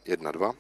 1, 2.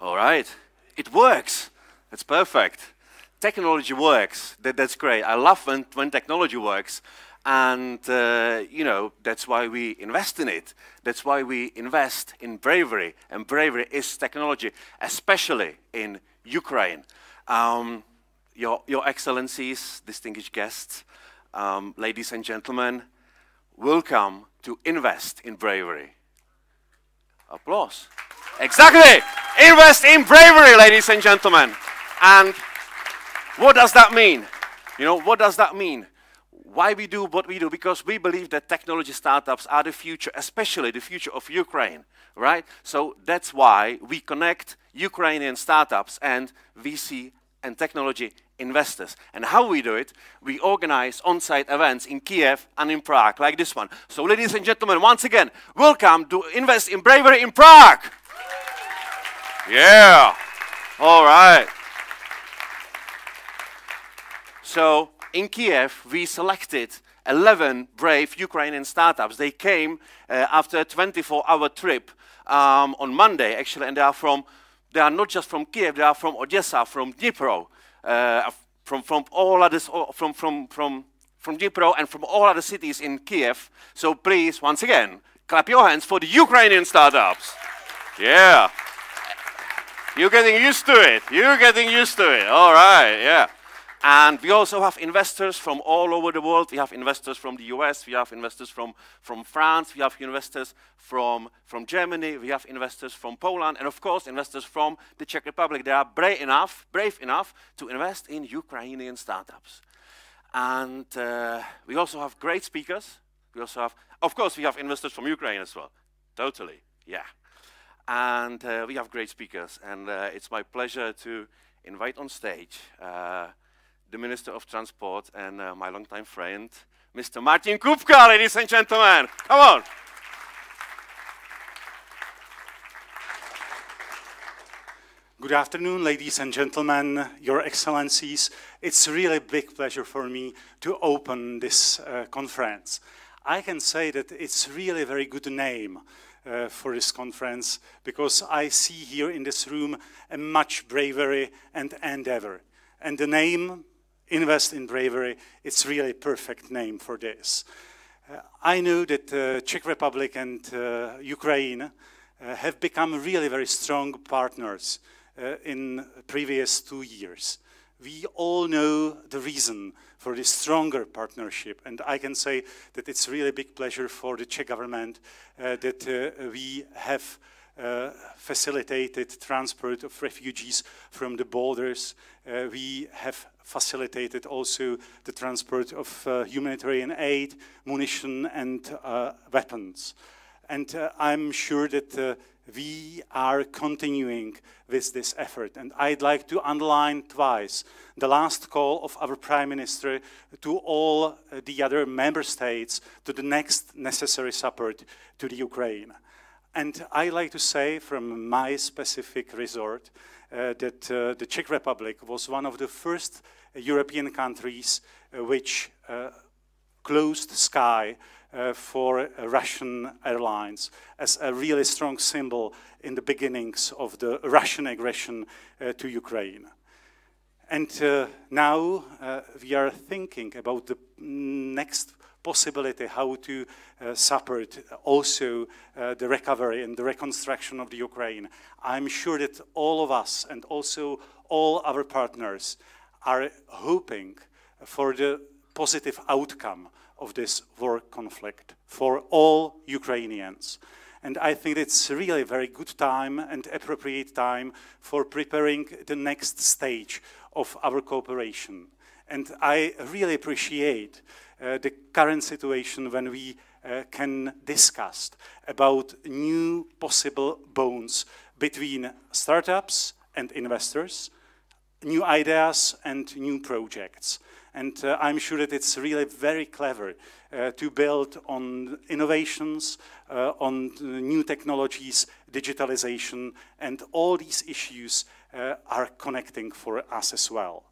All right. It works. That's perfect. Technology works. That's great. I love when technology works. And, you know, that's why we invest in it. That's why we invest in Bravery. And Bravery is technology, especially in Ukraine. Your Excellencies, distinguished guests, ladies and gentlemen, welcome to invest in Bravery. Applause. Exactly! Invest in Bravery, ladies and gentlemen. And what does that mean? You know, what does that mean? Why we do what we do? Because we believe that technology startups are the future, especially the future of Ukraine, right? So that's why we connect Ukrainian startups and VC and technology investors. And how we do it? We organize on-site events in Kiev and in Prague, like this one. So ladies and gentlemen, once again, welcome to Invest in Bravery in Prague. Yeah, all right. So in Kiev, we selected 11 brave Ukrainian startups. They came after a 24-hour trip on Monday, actually, and they are not just from Kiev, they are from Odessa, from Dnipro, from all others, from Dnipro and from all other cities in Kiev. So please, once again, clap your hands for the Ukrainian startups. Yeah. You're getting used to it. You're getting used to it. All right, yeah. And we also have investors from all over the world. We have investors from the US, we have investors from France, we have investors from Germany, we have investors from Poland, and of course investors from the Czech Republic. They are brave enough to invest in Ukrainian startups. And we also have great speakers. We also have, of course, we have investors from Ukraine as well. Totally, yeah. And we have great speakers. And it's my pleasure to invite on stage the Minister of Transport and my longtime friend, Mr. Martin Kupka, ladies and gentlemen. Come on. Good afternoon, ladies and gentlemen, Your Excellencies. It's really a big pleasure for me to open this conference. I can say that it's really a very good name for this conference, because I see here in this room a much bravery and endeavor. And the name, Invest in Bravery, it's really a perfect name for this. I know that Czech Republic and Ukraine have become really very strong partners in previous 2 years. We all know the reason for this stronger partnership, and I can say that it's really a big pleasure for the Czech government that we have facilitated transport of refugees from the borders. We have facilitated also the transport of humanitarian aid, munition, and weapons. And I'm sure that we are continuing with this effort. And I'd like to underline twice the last call of our Prime Minister to all the other member states to the next necessary support to the Ukraine. And I like to say from my specific resort that the Czech Republic was one of the first European countries which closed the sky for Russian airlines as a really strong symbol in the beginnings of the Russian aggression to Ukraine. And now we are thinking about the next possibility how to support also the recovery and the reconstruction of the Ukraine. I'm sure that all of us and also all our partners are hoping for the positive outcome of this war conflict for all Ukrainians. And I think it's really a very good time and appropriate time for preparing the next stage of our cooperation. And I really appreciate the current situation when we can discuss about new possible bonds between startups and investors, new ideas and new projects. And I'm sure that it's really very clever to build on innovations, on new technologies, digitalization, and all these issues are connecting for us as well.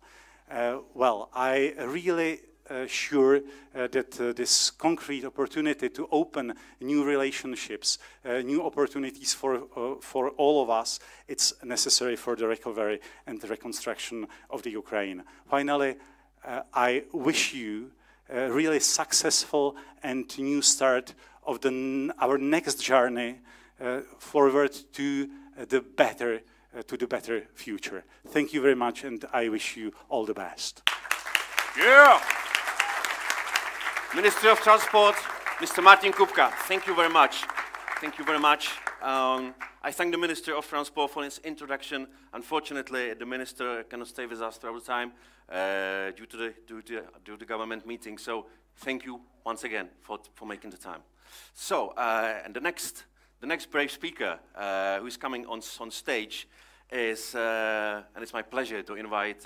Well, I really sure that this concrete opportunity to open new relationships, new opportunities for all of us, it's necessary for the recovery and the reconstruction of the Ukraine. Finally, I wish you a really successful and new start of our next journey forward to the better future. Thank you very much, and I wish you all the best. Yeah. Minister of Transport, Mr. Martin Kupka, thank you very much. Thank you very much. I thank the Minister of Transport for his introduction. Unfortunately, the Minister cannot stay with us throughout the time due to the government meeting. So thank you once again for making the time. So, and the next brave speaker who is coming on stage is, and it's my pleasure to invite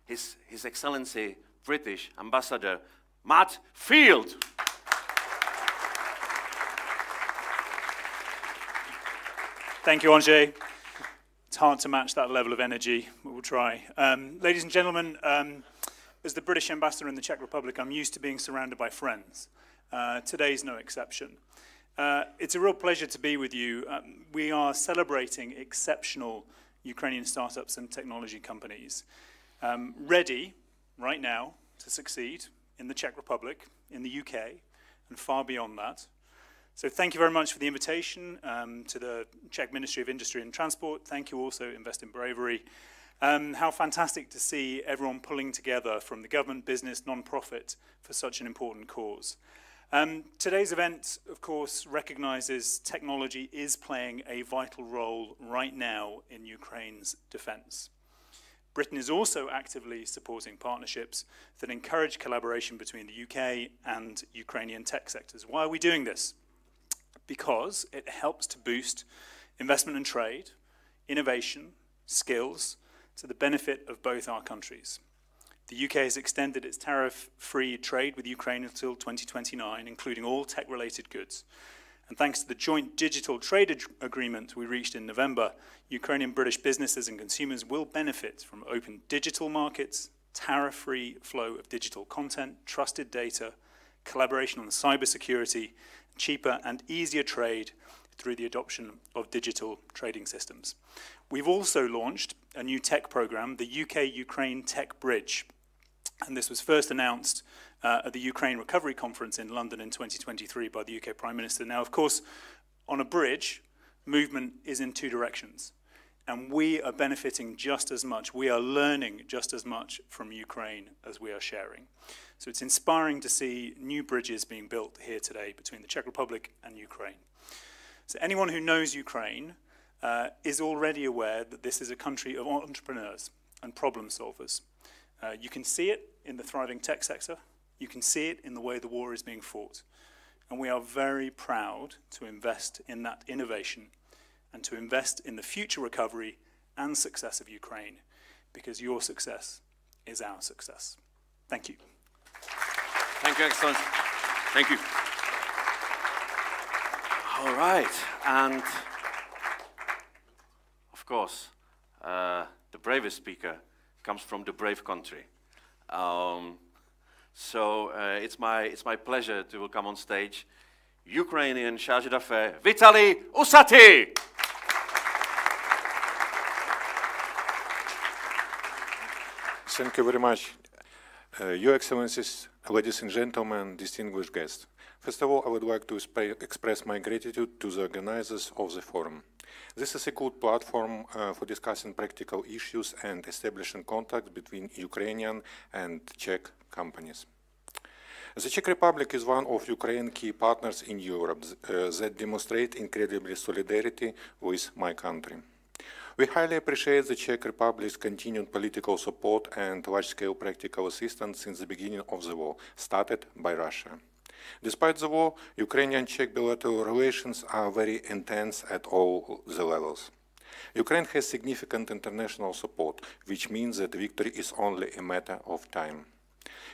His Excellency British Ambassador Matt Field. Thank you, Andrzej. It's hard to match that level of energy, but we'll try. Ladies and gentlemen, as the British Ambassador in the Czech Republic, I'm used to being surrounded by friends. Today's no exception. It's a real pleasure to be with you. We are celebrating exceptional Ukrainian startups and technology companies, ready right now to succeed in the Czech Republic, in the UK, and far beyond that. So thank you very much for the invitation to the Czech Ministry of Industry and Transport. Thank you also, Invest in Bravery. How fantastic to see everyone pulling together from the government, business, non-profit for such an important cause. Today's event, of course, recognizes technology is playing a vital role right now in Ukraine's defense. Britain is also actively supporting partnerships that encourage collaboration between the UK and Ukrainian tech sectors. Why are we doing this? Because it helps to boost investment and trade, innovation, skills, to the benefit of both our countries. The UK has extended its tariff-free trade with Ukraine until 2029, including all tech-related goods. And thanks to the joint digital trade agreement we reached in November, Ukrainian British businesses and consumers will benefit from open digital markets, tariff-free flow of digital content, trusted data, collaboration on cybersecurity, cheaper and easier trade through the adoption of digital trading systems. We've also launched a new tech program, the UK-Ukraine Tech Bridge. And this was first announced at the Ukraine Recovery Conference in London in 2023 by the UK Prime Minister. Now, of course, on a bridge, movement is in two directions. And we are benefiting just as much. We are learning just as much from Ukraine as we are sharing. So it's inspiring to see new bridges being built here today between the Czech Republic and Ukraine. So anyone who knows Ukraine is already aware that this is a country of entrepreneurs and problem solvers. You can see it in the thriving tech sector. You can see it in the way the war is being fought. And we are very proud to invest in that innovation and to invest in the future recovery and success of Ukraine, because your success is our success. Thank you. Thank you, Excellency. Thank you. All right, and of course, the bravest speaker comes from the brave country. It's my pleasure to welcome on stage Ukrainian chargé d'affaires Vitaly Usaty. Thank you very much. Your Excellencies, ladies and gentlemen, distinguished guests. First of all, I would like to express my gratitude to the organizers of the forum. This is a good platform for discussing practical issues and establishing contacts between Ukrainian and Czech companies. The Czech Republic is one of Ukraine's key partners in Europe that demonstrate incredible solidarity with my country. We highly appreciate the Czech Republic's continued political support and large-scale practical assistance since the beginning of the war, started by Russia. Despite the war, Ukrainian-Czech bilateral relations are very intense at all the levels. Ukraine has significant international support, which means that victory is only a matter of time.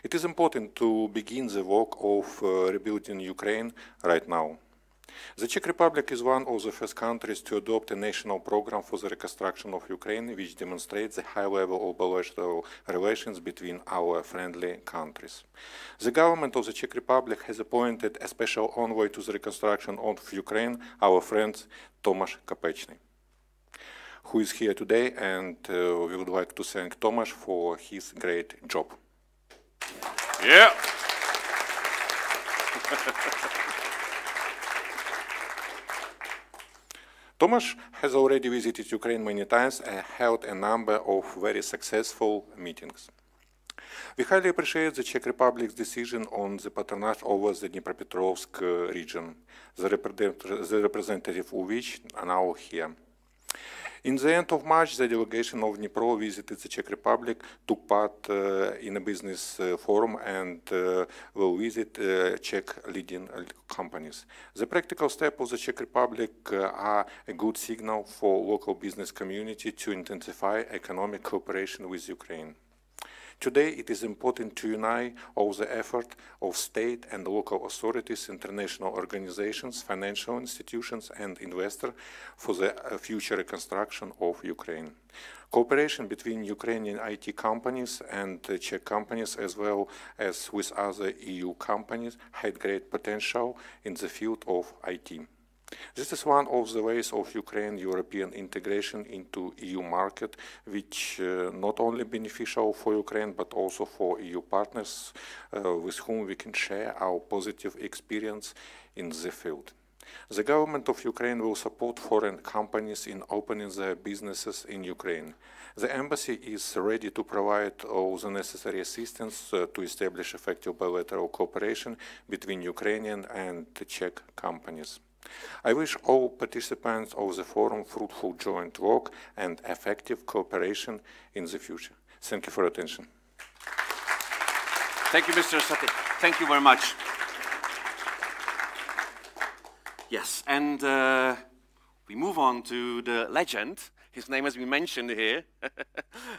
It is important to begin the work of rebuilding Ukraine right now. The Czech Republic is one of the first countries to adopt a national program for the reconstruction of Ukraine, which demonstrates the high level of bilateral relations between our friendly countries. The government of the Czech Republic has appointed a special envoy to the reconstruction of Ukraine, our friend Tomáš Kapečný, who is here today, and we would like to thank Tomáš for his great job. Yeah. Tomáš has already visited Ukraine many times and held a number of very successful meetings. We highly appreciate the Czech Republic's decision on the patronage over the Dnipropetrovsk region, the representative of which are now here. In the end of March, the delegation of Dnipro visited the Czech Republic, took part in a business forum, and will visit Czech leading companies. The practical steps of the Czech Republic are a good signal for local business community to intensify economic cooperation with Ukraine. Today, it is important to unite all the effort of state and local authorities, international organizations, financial institutions, and investors for the future reconstruction of Ukraine. Cooperation between Ukrainian IT companies and Czech companies, as well as with other EU companies, had great potential in the field of IT. This is one of the ways of Ukraine European integration into EU market, which not only beneficial for Ukraine but also for EU partners with whom we can share our positive experience in the field. The government of Ukraine will support foreign companies in opening their businesses in Ukraine. The embassy is ready to provide all the necessary assistance to establish effective bilateral cooperation between Ukrainian and Czech companies. I wish all participants of the forum fruitful joint work and effective cooperation in the future. Thank you for your attention. Thank you, Mr. Sati. Thank you very much. Yes, and we move on to the legend. His name has been mentioned here,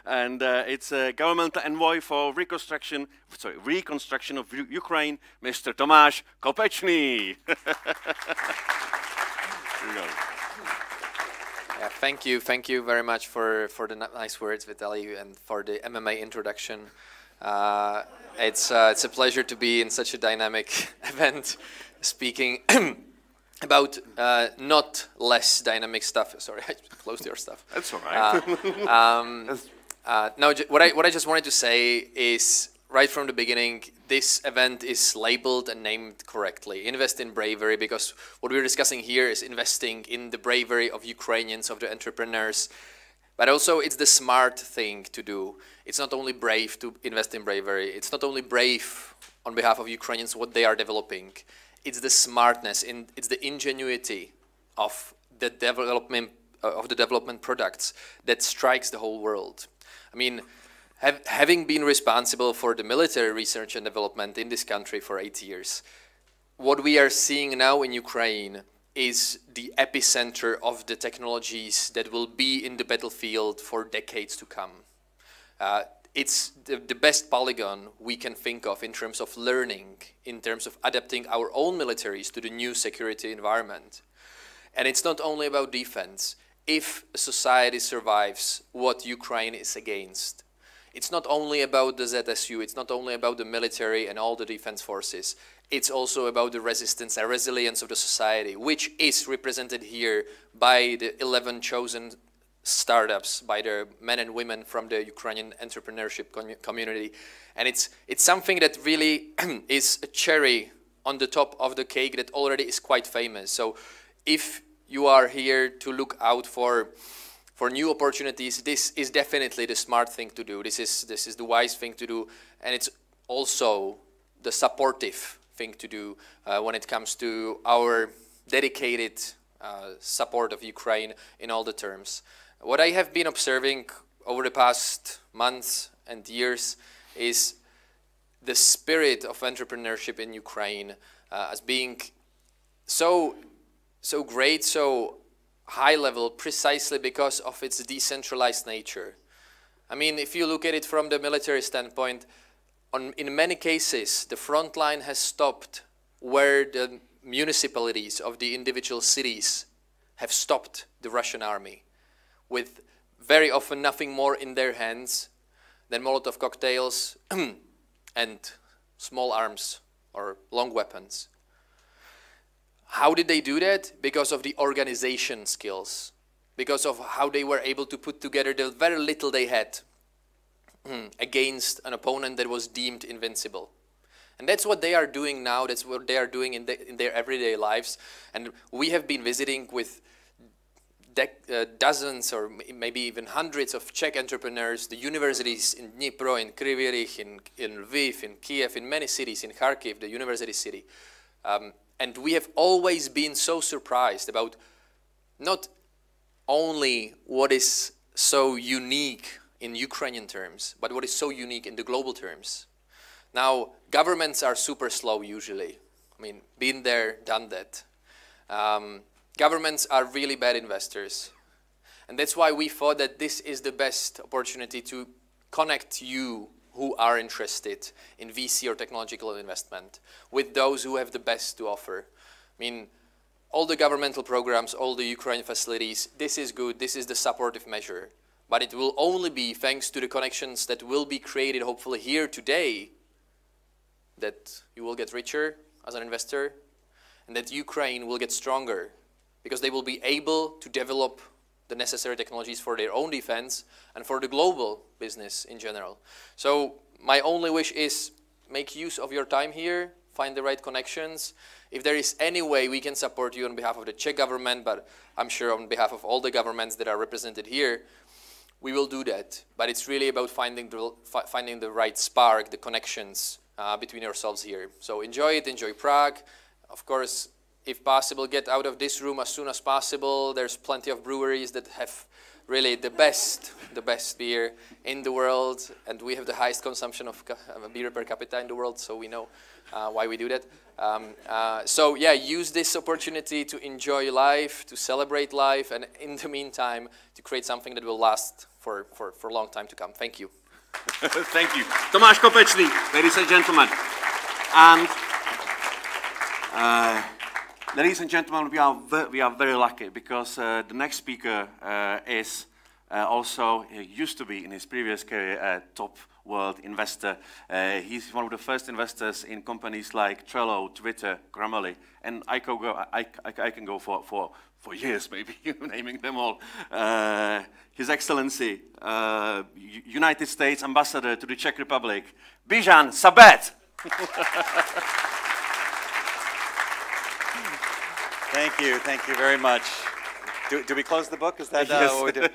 and it's a governmental envoy for reconstruction of Ukraine, Mr. Tomáš Kapečný. Yeah, thank you very much for the nice words, Vitaly, and for the MMA introduction. It's a pleasure to be in such a dynamic event, speaking about not less dynamic stuff. Sorry, I closed your stuff. That's all right. No, what I just wanted to say is, right from the beginning, this event is labeled and named correctly. Invest in bravery, because what we're discussing here is investing in the bravery of Ukrainians, of the entrepreneurs. But also, it's the smart thing to do. It's not only brave to invest in bravery. It's not only brave on behalf of Ukrainians what they are developing. It's the smartness, it's the ingenuity of the development products that strikes the whole world. I mean, having been responsible for the military research and development in this country for 8 years, what we are seeing now in Ukraine is the epicenter of the technologies that will be in the battlefield for decades to come. It's the best polygon we can think of in terms of learning, in terms of adapting our own militaries to the new security environment. And it's not only about defense. If a society survives what Ukraine is against, it's not only about the ZSU, it's not only about the military and all the defense forces, it's also about the resistance and resilience of the society, which is represented here by the 11 chosen startups, by the men and women from the Ukrainian entrepreneurship community. And it's something that really is a cherry on the top of the cake that already is quite famous. So if you are here to look out for new opportunities, this is definitely the smart thing to do. This is the wise thing to do, and it's also the supportive thing to do when it comes to our dedicated support of Ukraine in all the terms. What I have been observing over the past months and years is the spirit of entrepreneurship in Ukraine as being so great, so high level, precisely because of its decentralized nature. I mean, if you look at it from the military standpoint, in many cases, the front line has stopped where the municipalities, of the individual cities have stopped the Russian army with very often nothing more in their hands than Molotov cocktails and small arms or long weapons. How did they do that? Because of the organization skills, because of how they were able to put together the very little they had against an opponent that was deemed invincible. And that's what they are doing now, that's what they are doing in their everyday lives. And we have been visiting with dozens or maybe even hundreds of Czech entrepreneurs, the universities in Dnipro, in Kryvyi Rih, in Lviv, in Kiev, in many cities, in Kharkiv, the university city. And we have always been so surprised about not only what is so unique in Ukrainian terms, but what is so unique in the global terms. Now, governments are super slow usually. I mean, been there, done that. Governments are really bad investors. And that's why we thought that this is the best opportunity to connect you who are interested in VC or technological investment with those who have the best to offer. I mean, all the governmental programs, all the Ukraine facilities, this is good, this is the supportive measure. But it will only be thanks to the connections that will be created hopefully here today that you will get richer as an investor and that Ukraine will get stronger because they will be able to develop the necessary technologies for their own defense and for the global business in general. So my only wish is make use of your time here, find the right connections. If there is any way we can support you on behalf of the Czech government, but I'm sure on behalf of all the governments that are represented here, we will do that. But it's really about finding the right spark, the connections between yourselves here. So enjoy it, enjoy Prague. Of course, if possible, get out of this room as soon as possible. There's plenty of breweries that have really the best beer in the world, and we have the highest consumption of beer per capita in the world, so we know why we do that. So yeah, use this opportunity to enjoy life, to celebrate life, and in the meantime, to create something that will last for a long time to come. Thank you. Thank you. Tomáš Kopečný, ladies and gentlemen. And ladies and gentlemen, we are very lucky because the next speaker is also, he used to be in his previous career a top world investor. He's one of the first investors in companies like Trello, Twitter, Grammarly, and I can go for years maybe, naming them all. His Excellency, United States Ambassador to the Czech Republic, Bijan Sabet. Thank you very much. Do we close the book? Is that Yes. what we do?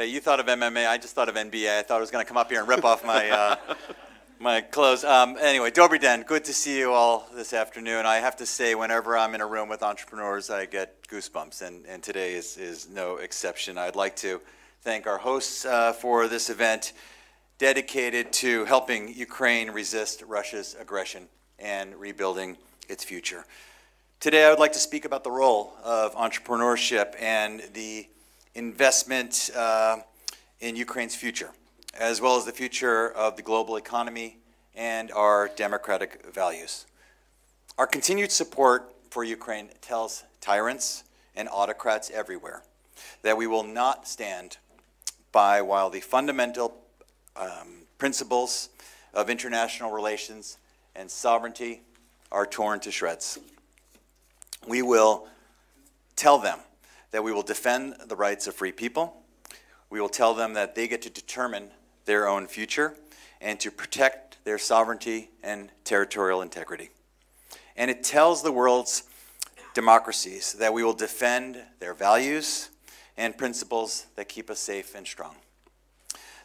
You thought of MMA, I just thought of NBA. I thought I was going to come up here and rip off my my clothes. Anyway, Dobry den, good to see you all this afternoon. I have to say, whenever I'm in a room with entrepreneurs, I get goosebumps, and today is no exception. I'd like to thank our hosts for this event dedicated to helping Ukraine resist Russia's aggression and rebuilding its future. Today, I would like to speak about the role of entrepreneurship and the investment in Ukraine's future, as well as the future of the global economy and our democratic values. Our continued support for Ukraine tells tyrants and autocrats everywhere that we will not stand by while the fundamental principles of international relations and sovereignty are torn to shreds. We will tell them that we will defend the rights of free people. We will tell them that they get to determine their own future and to protect their sovereignty and territorial integrity. And it tells the world's democracies that we will defend their values and principles that keep us safe and strong.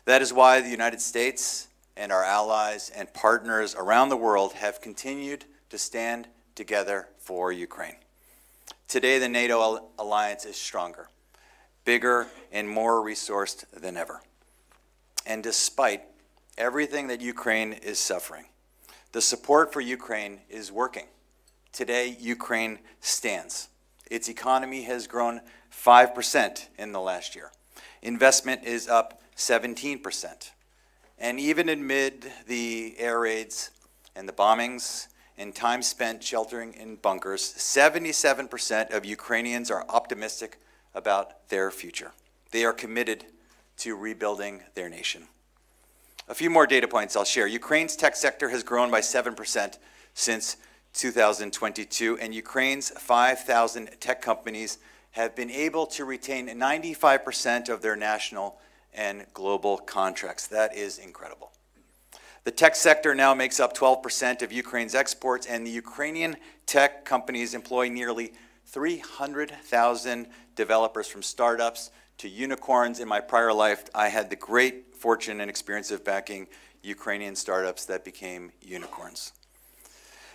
That is why the United States and our allies and partners around the world have continued to stand together for Ukraine. Today, the NATO alliance is stronger, bigger, and more resourced than ever. And despite everything that Ukraine is suffering, the support for Ukraine is working. Today, Ukraine stands. Its economy has grown 5% in the last year. Investment is up 17%. And even amid the air raids and the bombings and time spent sheltering in bunkers, 77% of Ukrainians are optimistic about their future. They are committed to rebuilding their nation. A few more data points I'll share. Ukraine's tech sector has grown by 7% since 2022, and Ukraine's 5,000 tech companies have been able to retain 95% of their national and global contracts. That is incredible. The tech sector now makes up 12% of Ukraine's exports, and the Ukrainian tech companies employ nearly 300,000 developers, from startups to unicorns. In my prior life, I had the great fortune and experience of backing Ukrainian startups that became unicorns.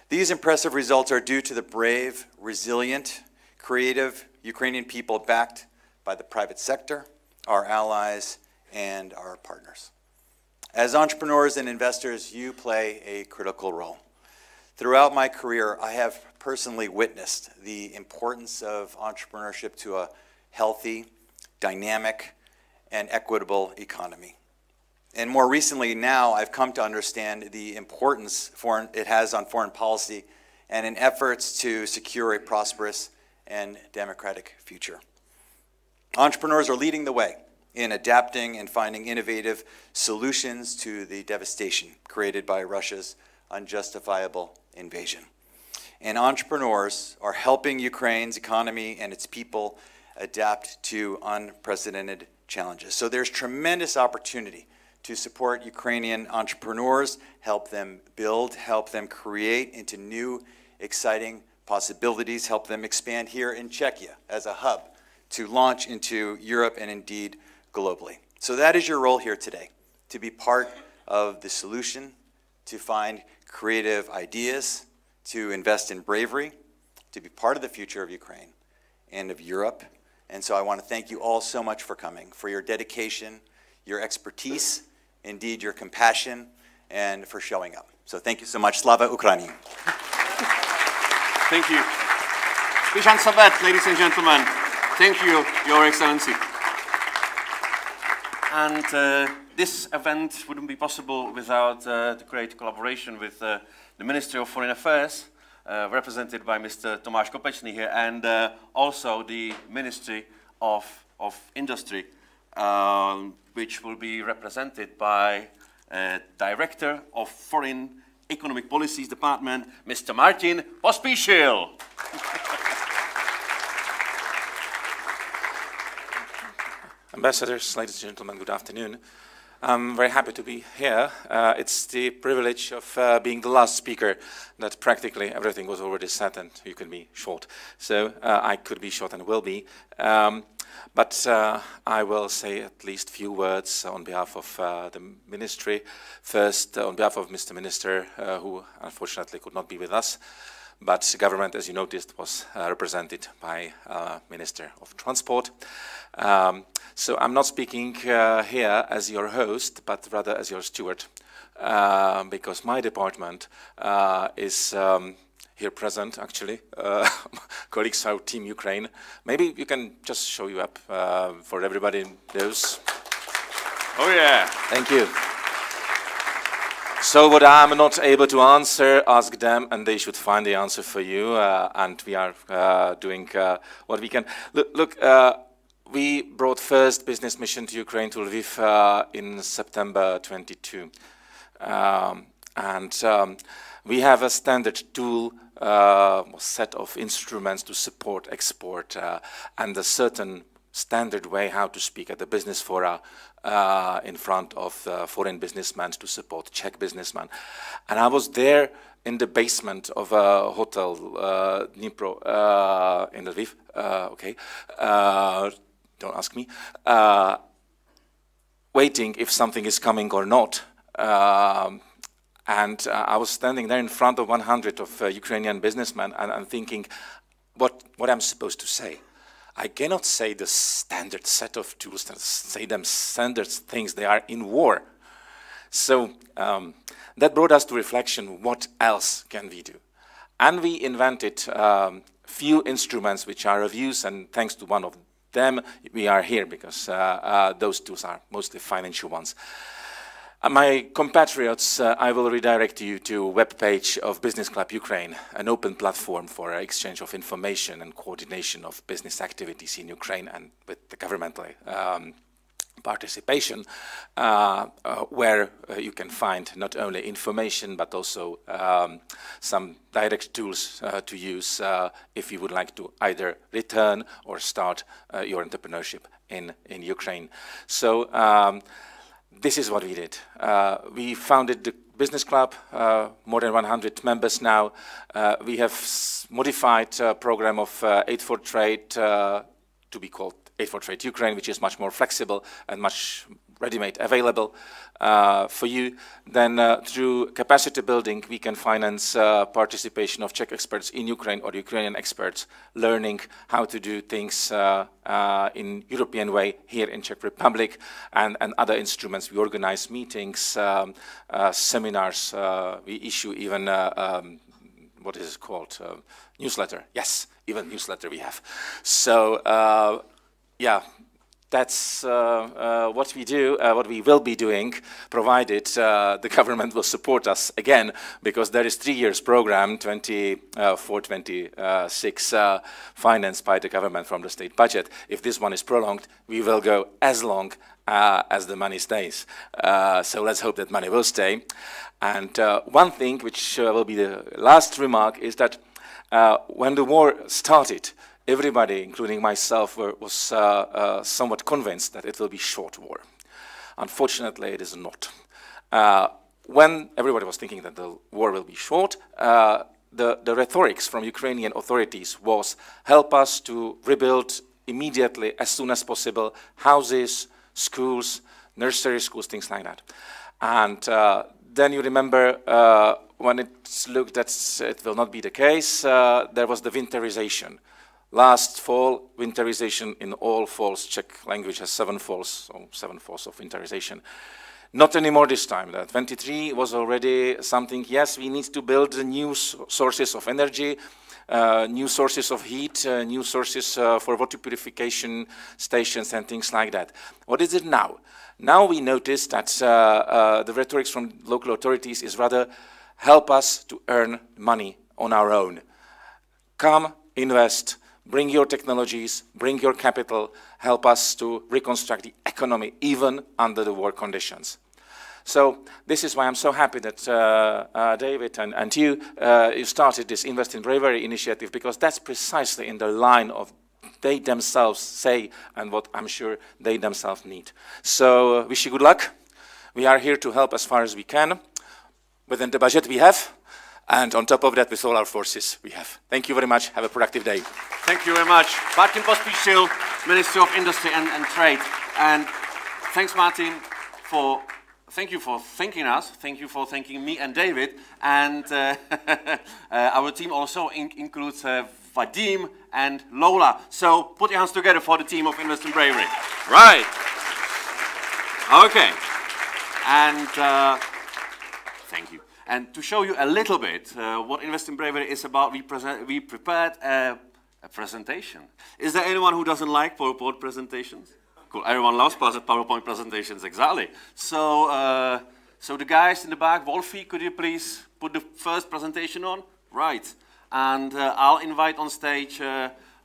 These impressive results are due to the brave, resilient, creative Ukrainian people backed by the private sector, our allies, and our partners. As entrepreneurs and investors, you play a critical role. Throughout my career, I have personally witnessed the importance of entrepreneurship to a healthy, dynamic, and equitable economy. And more recently now, I've come to understand the importance it has on foreign policy and in efforts to secure a prosperous and democratic future. Entrepreneurs are leading the way in adapting and finding innovative solutions to the devastation created by Russia's unjustifiable invasion. And entrepreneurs are helping Ukraine's economy and its people adapt to unprecedented challenges. So there's tremendous opportunity to support Ukrainian entrepreneurs, help them build, help them create into new, exciting possibilities, help them expand here in Czechia as a hub to launch into Europe and indeed globally. So that is your role here today, to be part of the solution, to find creative ideas, to invest in bravery, to be part of the future of Ukraine and of Europe. And so I want to thank you all so much for coming, for your dedication, your expertise, indeed your compassion, and for showing up. So thank you so much. Slava Ukraini. Thank you. Bishan Sabat, ladies and gentlemen. Thank you, Your Excellency. And this event wouldn't be possible without the great collaboration with the Ministry of Foreign Affairs, represented by Mr. Tomáš Kopečný here, and also the Ministry of Industry, which will be represented by Director of Foreign Economic Policies Department, Mr. Martin Pospíšil. Ambassadors, ladies and gentlemen, good afternoon. I'm very happy to be here. It's the privilege of being the last speaker that practically everything was already said and you can be short. So I could be short and will be. But I will say at least a few words on behalf of the ministry. First, on behalf of Mr. Minister, who unfortunately could not be with us. But the government, as you noticed, was represented by Minister of Transport. So I'm not speaking here as your host, but rather as your steward, because my department is here present, actually. Colleagues from Team Ukraine. Maybe you can just show you up for everybody knows. Oh, yeah. Thank you. So what I'm not able to answer, ask them, and they should find the answer for you. And we are doing what we can. Look, we brought first business mission to Ukraine, to Lviv, in September 22. We have a standard tool, set of instruments to support export, and a certain standard way how to speak at the business fora in front of foreign businessmen to support Czech businessmen. And I was there in the basement of a hotel, Dnipro, in Lviv, okay, don't ask me, waiting if something is coming or not. And I was standing there in front of 100 of Ukrainian businessmen and thinking what I'm supposed to say. I cannot say the standard set of tools, say them standard things, they are in war. So that brought us to reflection, what else can we do? And we invented few instruments which are of use, and thanks to one of them, we are here, because those tools are mostly financial ones. My compatriots, I will redirect you to a webpage of Business Club Ukraine, an open platform for exchange of information and coordination of business activities in Ukraine and with the governmental participation, where you can find not only information but also some direct tools to use if you would like to either return or start your entrepreneurship in Ukraine. So this is what we did. We founded the Business Club, more than 100 members now. We have modified a program of Aid for Trade to be called Aid for Trade Ukraine, which is much more flexible and much ready-made available for you. Then through capacity building, we can finance participation of Czech experts in Ukraine or Ukrainian experts learning how to do things in European way here in Czech Republic, and other instruments. We organize meetings, seminars, we issue even what is it called? Newsletter. Yes, even newsletter we have. So yeah, that's what we do, what we will be doing, provided the government will support us again, because there is 3 years program, 24-26, financed by the government from the state budget. If this one is prolonged, we will go as long as the money stays. So let's hope that money will stay. And one thing, which will be the last remark, is that when the war started, everybody, including myself, was somewhat convinced that it will be short war. Unfortunately, it is not. When everybody was thinking that the war will be short, the rhetorics from Ukrainian authorities was help us to rebuild immediately, as soon as possible, houses, schools, nursery schools, things like that. And then you remember when it looked that it will not be the case, there was the winterization. Last fall, winterization in all falls. Czech language has 7 falls, so 7 falls of winterization. Not anymore this time. The 23 was already something, yes, we need to build new sources of energy, new sources of heat, new sources for water purification stations and things like that. What is it now? Now we notice that the rhetoric from local authorities is rather help us to earn money on our own. Come, invest, bring your technologies, bring your capital, help us to reconstruct the economy even under the war conditions. So this is why I'm so happy that David and you started this Invest in Bravery initiative, because that's precisely in the line of they themselves say and what I'm sure they themselves need. So wish you good luck. We are here to help as far as we can within the budget we have, and on top of that, with all our forces we have. Thank you very much. Have a productive day. Thank you very much. Martin Pospíšil, Minister of Industry and Trade. And thanks, Martin, thank you for thanking us. Thank you for thanking me and David. And our team also includes Vadim and Lola. So put your hands together for the team of Invest in Bravery. Right. Okay. And thank you. And to show you a little bit what Invest in Bravery is about, we prepared a presentation. Is there anyone who doesn't like PowerPoint presentations? Cool. Everyone loves PowerPoint presentations, exactly. So, so the guys in the back, Wolfie, could you please put the first presentation on? Right. And I'll invite on stage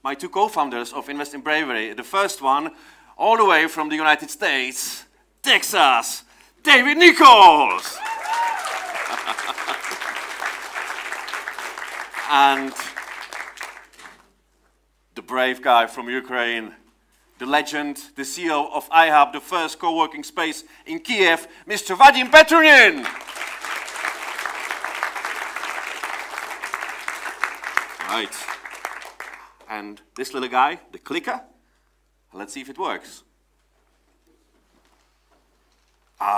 my 2 co-founders of Invest in Bravery. The first one, all the way from the United States, Texas, David Nichols. And the brave guy from Ukraine, the legend, the CEO of iHub, the first co-working space in Kiev, Mr. Vadim Petrunin. Right. And this little guy, the clicker, let's see if it works.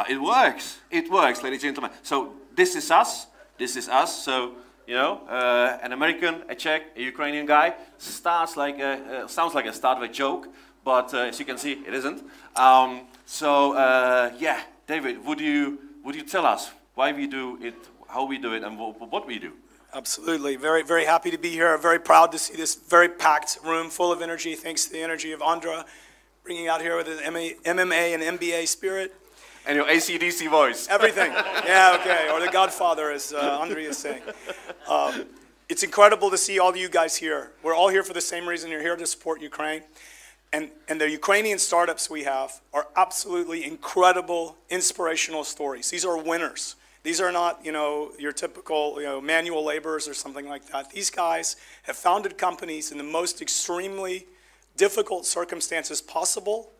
It works. It works, ladies and gentlemen. So this is us. This is us. So, you know, an American, a Czech, a Ukrainian guy sounds like a start of a joke, but as you can see, it isn't. Yeah, David, would you tell us why we do it, how we do it, and what we do? Absolutely. Very, very happy to be here. Very proud to see this very packed room full of energy, thanks to the energy of Andra, bringing out here with an MMA and MBA spirit. And your AC/DC voice. Everything. Yeah, okay. Or the Godfather, as Andre is saying. It's incredible to see all of you guys here. We're all here for the same reason. You're here to support Ukraine. And the Ukrainian startups we have are absolutely incredible, inspirational stories. These are winners. These are not, your typical, manual laborers or something like that. These guys have founded companies in the most extremely difficult circumstances possible,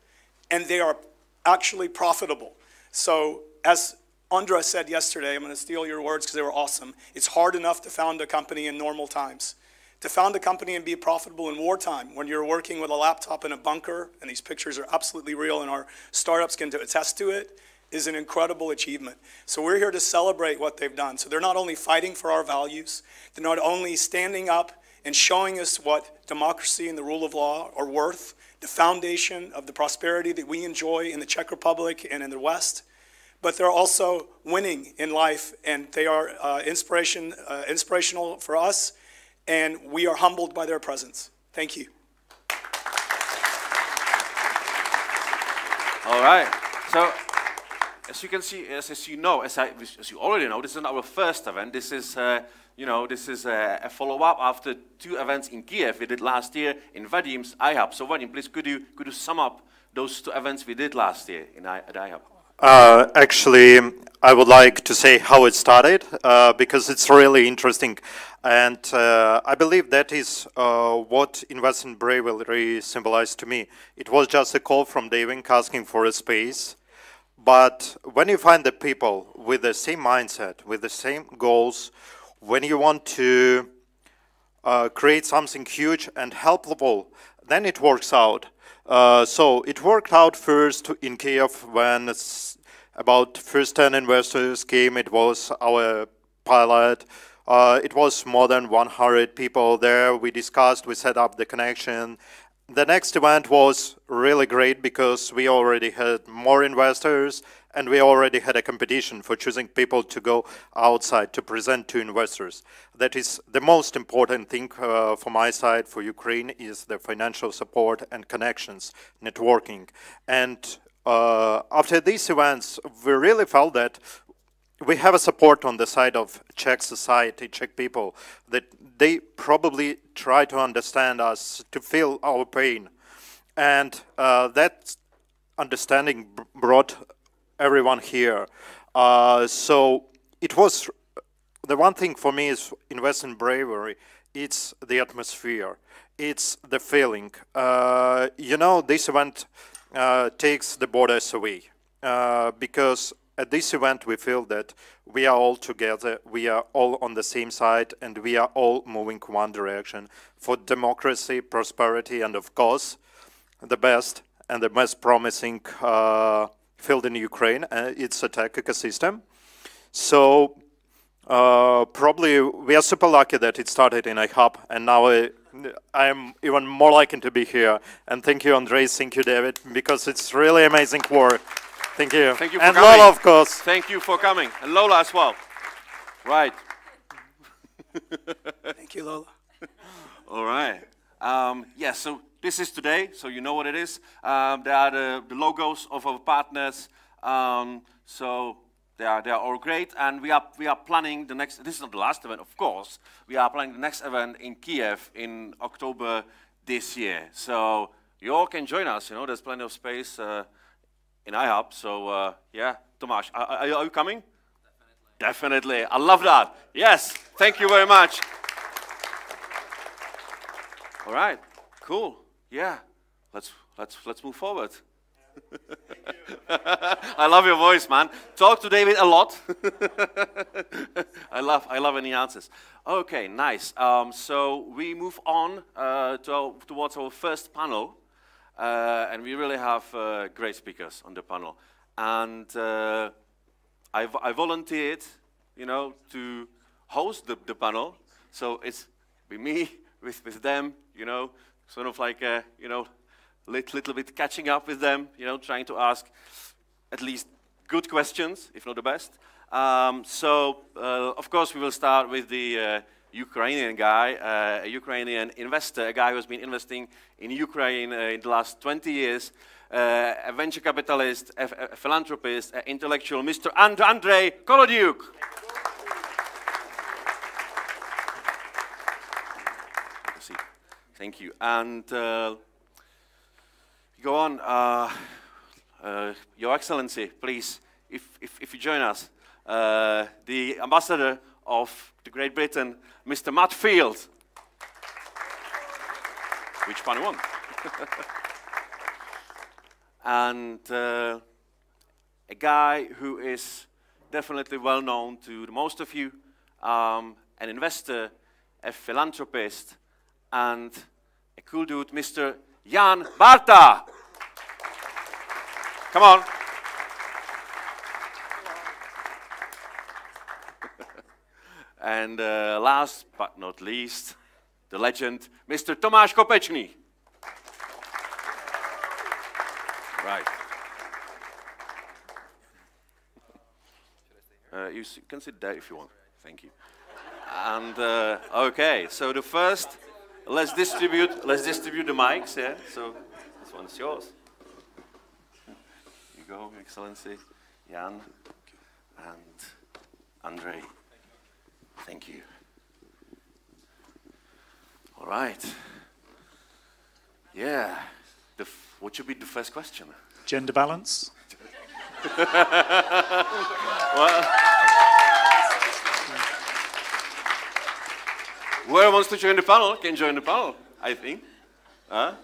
and they are actually profitable. So, as Andra said yesterday, I'm going to steal your words because they were awesome. It's hard enough to found a company in normal times. To found a company and be profitable in wartime, when you're working with a laptop in a bunker, and these pictures are absolutely real and our startups can attest to it, is an incredible achievement. So we're here to celebrate what they've done. So they're not only fighting for our values, they're not only standing up and showing us what democracy and the rule of law are worth, the foundation of the prosperity that we enjoy in the Czech Republic and in the West, but they're also winning in life, and they are inspirational for us, and we are humbled by their presence. Thank you. All right. So, as you can see, as you know, as you already know, this is not our first event. This is, this is a follow-up after 2 events in Kiev we did last year in Vadim's iHub. So, Vadim, please, could you sum up those 2 events we did last year at iHub? Actually, I would like to say how it started, because it's really interesting. And I believe that is what Invest in Bravery symbolized to me. It was just a call from David asking for a space. But when you find the people with the same mindset, with the same goals, when you want to create something huge and helpful, then it works out. So it worked out first in Kiev when about first 10 investors came. It was our pilot. It was more than 100 people there. We discussed, we set up the connection. The next event was really great because we already had more investors and we already had a competition for choosing people to go outside to present to investors. That is the most important thing for my side, for Ukraine, is the financial support and connections, networking. And after these events, we really felt that we have a support on the side of Czech society, Czech people, that they probably try to understand us, to feel our pain. And that understanding brought everyone here. So it was, the one thing for me is Invest in Bravery, it's the atmosphere, it's the feeling. This event takes the borders away, because at this event, we feel that we are all together, we are all on the same side, and we are all moving one direction for democracy, prosperity, and of course, the best and the most promising field in Ukraine. It's a tech ecosystem. So probably we are super lucky that it started in a hub, and now I am even more likely to be here. And thank you, Andres, thank you, David, because it's really amazing work. Thank you. Thank you for and coming. Lola, of course. Thank you for coming. And Lola as well. Right. Thank you, Lola. All right. Yeah, so this is today, so you know what it is. There are the logos of our partners. So they are all great. And we are planning the next, this is not the last event, of course. We are planning the next event in Kiev in October this year. So you all can join us, there's plenty of space in iHub, so yeah, Tomáš, are you coming? Definitely. I love that. Yes, thank you very much. All right, cool. Yeah, let's move forward. I love your voice, man. Talk to David a lot. I love any answers. Okay, nice. So we move on towards our first panel. And we really have great speakers on the panel. And I volunteered, to host the panel. So it's with me, with them, sort of like, little bit catching up with them, trying to ask at least good questions, if not the best. Of course, we will start with the Ukrainian guy, a Ukrainian investor, a guy who's been investing in Ukraine in the last 20 years, a venture capitalist, a philanthropist, an intellectual, Mr. Andrei Kolodyuk. Thank you. And go on, Your Excellency, please, if you join us, the ambassador of the Great Britain, Mr. Matt Field. Which one you want? And a guy who is definitely well known to the most of you, an investor, a philanthropist, and a cool dude, Mr. Jan Barta. Come on. And last but not least, the legend, Mr. Tomáš Kopečný. Right. You can sit there if you want. Thank you. And okay, so the first, let's distribute the mics. Yeah. So this one's yours. Here you go, Your Excellency, Jan, and Andrei. Thank you. All right. Yeah. What should be the first question? Gender balance? Well, whoever wants to join the panel can join the panel, I think. Huh?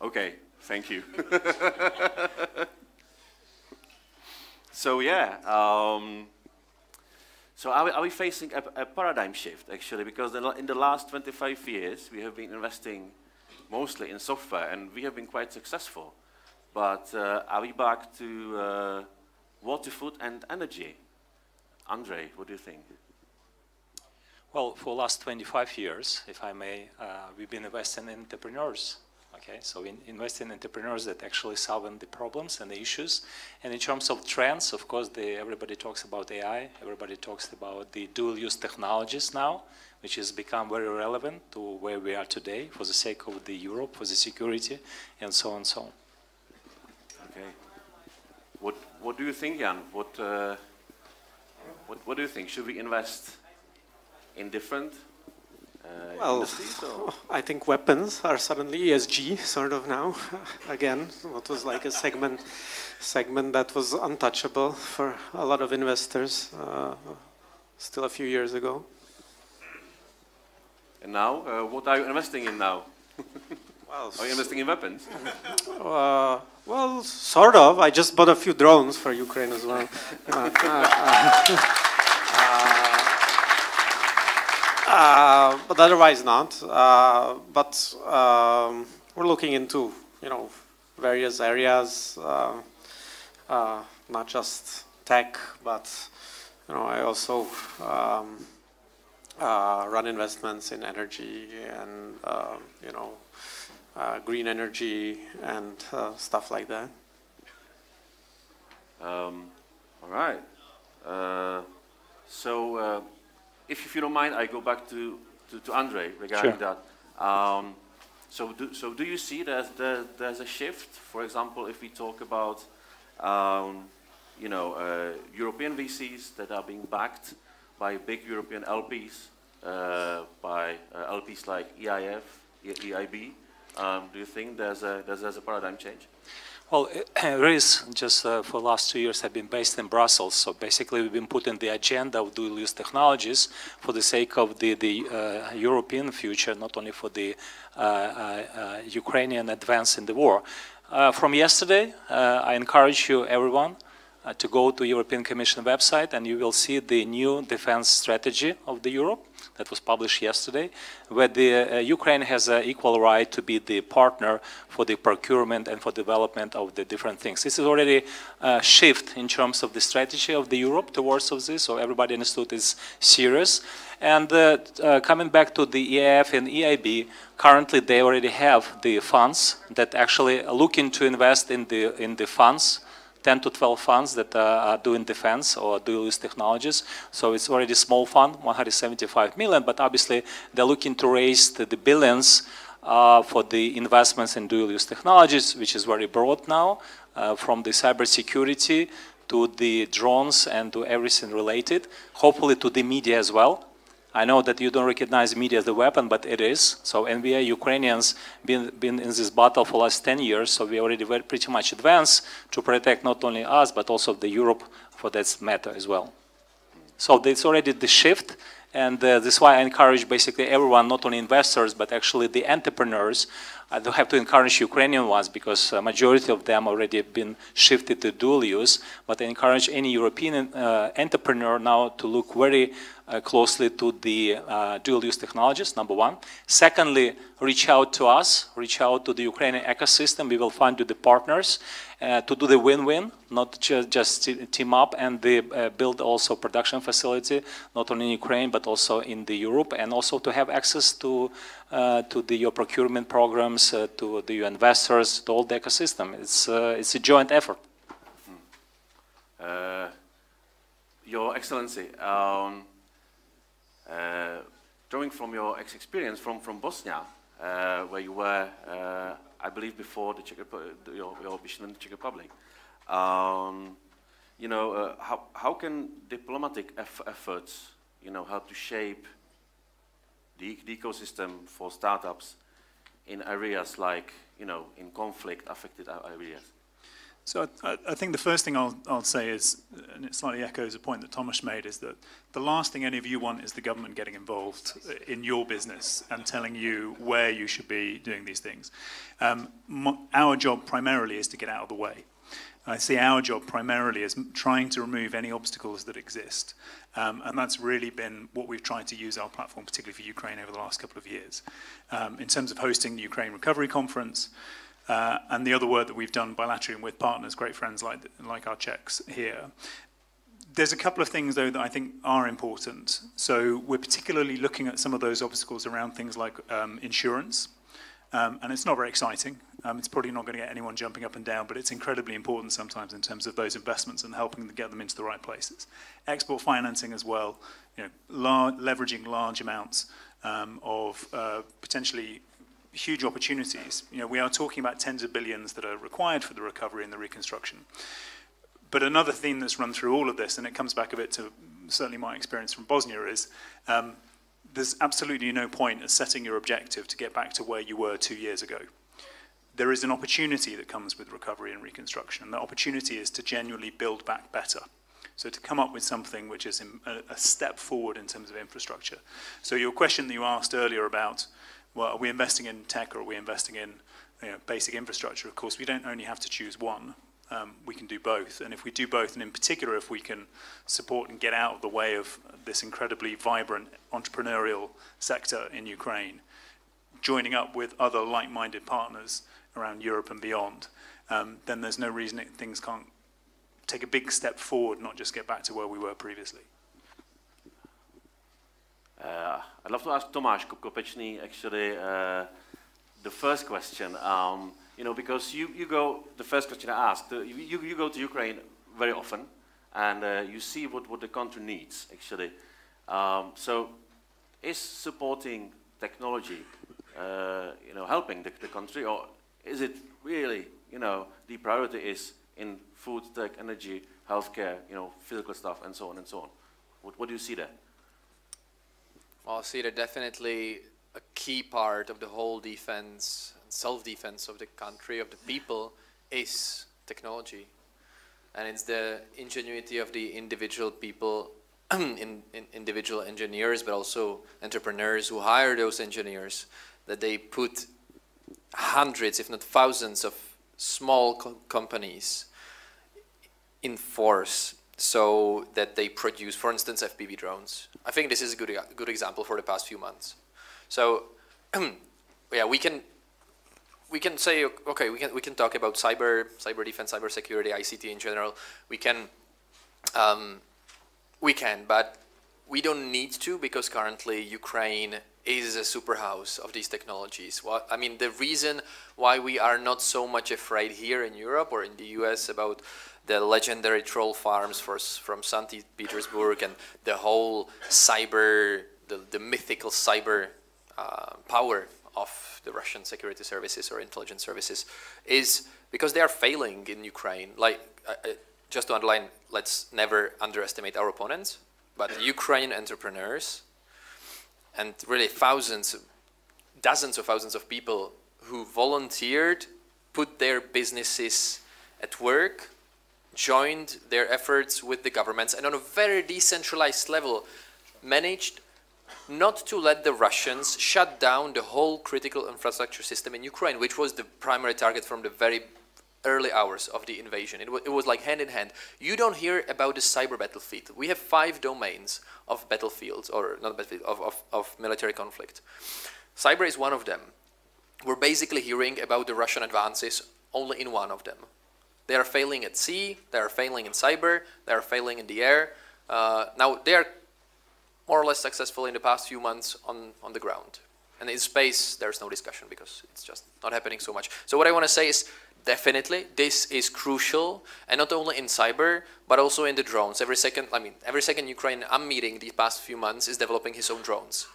Okay, thank you. So yeah, so are we facing a paradigm shift actually? Because in the last 25 years we have been investing mostly in software and we have been quite successful. But are we back to water, food and energy? Andrei, what do you think? Well, for the last 25 years, if I may, we've been investing in entrepreneurs. Okay, so invest in entrepreneurs that actually solving the problems and the issues. And in terms of trends, of course, everybody talks about AI, everybody talks about the dual-use technologies now, which has become very relevant to where we are today for the sake of the Europe, for the security, and so on and so on. Okay. What do you think, Jan? What do you think? Should we invest in different industries? Or? I think weapons are suddenly ESG sort of now. Again, what was like a segment that was untouchable for a lot of investors still a few years ago. And now, what are you investing in now? Well, are you investing in weapons? Well, sort of. I just bought a few drones for Ukraine as well. But otherwise not. But we're looking into, various areas, not just tech, but I also run investments in energy and green energy and stuff like that. All right. So, if you don't mind, I go back to Andrei regarding Sure. that. So do you see that there's a shift? For example, if we talk about European VCs that are being backed by big European LPs, by LPs like EIF, EIB. Do you think there's a paradigm change? Well, there is, just for the last 2 years I've been based in Brussels, so basically we've been putting the agenda of dual-use technologies for the sake of the European future, not only for the Ukrainian advance in the war. From yesterday, I encourage you, everyone, to go to European Commission website and you will see the new defense strategy of the Europe that was published yesterday, where the Ukraine has an equal right to be the partner for the procurement and for development of the different things. This is already a shift in terms of the strategy of the Europe towards of this, so everybody understood it's serious. And coming back to the EIF and EIB, currently they already have the funds that actually are looking to invest in the funds 10 to 12 funds that are doing defense or dual-use technologies. So it's already a small fund, 175 million, but obviously they're looking to raise the billions for the investments in dual-use technologies, which is very broad now, from the cybersecurity to the drones and to everything related, hopefully to the media as well. I know that you don't recognize media as a weapon, but it is. So NBA Ukrainians been in this battle for the last 10 years, so we already pretty much advanced to protect not only us, but also the Europe for that matter as well. So it's already the shift, and this is why I encourage basically everyone, not only investors, but actually the entrepreneurs. I don't have to encourage Ukrainian ones because a majority of them already have been shifted to dual use, but I encourage any European entrepreneur now to look very closely to the dual-use technologies, number one. Secondly, reach out to us, reach out to the Ukrainian ecosystem. We will find you the partners to do the win-win, not just team up and build also production facility, not only in Ukraine, but also in the Europe, and also to have access to your procurement programs, to the investors, to all the ecosystem. It's a joint effort. Your Excellency, drawing from your experience from Bosnia, where you were, I believe, before the your mission in the Czech Republic, you know, how can diplomatic efforts, you know, help to shape the ecosystem for startups in areas like, you know, in conflict-affected areas? So I think the first thing I'll say is, and it slightly echoes a point that Thomas made, is that the last thing any of you want is the government getting involved in your business and telling you where you should be doing these things. Our job primarily is to get out of the way. I see our job primarily as trying to remove any obstacles that exist. And that's really been what we've tried to use our platform, particularly for Ukraine, over the last couple of years. In terms of hosting the Ukraine Recovery Conference, and the other work that we've done bilaterally and with partners, great friends like our Czechs here. There's a couple of things, though, that I think are important. So we're particularly looking at some of those obstacles around things like insurance. And it's not very exciting. It's probably not going to get anyone jumping up and down, but it's incredibly important sometimes in terms of those investments and helping to get them into the right places. Export financing as well, you know, leveraging large amounts of potentially huge opportunities. You know, we are talking about tens of billions that are required for the recovery and the reconstruction. But another theme that's run through all of this, and it comes back a bit to certainly my experience from Bosnia, is there's absolutely no point in setting your objective to get back to where you were 2 years ago. There is an opportunity that comes with recovery and reconstruction, and that opportunity is to genuinely build back better. So to come up with something which is a step forward in terms of infrastructure. So your question that you asked earlier about, well, are we investing in tech or are we investing in, you know, basic infrastructure? Of course, we don't only have to choose one. We can do both. And if we do both, and in particular, if we can support and get out of the way of this incredibly vibrant entrepreneurial sector in Ukraine, joining up with other like-minded partners around Europe and beyond, then there's no reason things can't take a big step forward, not just get back to where we were previously. I'd love to ask Tomáš Kopečný, actually, the first question. You know, because you go, the first question I asked, you go to Ukraine very often, and you see what the country needs, actually. So, is supporting technology, you know, helping the country, or is it really, you know, the priority is in food, tech, energy, healthcare, you know, physical stuff, and so on and so on? What do you see there? Well, I see that definitely a key part of the whole defense, self-defense of the country, of the people, is technology. And it's the ingenuity of the individual people, individual engineers, but also entrepreneurs who hire those engineers, that they put hundreds, if not thousands, of small companies in force so that they produce, for instance, FPV drones. I think this is a good example for the past few months. So, yeah, we can say, okay, we can talk about cyber defense, cyber security, ICT in general. We can, but we don't need to, because currently Ukraine is a superhouse of these technologies. Well, I mean, the reason why we are not so much afraid here in Europe or in the US about the legendary troll farms from St. Petersburg and the whole cyber, the mythical cyber power of the Russian security services or intelligence services is because they are failing in Ukraine. Like, just to underline, let's never underestimate our opponents, but Ukrainian entrepreneurs and really dozens of thousands of people who volunteered, put their businesses at work, joined their efforts with the governments, and on a very decentralized level managed not to let the Russians shut down the whole critical infrastructure system in Ukraine, which was the primary target from the very early hours of the invasion. It was like hand in hand. You don't hear about the cyber battlefield. We have 5 domains of battlefields, or not battlefield, of military conflict. Cyber is one of them. We're basically hearing about the Russian advances only in one of them. They are failing at sea, they are failing in cyber, they are failing in the air. Now they are more or less successful in the past few months on the ground. And in space, there's no discussion because it's just not happening so much. So what I want to say is, definitely, this is crucial, and not only in cyber, but also in the drones. Every second Ukraine I'm meeting these past few months is developing his own drones.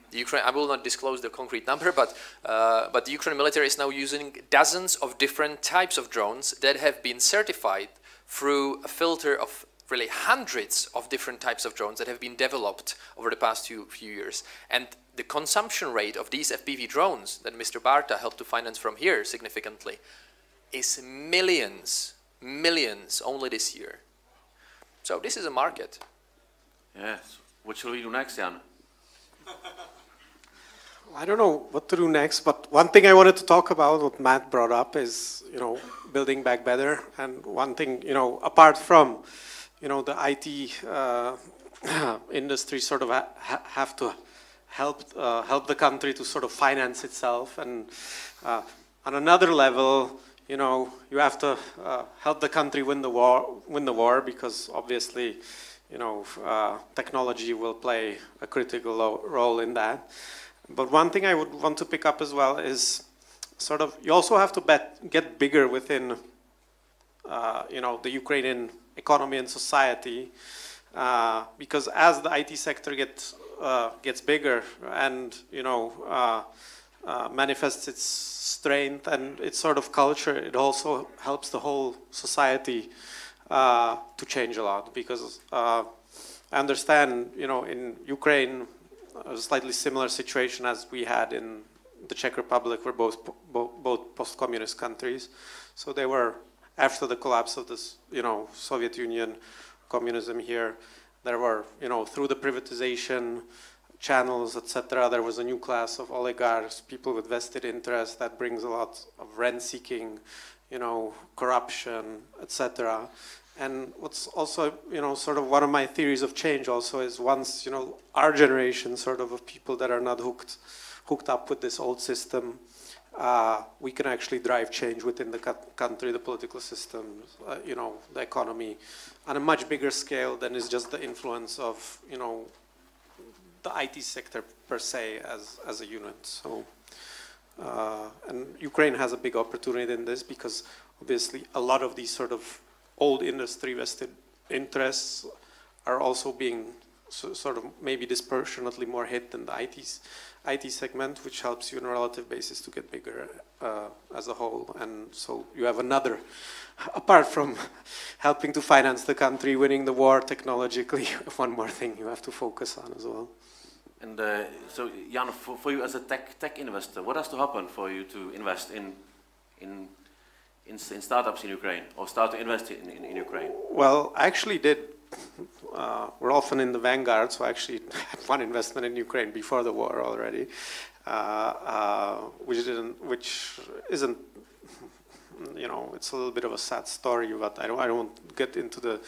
The Ukraine, I will not disclose the concrete number, but the Ukrainian military is now using dozens of different types of drones that have been certified through a filter of really hundreds of different types of drones that have been developed over the past few years. And the consumption rate of these FPV drones that Mr. Barta helped to finance from here significantly is millions only this year. So this is a market. Yes. What shall we do next, Jan? I don't know what to do next, but one thing I wanted to talk about, what Matt brought up, is, building back better. And one thing, apart from, the IT industry sort of have to help the country to sort of finance itself. And on another level, you have to help the country win the war, because obviously, technology will play a critical role in that. But one thing I would want to pick up as well is sort of, you also have to get bigger within, the Ukrainian economy and society, because as the IT sector gets bigger and, manifests its strength and its sort of culture, it also helps the whole society to change a lot. Because I understand, in Ukraine, a slightly similar situation as we had in the Czech Republic. We're both post-communist countries. So they were, after the collapse of this, Soviet Union, communism here, there were, through the privatization channels, etc., there was a new class of oligarchs, people with vested interests that brings a lot of rent-seeking, corruption, etc. And what's also, sort of one of my theories of change also is once, our generation sort of people that are not hooked up with this old system, we can actually drive change within the country, the political system, the economy, on a much bigger scale than is just the influence of, the IT sector per se as a unit. So, and Ukraine has a big opportunity in this because obviously a lot of these sort of old industry vested interests are also being sort of maybe disproportionately more hit than the IT segment, which helps you on a relative basis to get bigger as a whole. And so you have another, apart from helping to finance the country, winning the war technologically, one more thing you have to focus on as well. And so, Jan, for you as a tech investor, what has to happen for you to invest in startups in Ukraine, or start to invest in Ukraine? Well, I actually did. We're often in the vanguard, so I actually had one investment in Ukraine before the war already, which isn't, it's a little bit of a sad story, but I don't get into the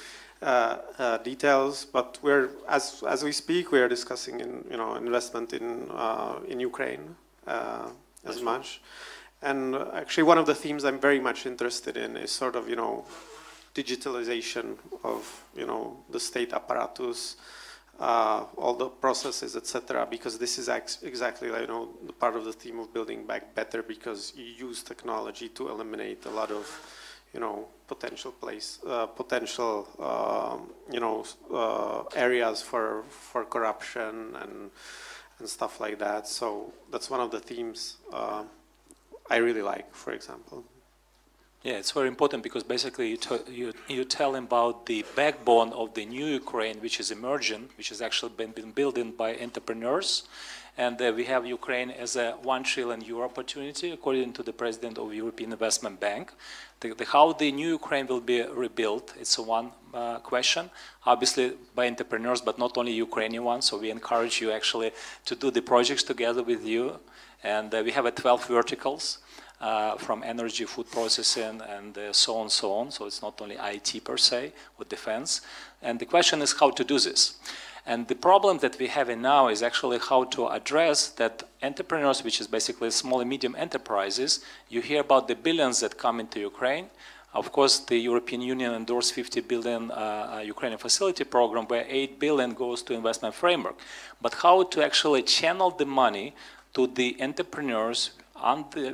details. But as we speak, we are discussing investment in Ukraine as much. And actually, one of the themes I'm very much interested in is sort of, digitalization of, the state apparatus, all the processes, etc. Because this is exactly, you know, the part of the theme of building back better, because you use technology to eliminate a lot of, you know, potential areas for corruption and stuff like that. So that's one of the themes I really like, for example. Yeah, it's very important because basically you tell them about the backbone of the new Ukraine, which is emerging, which has actually been built in by entrepreneurs. And we have Ukraine as a €1 trillion opportunity, according to the president of the European Investment Bank. How the new Ukraine will be rebuilt, it's one question, obviously by entrepreneurs, but not only Ukrainian ones. So we encourage you actually to do the projects together with you. And we have 12 verticals. From energy, food processing, and so on. So it's not only IT per se, or defense. And the question is how to do this. And the problem that we're having now is actually how to address that entrepreneurs, which is basically small and medium enterprises. You hear about the billions that come into Ukraine. Of course, the European Union endorsed 50 billion Ukrainian facility program, where 8 billion goes to investment framework. But how to actually channel the money to the entrepreneurs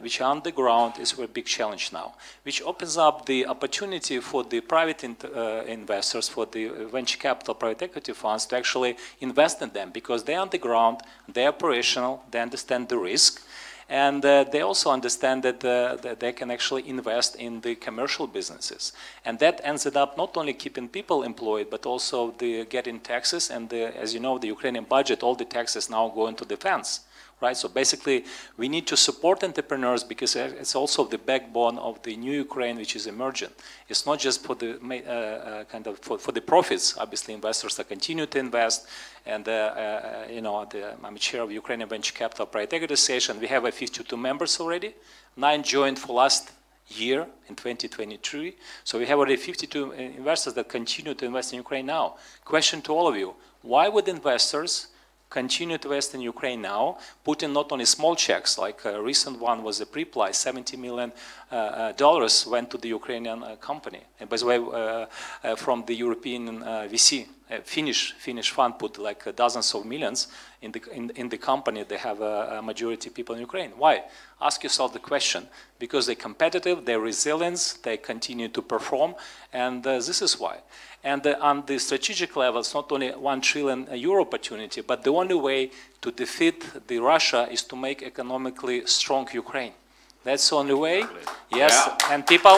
which are on the ground is a big challenge now, which opens up the opportunity for the private investors, for the venture capital, private equity funds to actually invest in them, because they're on the ground, they're operational, they understand the risk, and they also understand that, that they can actually invest in the commercial businesses. And that ends up not only keeping people employed, but also getting taxes, and as you know, the Ukrainian budget, all the taxes now go into defense. Right? So basically, we need to support entrepreneurs because it's also the backbone of the new Ukraine, which is emergent. It's not just for the for the profits. Obviously, investors are continue to invest, and you know, I'm chair of Ukrainian Venture Capital Private Equity Association. We have 52 members already. 9 joined for last year in 2023. So we have already 52 investors that continue to invest in Ukraine now. Question to all of you: why would investors continue to invest in Ukraine now, put in not only small checks, like a recent one was a pre-ply, $70 million went to the Ukrainian company. And by the way, from the European VC, Finnish fund put like dozens of millions in the company. They have a majority people in Ukraine. Why? Ask yourself the question. Because they're competitive, they're resilient, they continue to perform, and this is why. And on the strategic level, it's not only €1 trillion opportunity, but the only way to defeat Russia is to make economically strong Ukraine. That's the only way. Yes, yeah. And people.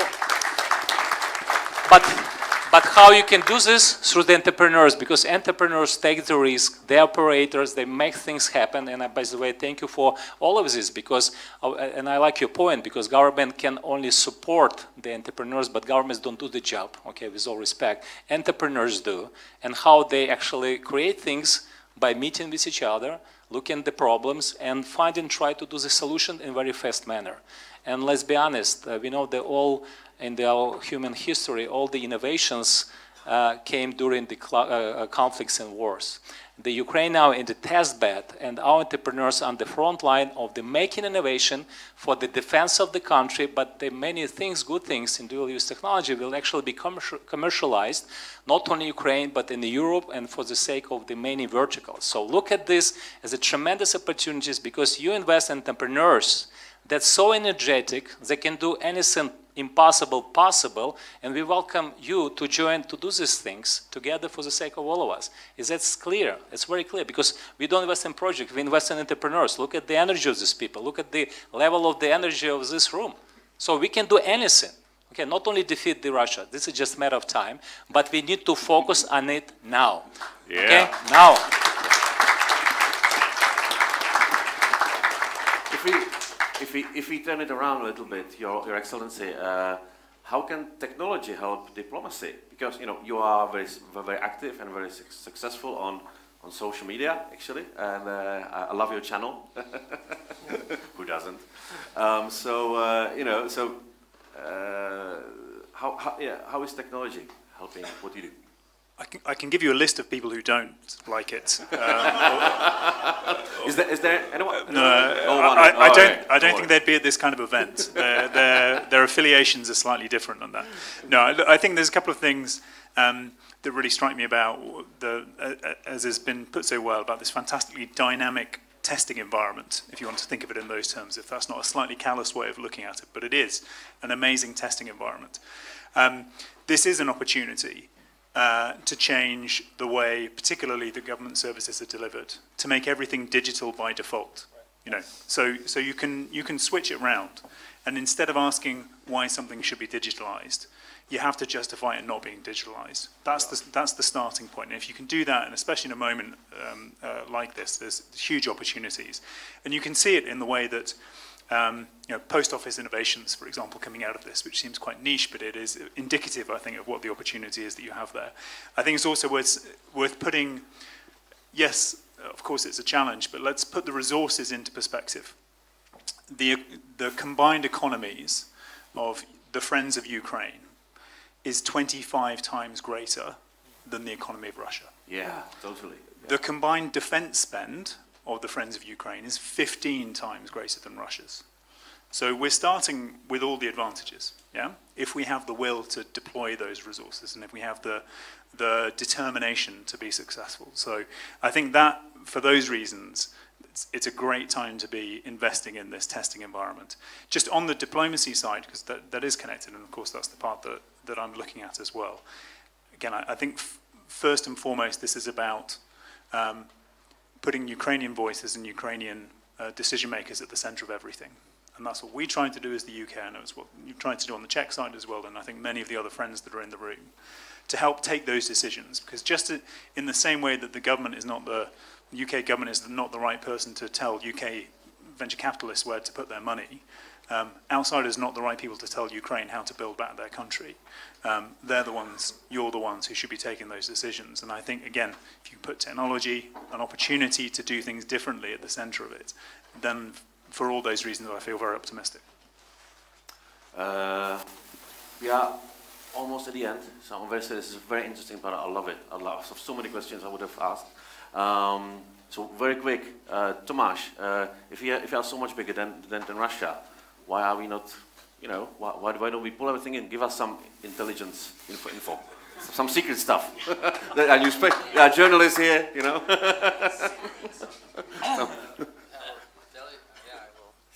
But how you can do this? Through the entrepreneurs, because entrepreneurs take the risk, the operators, they make things happen. And by the way, thank you for all of this, because, and I like your point, because government can only support the entrepreneurs, but governments don't do the job, okay, with all respect. Entrepreneurs do. And how they actually create things by meeting with each other, looking at the problems, and try to do the solution in a very fast manner. And let's be honest, we know that all in our human history, all the innovations came during the conflicts and wars. The Ukraine now in the test bed, and our entrepreneurs on the front line of the making innovation for the defense of the country, but the many things, good things in dual-use technology will actually be commercialized, not only Ukraine, but in Europe, and for the sake of the many verticals. So look at this as a tremendous opportunities, because you invest in entrepreneurs that's so energetic, they can do anything impossible possible, and we welcome you to join to do these things together for the sake of all of us. Is that clear? It's very clear, because we don't invest in projects, we invest in entrepreneurs. Look at the energy of these people, look at the level of the energy of this room. So we can do anything. Okay, not only defeat Russia, this is just a matter of time, but we need to focus on it now. Yeah. Okay, now. If we turn it around a little bit, Your Excellency, how can technology help diplomacy? Because you are very active and very successful on social media, actually, and I love your channel. Who doesn't? How is technology helping what you do? I can give you a list of people who don't like it. Is there anyone? No, I don't think they'd be at this kind of event. Their affiliations are slightly different on that. No, I think there's a couple of things. that really strike me about as has been put so well, about this fantastically dynamic testing environment, if you want to think of it in those terms, if that's not a slightly callous way of looking at it, but it is an amazing testing environment. This is an opportunity to change the way, particularly the government services are delivered, to make everything digital by default. You know, so you can switch it around, and instead of asking why something should be digitalized, you have to justify it not being digitalized. That's the starting point. And if you can do that, and especially in a moment like this, there's huge opportunities, and you can see it in the way that you know, post office innovations, for example, coming out of this, which seems quite niche, but it is indicative, I think, of what the opportunity is that you have there. I think it's also worth putting, yes, of course it's a challenge, but let's put the resources into perspective. The combined economies of the Friends of Ukraine is 25 times greater than the economy of Russia. Yeah, totally. Yeah. The combined defense spend of the Friends of Ukraine is 15 times greater than Russia's. So we're starting with all the advantages, yeah? If we have the will to deploy those resources and if we have the determination to be successful. So I think that, for those reasons, it's a great time to be investing in this testing environment. Just on the diplomacy side, because that is connected, and of course that's the part that I'm looking at as well. Again, I think first and foremost this is about putting Ukrainian voices and Ukrainian decision makers at the center of everything. And that's what we try to do as the UK, and it's what you're trying to do on the Czech side as well, and I think many of the other friends that are in the room, to help take those decisions. Because just in the same way that the government is not the UK government is not the right person to tell UK venture capitalists where to put their money, outsiders are not the right people to tell Ukraine how to build back their country. They're the ones, you're the ones who should be taking those decisions. And I think, again, if you put technology, an opportunity to do things differently at the center of it, then for all those reasons I feel very optimistic. We are almost at the end, so obviously this is very interesting, but I love it. I have so many questions I would have asked. So very quick, Tomáš, if you are so much bigger than Russia, why are we not, you know, why don't we pull everything in? Give us some intelligence info, some secret stuff. And you journalists here, you know.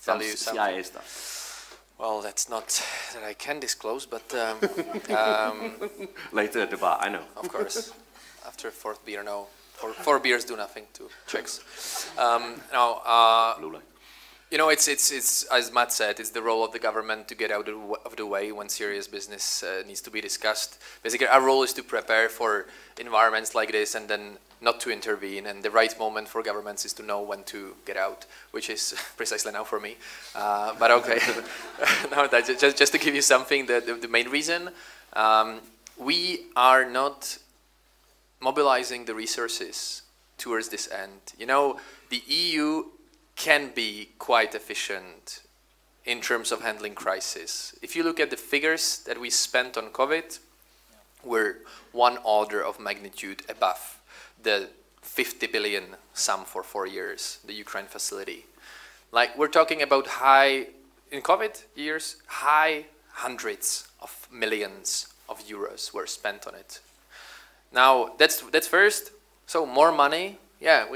Tell you something. CIA stuff. Well, that's not that I can disclose, but later at the bar, I know. Of course, after fourth beer, no. Four beers do nothing to Czechs. You know, it's as Matt said, it's the role of the government to get out of the way when serious business needs to be discussed. Basically, our role is to prepare for environments like this and then not to intervene. And the right moment for governments is to know when to get out, which is precisely now for me. But okay, no, just to give you something, the main reason, we are not mobilizing the resources towards this end. You know, the EU can be quite efficient in terms of handling crisis. If you look at the figures that we spent on COVID, we're one order of magnitude above the 50 billion sum for 4 years, the Ukraine facility. Like, we're talking about in COVID years, high hundreds of millions of euros were spent on it. Now, that's first. So more money, yeah,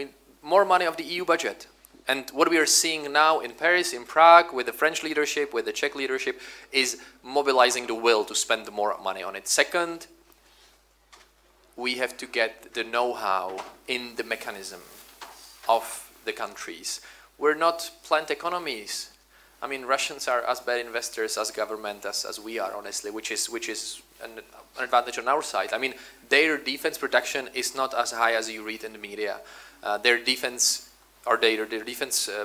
more money of the EU budget. And what we are seeing now in Paris, in Prague, with the French leadership, with the Czech leadership, is mobilizing the will to spend more money on it. Second, we have to get the know-how in the mechanism of the countries. We're not planned economies. I mean, Russians are as bad investors as government as we are, honestly, which is an advantage on our side. I mean, their defense production is not as high as you read in the media. Their defense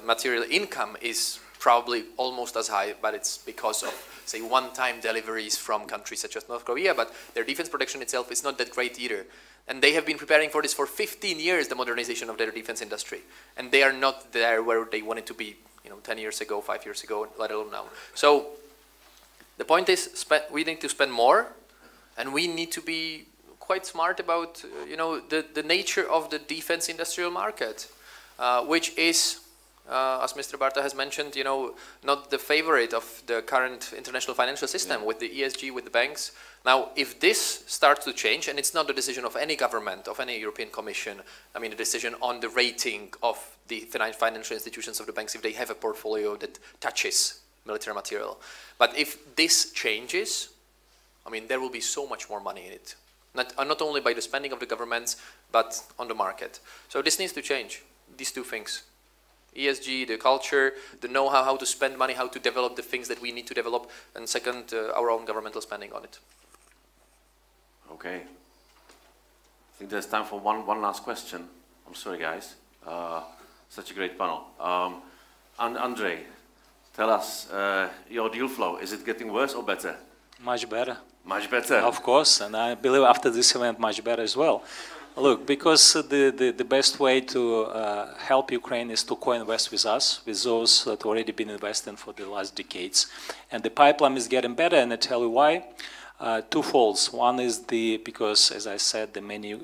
material income is probably almost as high, but it's because of, say, one-time deliveries from countries such as North Korea, but their defense production itself is not that great either. And they have been preparing for this for 15 years, the modernization of their defense industry. And they are not there where they wanted to be, 10 years ago, 5 years ago, let alone now. So the point is, we need to spend more, and we need to be quite smart about, the nature of the defense industrial market, which is, as Mr. Barta has mentioned, you know, not the favorite of the current international financial system with the ESG, with the banks. Now, if this starts to change, and it's not the decision of any government, of any European Commission, I mean, a decision on the rating of the financial institutions of the banks if they have a portfolio that touches military material. But if this changes, I mean, there will be so much more money in it. Not only by the spending of the governments, but on the market. So this needs to change, these two things. ESG, the culture, the know-how, how to spend money, how to develop the things that we need to develop, and second, our own governmental spending on it. Okay. I think there's time for one last question. I'm sorry, guys. Such a great panel. Andrei, tell us, your deal flow, is it getting worse or better? Much better. Much better. Of course, and I believe after this event, much better as well. Look, because the best way to help Ukraine is to co-invest with us, with those that already been investing for the last decades. And the pipeline is getting better, and I tell you why. Twofolds. One is because, as I said, the many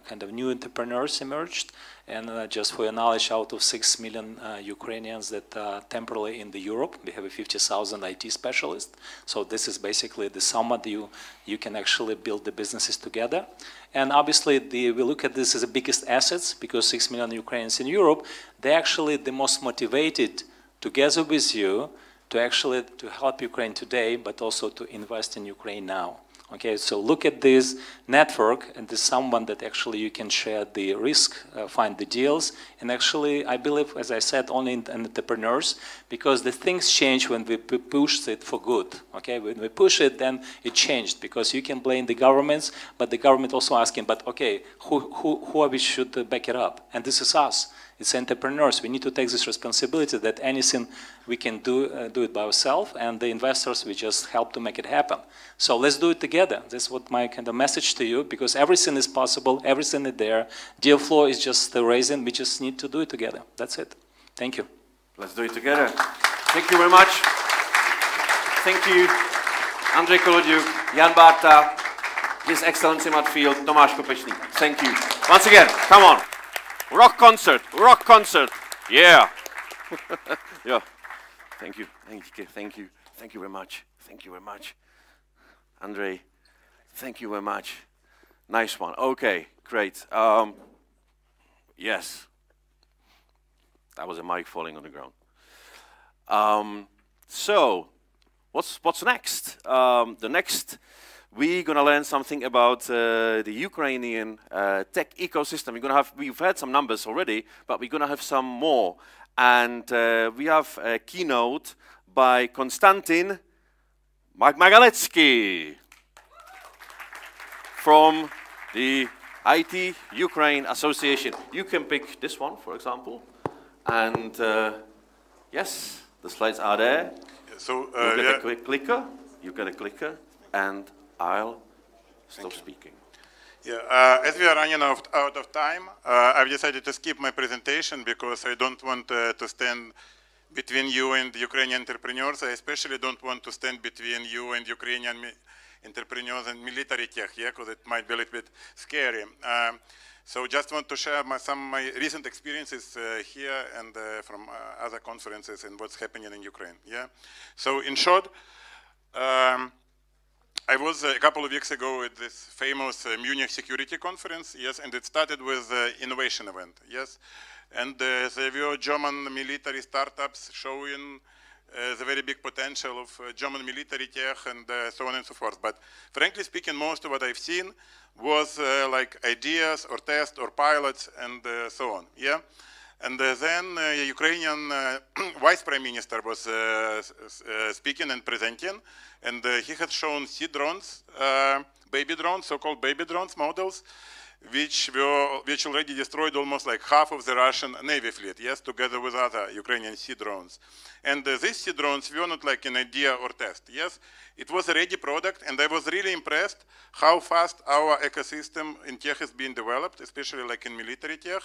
kind of new entrepreneurs emerged. And just for your knowledge, out of 6 million Ukrainians that are temporarily in Europe, we have a 50,000 IT specialists. So this is basically the sum that you can actually build the businesses together. And obviously, we look at this as the biggest assets, because 6 million Ukrainians in Europe, they're actually the most motivated, together with you, to help Ukraine today, but also to invest in Ukraine now. Okay, so look at this network, and there's someone that actually you can share the risk, find the deals, and actually, I believe, as I said, only in entrepreneurs, because the things change when we push it for good. Okay, when we push it, then it changed, because you can blame the governments, but the government also asking, but okay, who we should back it up? And this is us. It's entrepreneurs. We need to take this responsibility that anything we can do it by ourselves, and the investors, we just help to make it happen. So let's do it together. That's what my kind of message to you, because everything is possible, everything is there. Deal flow is just the reason. We just need to do it together. That's it. Thank you. Let's do it together. Thank you very much. Thank you, Andrej Kolodjuk, Jan Barta, His Excellency Matfield, Tomáš Kopečný. Thank you. Once again, come on. Rock concert, yeah. Yeah, thank you very much, Andrei, thank you very much, nice one, okay, great, yes, that was a mic falling on the ground. So, what's next? The next, we're going to learn something about the Ukrainian tech ecosystem. We've had some numbers already, but we're going to have some more. And we have a keynote by Konstantin Magaletsky from the IT Ukraine Association. You can pick this one, for example. And yes, the slides are there. So you get a quick clicker. You get a clicker, and I'll stop speaking. Yeah, as we are running out of time, I've decided to skip my presentation because I don't want to stand between you and Ukrainian entrepreneurs. I especially don't want to stand between you and Ukrainian entrepreneurs and military tech, yeah, because it might be a little bit scary. So just want to share some of my recent experiences here and from other conferences and what's happening in Ukraine. Yeah. So in short, I was a couple of weeks ago at this famous Munich security conference, yes, and it started with an innovation event, yes. And there were German military startups showing the very big potential of German military tech and so on and so forth. But frankly speaking, most of what I've seen was like ideas or tests or pilots and so on, yeah. And then Ukrainian Vice Prime Minister was speaking and presenting, and he had shown seed drones, baby drones, so-called baby drones models, which already destroyed almost like half of the Russian Navy fleet, yes, together with other Ukrainian sea drones. And these sea drones were not like an idea or test, yes. It was a ready product, and I was really impressed how fast our ecosystem in tech is being developed, especially like in military tech,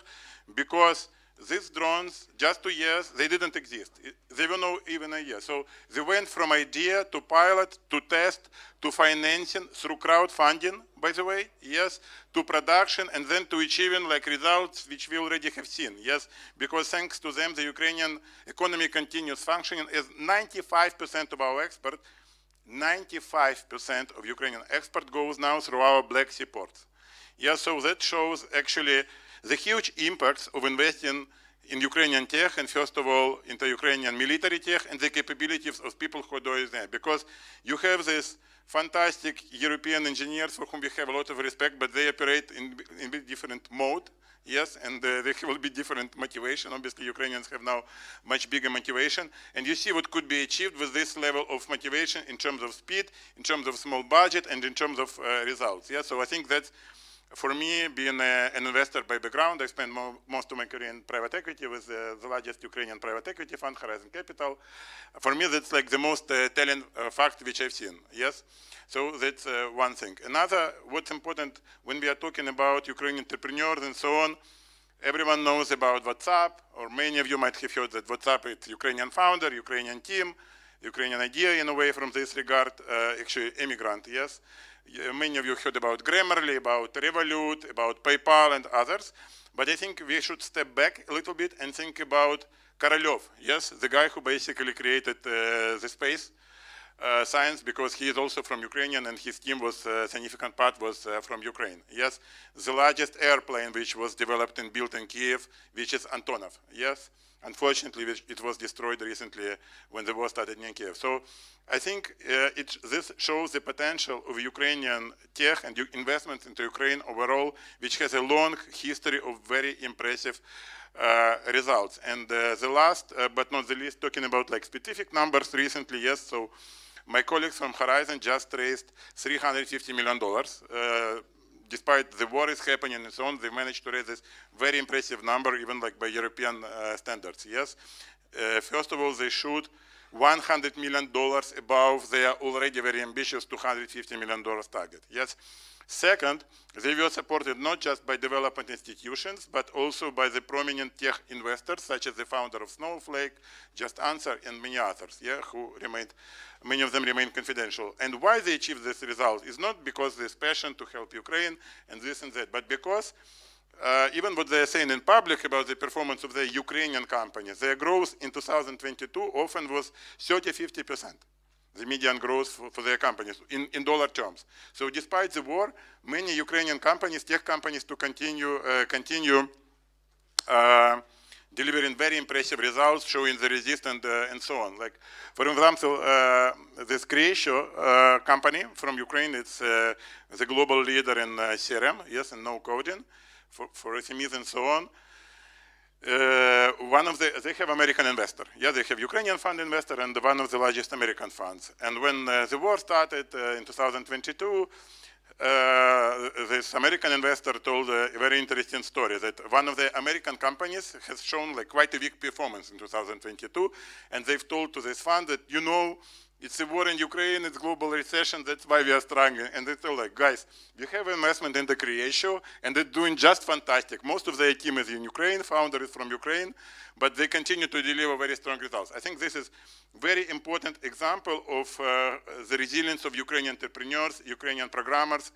because these drones, just 2 years, they didn't exist. They were not even a year. So they went from idea to pilot, to test, to financing through crowdfunding, by the way, yes, to production, and then to achieving like results which we already have seen, yes, because thanks to them, the Ukrainian economy continues functioning as 95% of our export, 95% of Ukrainian export goes now through our Black Sea ports. Yeah, so that shows actually the huge impacts of investing in Ukrainian tech, and first of all, into Ukrainian military tech and the capabilities of people who do it there. Because you have this fantastic European engineers for whom we have a lot of respect, but they operate in a different mode, yes, and they have a bit different motivation. Obviously, Ukrainians have now much bigger motivation, and you see what could be achieved with this level of motivation in terms of speed, in terms of small budget, and in terms of results. Yeah, so I think that's, for me, being an investor by background, I spent most of my career in private equity with the largest Ukrainian private equity fund, Horizon Capital. For me, that's like the most telling fact which I've seen, yes? So that's one thing. Another, what's important when we are talking about Ukrainian entrepreneurs and so on, everyone knows about WhatsApp, or many of you might have heard that WhatsApp is Ukrainian founder, Ukrainian team, Ukrainian idea in a way from this regard, actually immigrant, yes? Many of you heard about Grammarly, about Revolut, about PayPal and others, but I think we should step back a little bit and think about Korolev, yes, the guy who basically created the space science, because he is also from Ukrainian and his team was, significant part was from Ukraine, yes. The largest airplane which was developed and built in Kiev, which is Antonov, yes. Unfortunately, it was destroyed recently when the war started in Kiev. So I think this shows the potential of Ukrainian tech and investments into Ukraine overall, which has a long history of very impressive results. And the last, but not the least, talking about like specific numbers recently, yes, so my colleagues from Horizon just raised $350 million. Despite the war is happening and so on, they managed to raise this very impressive number, even like by European standards, yes. First of all, they shoot $100 million above their already very ambitious $250 million target, yes. Second, they were supported not just by development institutions, but also by the prominent tech investors, such as the founder of Snowflake, Just Answer, and many others, yeah, who remained, many of them remain confidential. And why they achieved this result is not because there's passion to help Ukraine and this and that, but because even what they're saying in public about the performance of the Ukrainian companies, their growth in 2022 often was 30–50%. The median growth for their companies in dollar terms. So despite the war, many Ukrainian companies, tech companies, to continue delivering very impressive results, showing the resistance and so on. Like, for example, this Creatio company from Ukraine, it's the global leader in CRM, yes, and no coding for SMEs and so on. They have American investor. Yeah, they have Ukrainian fund investor and one of the largest American funds. And when the war started in 2022, this American investor told a very interesting story that one of the American companies has shown like quite a weak performance in 2022. And they've told to this fund that, you know, it's a war in Ukraine, it's global recession, that's why we are struggling. And they tell like, guys, you have investment in the Creatio, and they're doing just fantastic. Most of their team is in Ukraine, founder is from Ukraine, but they continue to deliver very strong results. I think this is very important example of the resilience of Ukrainian entrepreneurs, Ukrainian programmers,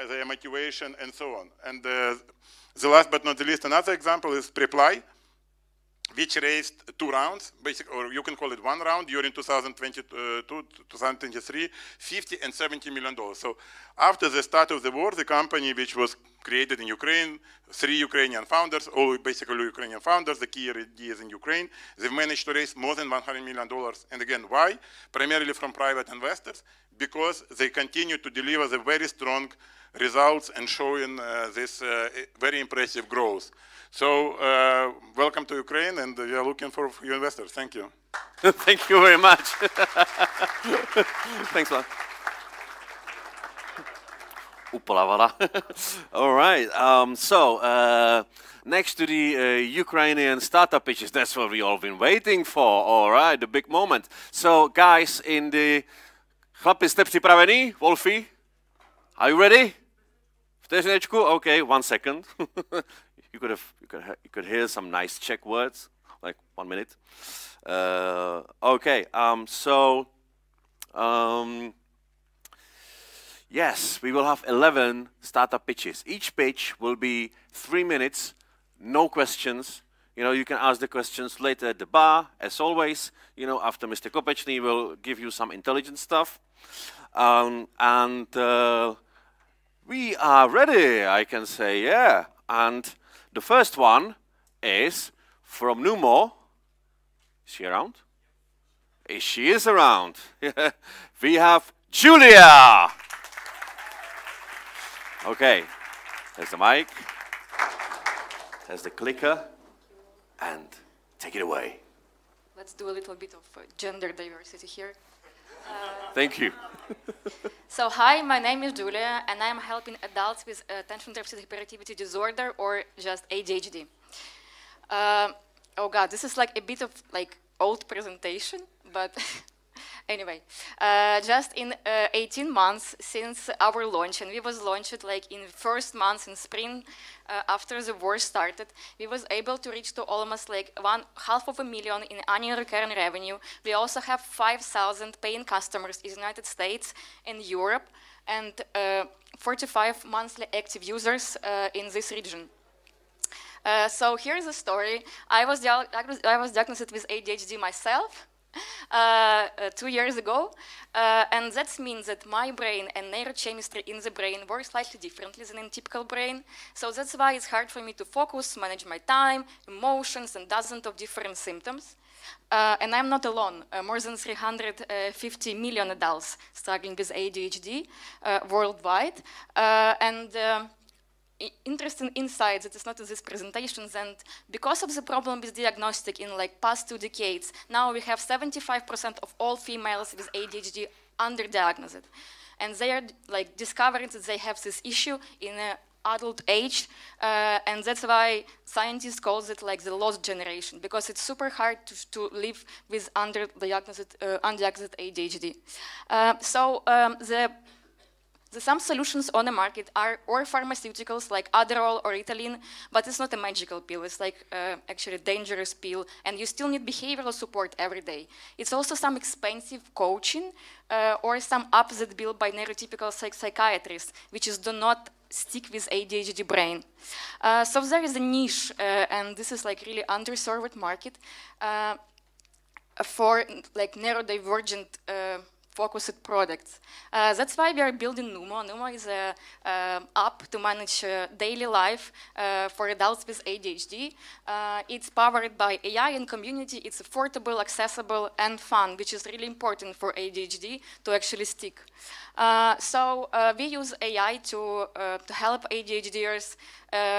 their motivation, and so on. And the last but not the least, another example is Preply, which raised 2 rounds, or you can call it 1 round during 2022–2023, $50 and $70 million. So after the start of the war, the company, which was created in Ukraine, 3 Ukrainian founders, all basically Ukrainian founders, the key ideas in Ukraine, they've managed to raise more than $100 million. And again, why? Primarily from private investors, because they continue to deliver the very strong results and showing this very impressive growth. So welcome to Ukraine, and we are looking for your investors. Thank you. Thank you very much. Thanks a lot. All right. Next to the Ukrainian startup pitches, that's what we all been waiting for. All right, the big moment. So, guys, in the chlapi, jste připravení? Wolfie, are you ready? Vteřinečku? Okay, 1 second. you could hear some nice Czech words, like 1 minute. Okay, yes, we will have 11 startup pitches. Each pitch will be 3 minutes, no questions. You know, you can ask the questions later at the bar, as always. You know, after Mr. Kopečný will give you some intelligent stuff. We are ready, I can say, yeah. And the first one is from Numo. Is she around? She is around. We have Julia. Okay, there's the mic. There's the clicker. And take it away. Let's do a little bit of gender diversity here. Thank you. So hi, my name is Julia, and I'm helping adults with attention deficit hyperactivity disorder, or just ADHD. Oh God, this is like a bit of like old presentation, but anyway, just in 18 months since our launch, and we was launched like in first month in spring after the war started, we was able to reach to almost like $500,000 in annual recurring revenue. We also have 5,000 paying customers in the United States and Europe, and 45 monthly active users in this region. So here's the story. I was diagnosed with ADHD myself 2 years ago, and that means that my brain and neurochemistry in the brain work slightly differently than in typical brain. So that's why it's hard for me to focus, manage my time, emotions, and dozens of different symptoms. And I'm not alone. More than 350 million adults struggling with ADHD worldwide. Interesting insights that is not in these presentations, and because of the problem with diagnostic in like past 2 decades, now we have 75% of all females with ADHD underdiagnosed, and they are like discovering that they have this issue in adult age, and that's why scientists call it like the lost generation, because it's super hard to live with undiagnosed ADHD. Some solutions on the market are or pharmaceuticals like Adderall or Ritalin, but it's not a magical pill. It's like actually a dangerous pill, and you still need behavioral support every day. It's also some expensive coaching or some apps that built by neurotypical psychiatrists, which do not stick with ADHD brain. So there is a niche, and this is like really underserved market for like neurodivergent focused products. That's why we are building Numo. Numo is an app to manage daily life for adults with ADHD. It's powered by AI and community. It's affordable, accessible, and fun, which is really important for ADHD to actually stick. We use AI to help ADHDers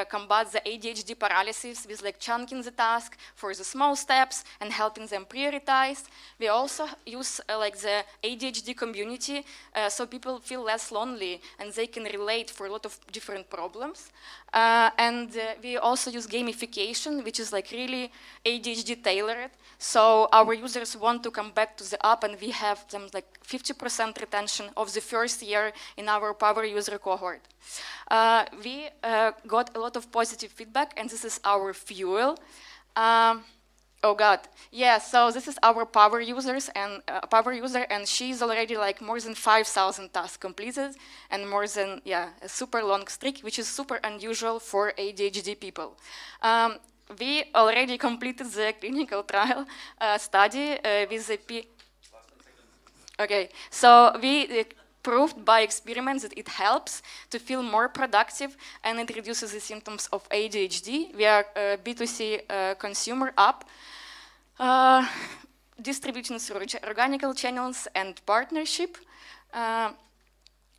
combat the ADHD paralysis with like chunking the task for the small steps and helping them prioritize. We also use like the ADHD community so people feel less lonely and they can relate for a lot of different problems. We also use gamification, which is like really ADHD tailored. So our users want to come back to the app, and we have them like 50% retention of the first year in our power user cohort. We got a lot of positive feedback, and this is our fuel. Oh God, yeah, so this is our power users and power user, and she's already like more than 5,000 tasks completed and more than, yeah, a super long streak, which is super unusual for ADHD people. We already completed the clinical trial study with the Okay, so we proved by experiments that it helps to feel more productive and it reduces the symptoms of ADHD. We are a B2C consumer app distributing through organic channels and partnership.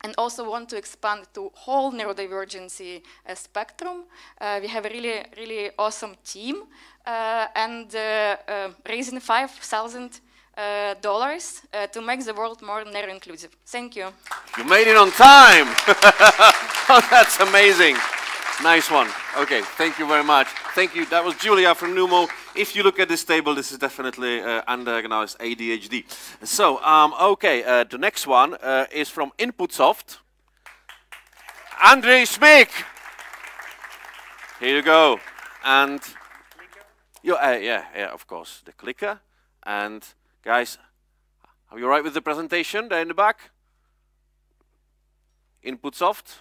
And also want to expand to whole neurodivergency spectrum. We have a really, really awesome team and raising $5,000 to make the world more neuro-inclusive. Thank you. You made it on time. Oh, that's amazing. Nice one. Okay, thank you very much. Thank you. That was Julia from Numo. If you look at this table, this is definitely undiagnosed ADHD. So, okay, the next one is from Inputsoft. Andrei Schmick. Here you go. And yeah, of course, the clicker. And guys, are you all right with the presentation there in the back? Inputsoft.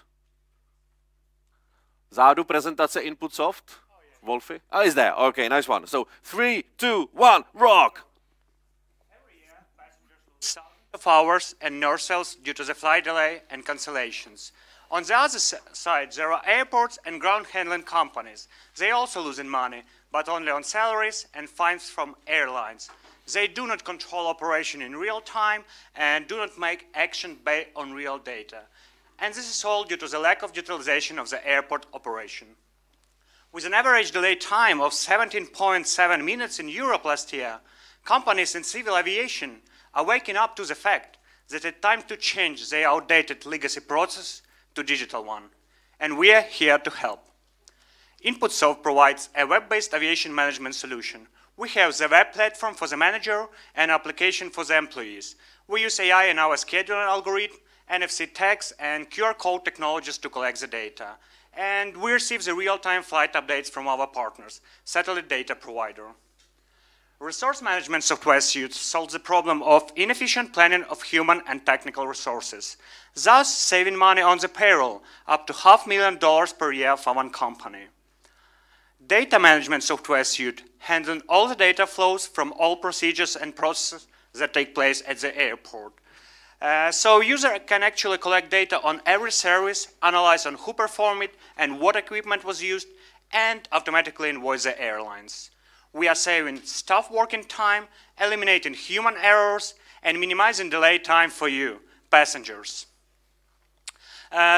Zádu prezentace Inputsoft. Wolfie? Oh, is there? Okay, nice one. So 3, 2, 1, rock. Every year, passengers lose thousands of hours and nurse cells due to the flight delay and cancellations. On the other side, there are airports and ground handling companies. They also lose money, but only on salaries and fines from airlines. They do not control operation in real time and do not make action based on real data. And this is all due to the lack of utilization of the airport operation. With an average delay time of 17.7 minutes in Europe last year, companies in civil aviation are waking up to the fact that it's time to change their outdated legacy process to digital one. And we are here to help. Inputsoft provides a web-based aviation management solution. We have the web platform for the manager and application for the employees. We use AI in our scheduling algorithm, NFC tags, and QR code technologies to collect the data. And we receive the real-time flight updates from our partners, satellite data provider. Resource management software suite solves the problem of inefficient planning of human and technical resources, thus saving money on the payroll, up to $500,000 per year for one company. Data management software suite handling all the data flows from all procedures and processes that take place at the airport. So user can actually collect data on every service, analyze on who performed it and what equipment was used, and automatically invoice the airlines. We are saving staff working time, eliminating human errors, and minimizing delay time for you, passengers.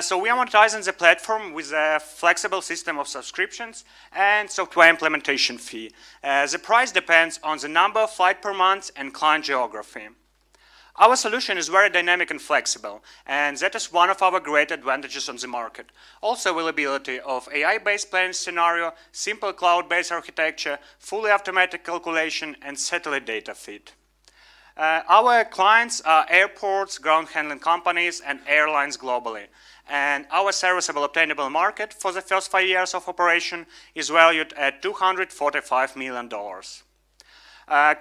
So we are monetizing the platform with a flexible system of subscriptions and software implementation fee. The price depends on the number of flights per month and client geography. Our solution is very dynamic and flexible, and that is one of our great advantages on the market. Also, availability of AI-based planning scenario, simple cloud-based architecture, fully automatic calculation, and satellite data feed. Our clients are airports, ground handling companies, and airlines globally. And our serviceable obtainable market for the first 5 years of operation is valued at $245 million.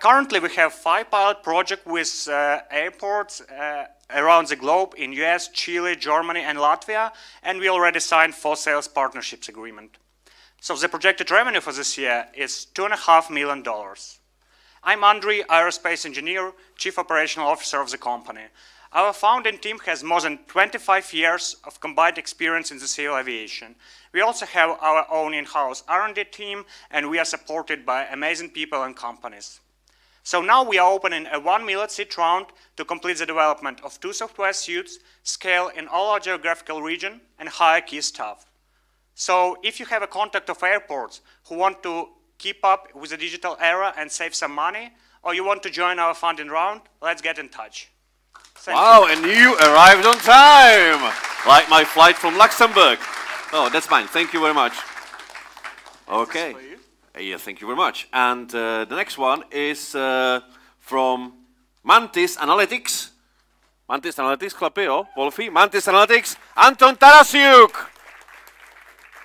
Currently, we have 5 pilot projects with airports around the globe in US, Chile, Germany, and Latvia, and we already signed 4 sales partnerships agreement. So the projected revenue for this year is $2.5 million. I'm Andriy, aerospace engineer, chief operational officer of the company. Our founding team has more than 25 years of combined experience in the civil aviation. We also have our own in-house R&D team, and we are supported by amazing people and companies. So now we are opening a $1 million seed round to complete the development of 2 software suites, scale in all our geographical region, and hire key staff. So if you have a contact of airports who want to keep up with the digital era and save some money, or you want to join our funding round, let's get in touch. Wow, and you arrived on time, like my flight from Luxembourg. Oh, that's fine. Thank you very much. Okay. Yeah, thank you very much. And the next one is from Mantis Analytics. Mantis Analytics, chlapi, jo, Wolfie. Mantis Analytics, Anton Tarasiuk.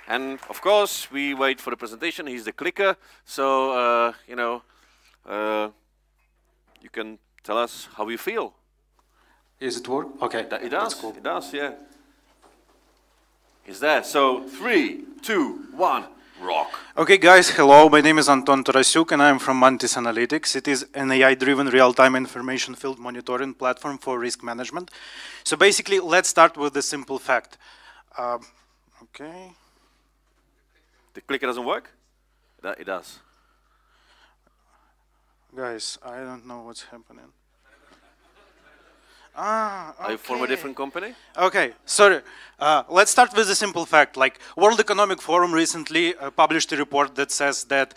And of course, we wait for the presentation. He's the clicker. So, you know, you can tell us how you feel. Is it work? Okay. It does. Cool. It does, yeah. Is there. So 3, 2, 1, rock. Okay, guys, hello. My name is Anton Tarasiuk, and I'm from Mantis Analytics. It is an AI-driven real-time information field monitoring platform for risk management. So basically, let's start with the simple fact. Okay. The clicker doesn't work? It does. Guys, I don't know what's happening. Okay. Are you from a different company? Okay, sorry. Let's start with a simple fact. Like, World Economic Forum recently published a report that says that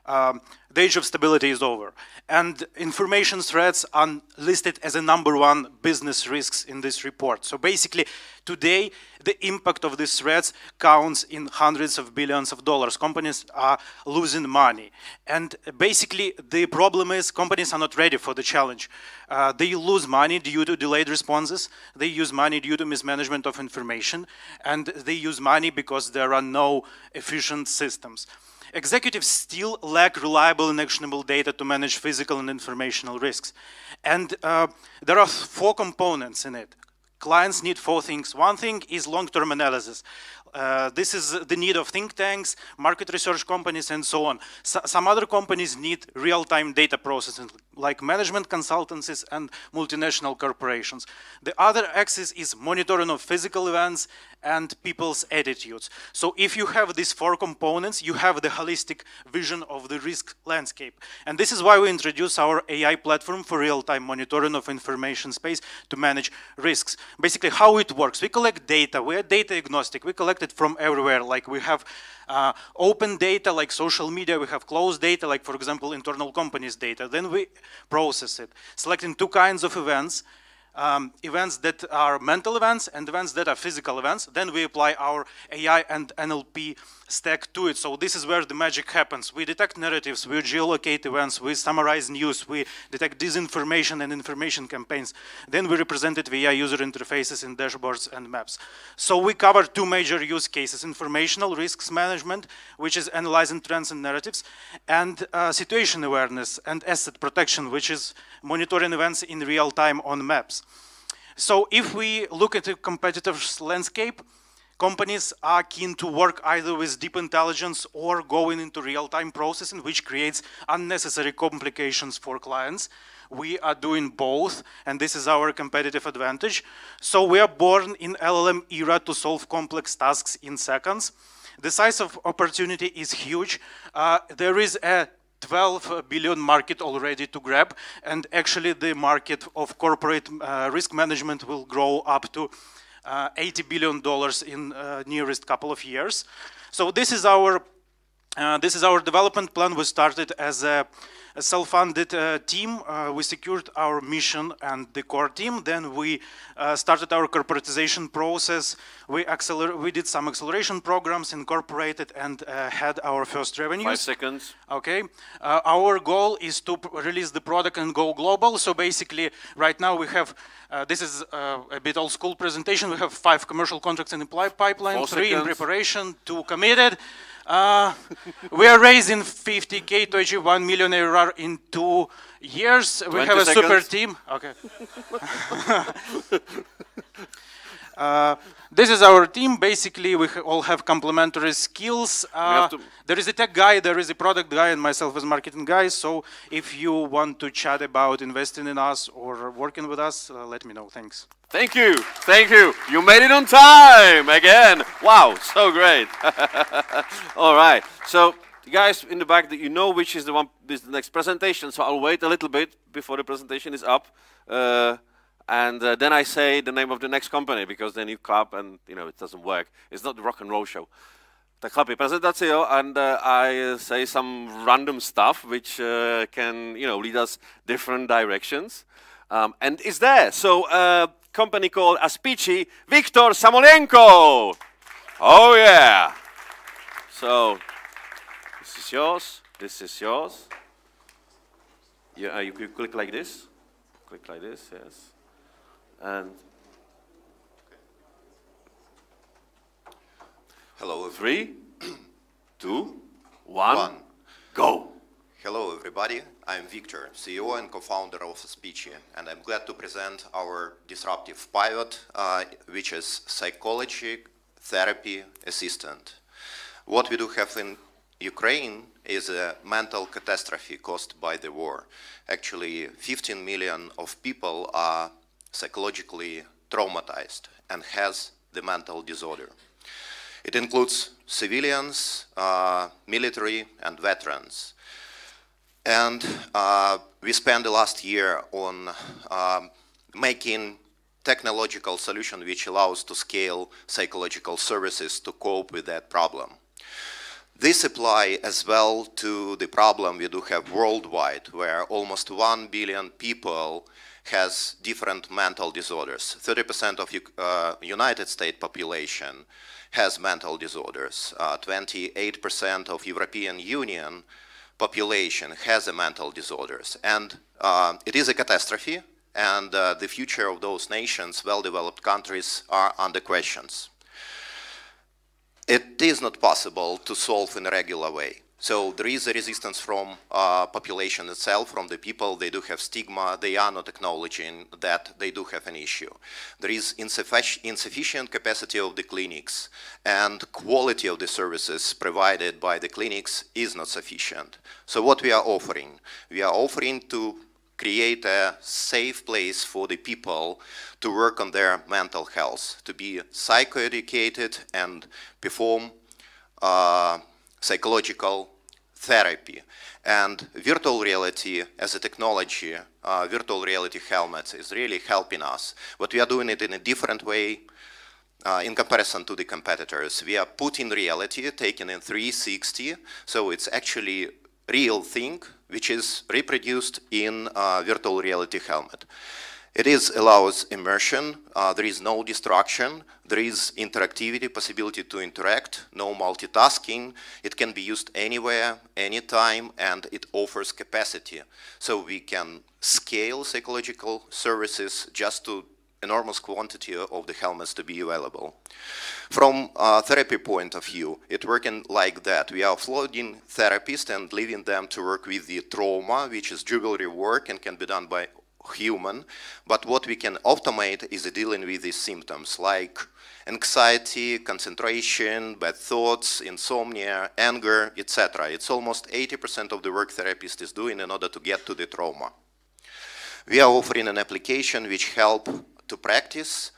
the age of stability is over. And information threats are listed as a #1 business risks in this report. So basically, today, the impact of these threats counts in hundreds of billions of dollars. Companies are losing money. And basically, the problem is companies are not ready for the challenge. They lose money due to delayed responses. They use money due to mismanagement of information. And they use money because there are no efficient systems. Executives still lack reliable and actionable data to manage physical and informational risks. And there are 4 components in it. Clients need 4 things. One thing is long-term analysis. This is the need of think tanks, market research companies, and so on. Some other companies need real-time data processing, like management consultancies and multinational corporations. The other axis is monitoring of physical events and people's attitudes. So if you have these 4 components, you have the holistic vision of the risk landscape. And this is why we introduce our AI platform for real-time monitoring of information space to manage risks. Basically, how it works. We collect data. We are data agnostic. We collect it from everywhere. Like we have open data like social media. We have closed data like, for example, internal companies' data. Then we process it, selecting 2 kinds of events. Events that are mental events and events that are physical events. Then we apply our AI and NLP stack to it. So this is where the magic happens. We detect narratives, we geolocate events, we summarize news, we detect disinformation and information campaigns. Then we represent it via user interfaces in dashboards and maps. So we cover 2 major use cases: informational risks management, which is analyzing trends and narratives, and situation awareness and asset protection, which is monitoring events in real time on maps. So if we look at the competitive landscape, companies are keen to work either with deep intelligence or going into real-time processing, which creates unnecessary complications for clients. We are doing both, and this is our competitive advantage. So we are born in LLM era to solve complex tasks in seconds. The size of opportunity is huge. There is a 12 billion market already to grab, and actually the market of corporate risk management will grow up to $80 billion in nearest couple of years. So this is our development plan. We started as a self-funded team. We secured our mission and the core team. Then we started our corporatization process. We did some acceleration programs, incorporated, and had our first revenues. 5 seconds. Okay. Our goal is to release the product and go global. So basically, right now we have, this is a bit old school presentation. We have 5 commercial contracts in the pipeline, 3 in preparation, 2 committed. We are raising 50K to achieve 1 million ARR in 2 years. We have a super team. Okay. This is our team. Basically, we all have complementary skills. There is a tech guy, there is a product guy, and myself as marketing guy. So if you want to chat about investing in us or working with us, let me know. Thanks. Thank you. Thank you. You made it on time again. Wow, so great. All right. So, guys in the back, that you know which is the next presentation. So I'll wait a little bit before the presentation is up. And then I say the name of the next company, because then you clap and it doesn't work. It's not the rock and roll show. Tak chlapi, prezentáciu, and I say some random stuff which can lead us different directions. And it's there. So company called Aspici, Viktor Samolenko. Oh yeah. So this is yours. This is yours. Yeah, you click like this. Click like this. Yes. And hello. 3, 2, 1, go. Hello, everybody. I'm Victor, CEO and co-founder of Aspici, and I'm glad to present our disruptive pivot, which is psychology therapy assistant. What we do have in Ukraine is a mental catastrophe caused by the war. Actually, 15 million of people are psychologically traumatized and has the mental disorder. It includes civilians, military, and veterans. And we spent the last year on making technological solution which allows to scale psychological services to cope with that problem. This applies as well to the problem we do have worldwide, where almost 1 billion people has different mental disorders. 30% of United States population has mental disorders. 28% of European Union population has a mental disorders. And it is a catastrophe, and the future of those nations, well-developed countries, are under questions. It is not possible to solve in a regular way. So there is a resistance from population itself, from the people. They do have stigma. They are not acknowledging that they do have an issue. There is insufficient capacity of the clinics, and quality of the services provided by the clinics is not sufficient. So what we are offering? We are offering to create a safe place for the people to work on their mental health, to be psychoeducated and perform psychological therapy. And virtual reality as a technology, virtual reality helmets is really helping us. But we are doing it in a different way in comparison to the competitors. We are putting reality, taking in 360, so it's actually real thing which is reproduced in virtual reality helmet. It allows immersion, there is no distraction, there is interactivity, possibility to interact, no multitasking, it can be used anywhere, anytime, and it offers capacity. So we can scale psychological services just to enormous quantity of the helmets to be available. From a therapy point of view, it's working like that. We are offloading therapists and leaving them to work with the trauma, which is jugular work and can be done by human, but what we can automate is dealing with these symptoms like anxiety, concentration, bad thoughts, insomnia, anger, etc. It's almost 80% of the work therapist is doing in order to get to the trauma. We are offering an application which help to practice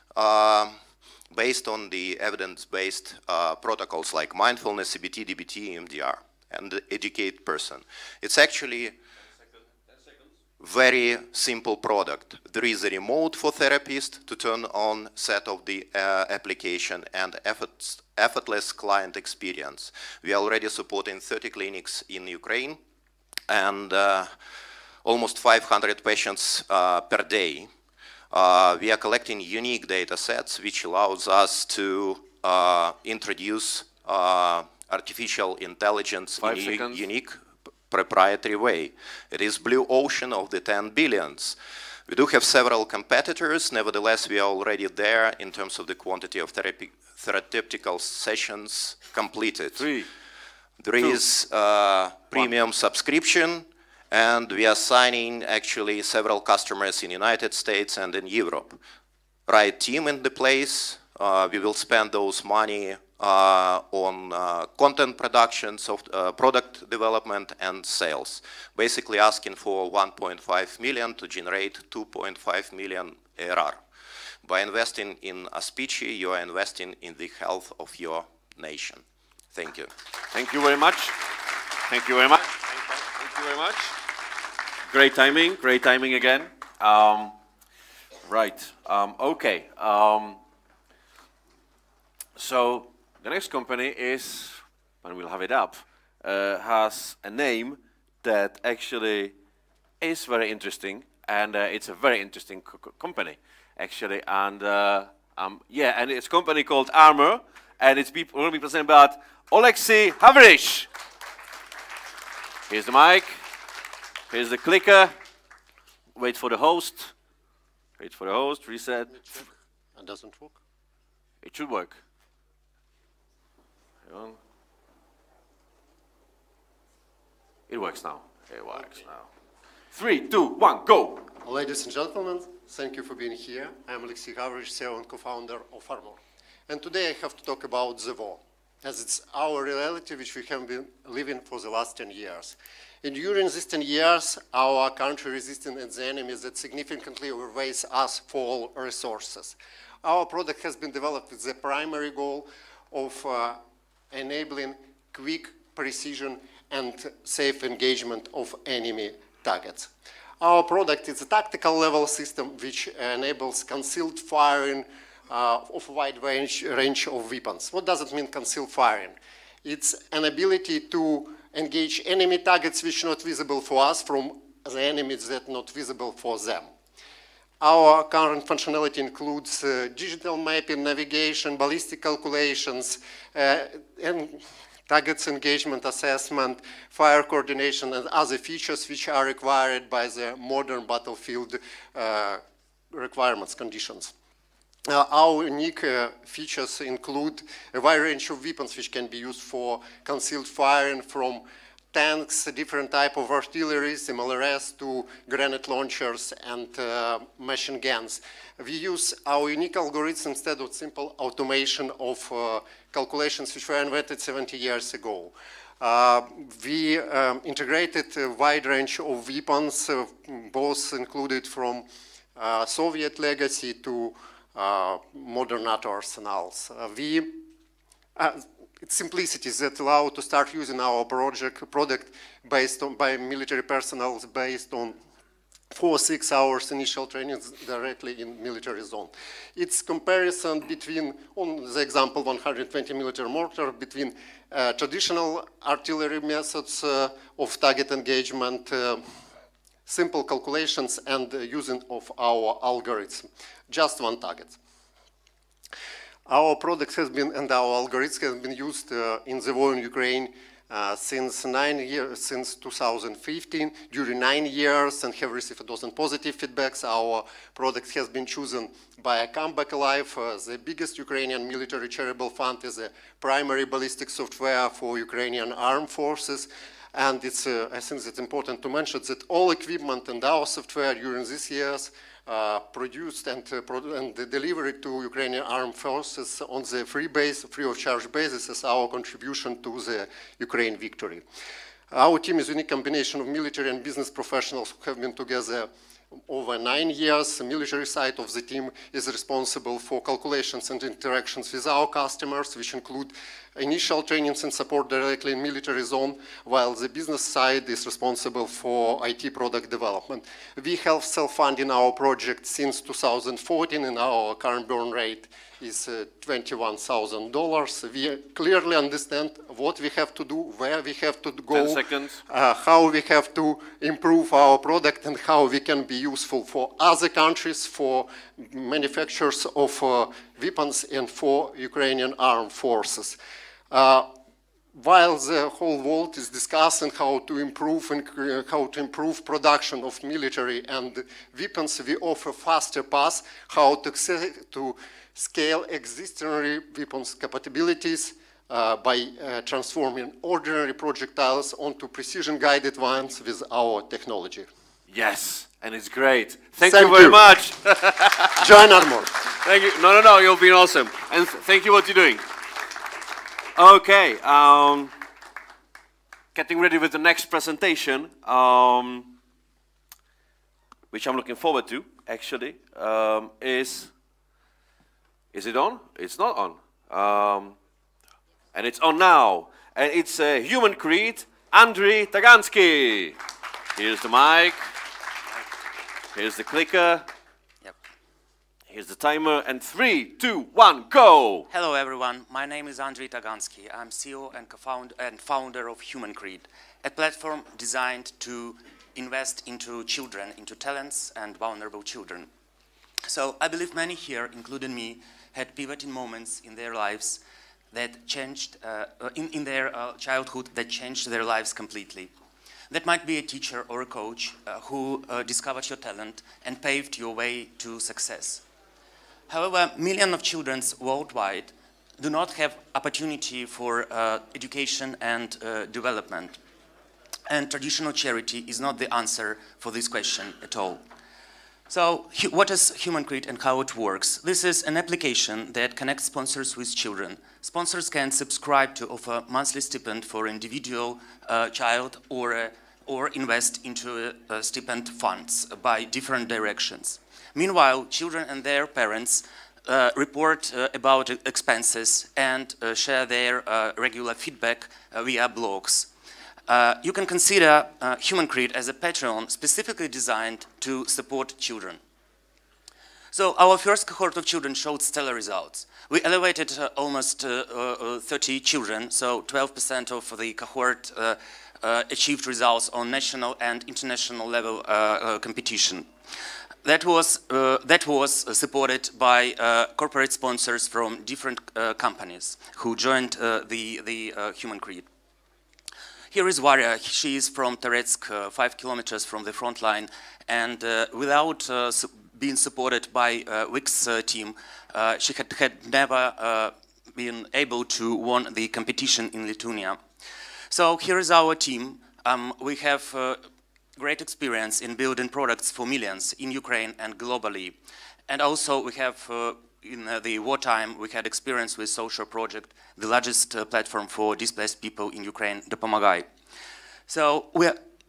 based on the evidence-based protocols like mindfulness, CBT, DBT, EMDR, and educate person. It's actually very simple product. There is a remote for therapist to turn on set of the application and effortless client experience. We are already supporting 30 clinics in Ukraine and almost 500 patients per day. We are collecting unique data sets which allows us to introduce artificial intelligence in a unique proprietary way. It is blue ocean of the 10 billions. We do have several competitors, nevertheless we are already there in terms of the quantity of therapeutical sessions completed. There is premium subscription, and we are signing actually several customers in the United States and in Europe. Right team in the place, we will spend those money on content production, product development and sales. Basically asking for 1.5 million to generate 2.5 million ARR. By investing in Aspici, you are investing in the health of your nation. Thank you. Thank you very much. Thank you very much. Thank you very much. Great timing again. Right, okay. So the next company is, and we'll have it up, has a name that actually is very interesting, and it's a very interesting company, actually. And yeah, and it's a company called Armor, and it's going to be presented by Oleksiy Havrish. Here's the mic, here's the clicker. Wait for the host. Wait for the host, reset. It doesn't work? It should work. It works now. It works now. 3, 2, 1, go! Ladies and gentlemen, thank you for being here. I'm Oleksiy Havrish, CEO and co-founder of Armor. And today I have to talk about the war, as it's our reality which we have been living for the last 10 years. And during these 10 years, our country resisting the enemy that significantly overweighs us for all resources. Our product has been developed with the primary goal of enabling quick precision and safe engagement of enemy targets. Our product is a tactical level system which enables concealed firing of a wide range of weapons. What does it mean, concealed firing? It's an ability to engage enemy targets which are not visible for us from the enemies that are not visible for them. Our current functionality includes digital mapping, navigation, ballistic calculations, and targets engagement assessment, fire coordination, and other features which are required by the modern battlefield requirements, conditions. Our unique features include a wide range of weapons which can be used for concealed firing, from tanks, different type of artillery, MLRS, to grenade launchers and machine guns. We use our unique algorithms instead of simple automation of calculations which were invented 70 years ago. We integrated a wide range of weapons, both included from Soviet legacy to modern NATO arsenals. It's simplicities that allow to start using our product based on, by military personnel based on 4-6 hours initial training directly in military zone. It's comparison between, on the example 120 millimeter mortar, between traditional artillery methods of target engagement, simple calculations, and using of our algorithm. Just one target. Our product has been, and our algorithms have been used in the war in Ukraine since 2015, during 9 years, and have received a dozen positive feedbacks. Our product has been chosen by a Comeback Alive, the biggest Ukrainian military charitable fund, as a primary ballistic software for Ukrainian armed forces. And it's, I think it's important to mention that all equipment and our software during these years produced and delivered to Ukrainian armed forces on the free of charge basis as our contribution to the Ukraine victory. Our team is a unique combination of military and business professionals who have been together over 9 years. The military side of the team is responsible for calculations and interactions with our customers, which include initial trainings and support directly in military zone, while the business side is responsible for IT product development. We have self-funding our project since 2014, and our current burn rate is $21,000. We clearly understand what we have to do, where we have to go, 10 seconds. How we have to improve our product, and how we can be useful for other countries, for manufacturers of weapons, and for Ukrainian armed forces. While the whole world is discussing how to improve production of military and weapons, we offer faster paths how to scale existing weapons capabilities by transforming ordinary projectiles onto precision-guided ones with our technology. Yes, and it's great. Thank you very much. Join Armor. Thank you. No, you've been awesome. And thank you what you're doing. Okay, getting ready with the next presentation, which I'm looking forward to, actually, is it on? It's not on. And it's on now. And it's Human Creed, Andriy Tagansky. Here's the mic. Here's the clicker. Yep. Here's the timer. And 3, 2, 1, go! Hello, everyone. My name is Andriy Tagansky. I'm CEO and founder of Human Creed, a platform designed to invest into children, into talents and vulnerable children. So I believe many here, including me, had pivoting moments in their lives that changed, in their childhood that changed their lives completely. That might be a teacher or a coach who discovered your talent and paved your way to success. However, millions of children worldwide do not have opportunity for education and development. And traditional charity is not the answer for this question at all. So what is Human Creed and how it works? This is an application that connects sponsors with children. Sponsors can subscribe to offer monthly stipend for individual child or invest into stipend funds by different directions. Meanwhile, children and their parents report about expenses and share their regular feedback via blogs. You can consider Human Creed as a Patreon specifically designed to support children. So our first cohort of children showed stellar results. We elevated almost 30 children, so 12% of the cohort achieved results on national and international level competition. That was supported by corporate sponsors from different companies who joined the Human Creed. Here is Varya. She is from Toretsk, 5 kilometers from the front line, and without being supported by Wix team, she had never been able to win the competition in Lithuania. So here is our team. We have great experience in building products for millions in Ukraine and globally. And also we have, in the wartime, we had experience with social project, the largest platform for displaced people in Ukraine, Dopomagaj. So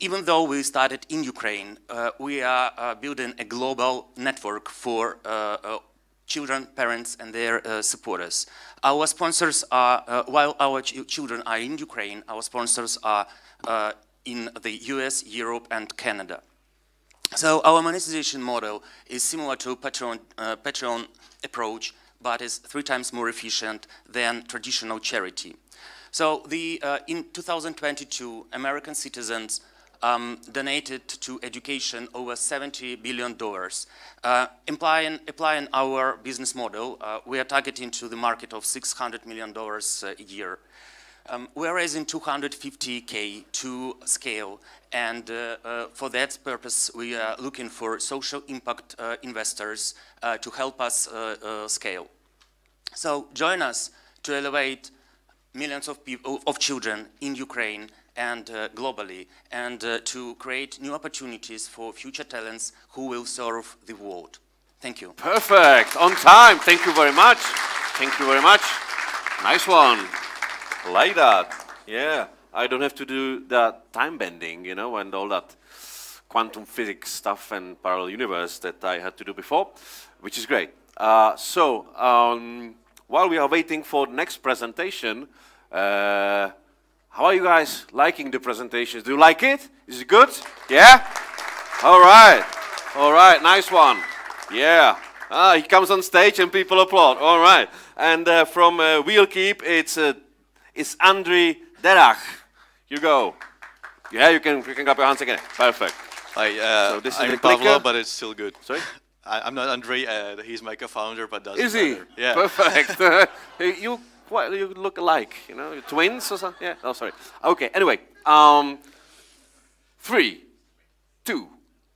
even though we started in Ukraine, we are building a global network for children, parents, and their supporters. Our sponsors are, while our children are in Ukraine, our sponsors are in the US, Europe, and Canada. So our monetization model is similar to Patreon approach, but is 3 times more efficient than traditional charity. So in 2022, American citizens donated to education over $70 billion. Applying our business model, we are targeting to the market of $600 million a year. We are raising 250K to scale, and for that purpose, we are looking for social impact investors to help us scale. So join us to elevate millions of people, of children in Ukraine and globally, and to create new opportunities for future talents who will serve the world. Thank you. Perfect, on time. Thank you very much. Thank you very much. Nice one. Like that. Yeah, I don't have to do that time bending, you know, and all that quantum physics stuff and parallel universe that I had to do before, which is great. While we are waiting for the next presentation, how are you guys liking the presentations? Do you like it? Is it good? Yeah? All right. All right, nice one. Yeah. He comes on stage and people applaud. All right. And from Wheelkeep, it's Andriy Derach. You go. Yeah, you can clap your hands again. Perfect. Hi, so this I'm is Pavlo, but it's still good. Sorry? I'm not Andrei. He's my co-founder, but doesn't Is he? matter. Yeah. Perfect. you look alike, you know, you're twins or something. Yeah. Oh, sorry. Okay. Anyway, 3, 2,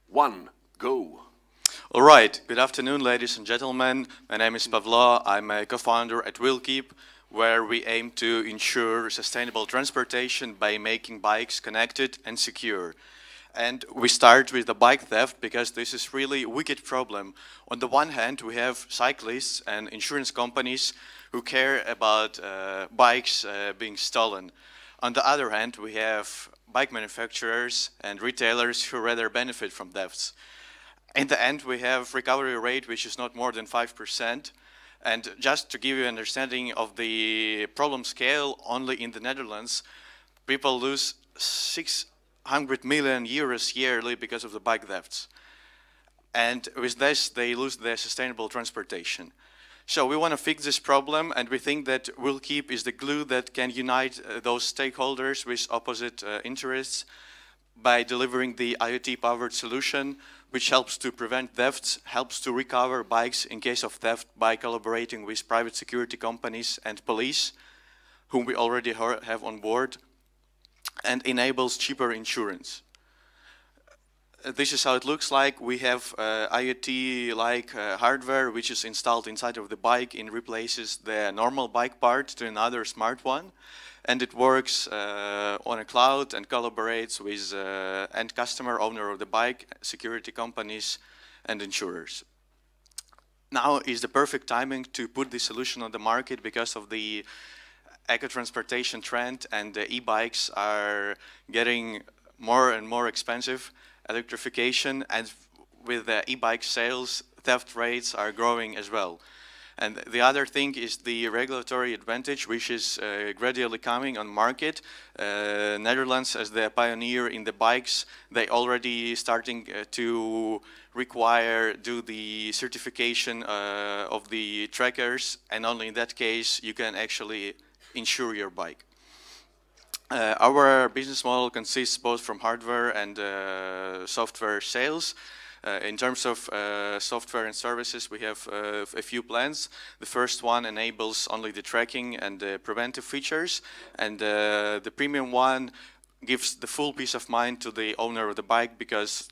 1, go. All right. Good afternoon, ladies and gentlemen. My name is Pavlo. I'm a co-founder at Wheelkeep, where we aim to ensure sustainable transportation by making bikes connected and secure. And we start with the bike theft because this is really a wicked problem. On the one hand, we have cyclists and insurance companies who care about bikes being stolen. On the other hand, we have bike manufacturers and retailers who rather benefit from thefts. In the end, we have recovery rate which is not more than 5%. And just to give you an understanding of the problem scale, only in the Netherlands, people lose 600 million euros yearly because of the bike thefts. And with this, they lose their sustainable transportation. So we want to fix this problem, and we think that Wheelkeep is the glue that can unite those stakeholders with opposite interests by delivering the IoT-powered solution, which helps to prevent thefts, helps to recover bikes in case of theft by collaborating with private security companies and police, whom we already have on board, and enables cheaper insurance. This is how it looks like. We have IoT-like hardware which is installed inside of the bike and replaces the normal bike part to another smart one. And it works on a cloud and collaborates with end customer, owner of the bike, security companies, and insurers. Now is the perfect timing to put this solution on the market because of the eco-transportation trend, and the e-bikes are getting more and more expensive. Electrification, and with the e-bike sales, theft rates are growing as well. And the other thing is the regulatory advantage, which is gradually coming on market. Netherlands, as the pioneer in the bikes, they already starting to do the certification of the trackers, and only in that case you can actually insure your bike. Our business model consists both from hardware and software sales. In terms of software and services, we have a few plans. The first one enables only the tracking and the preventive features, and the premium one gives the full peace of mind to the owner of the bike, because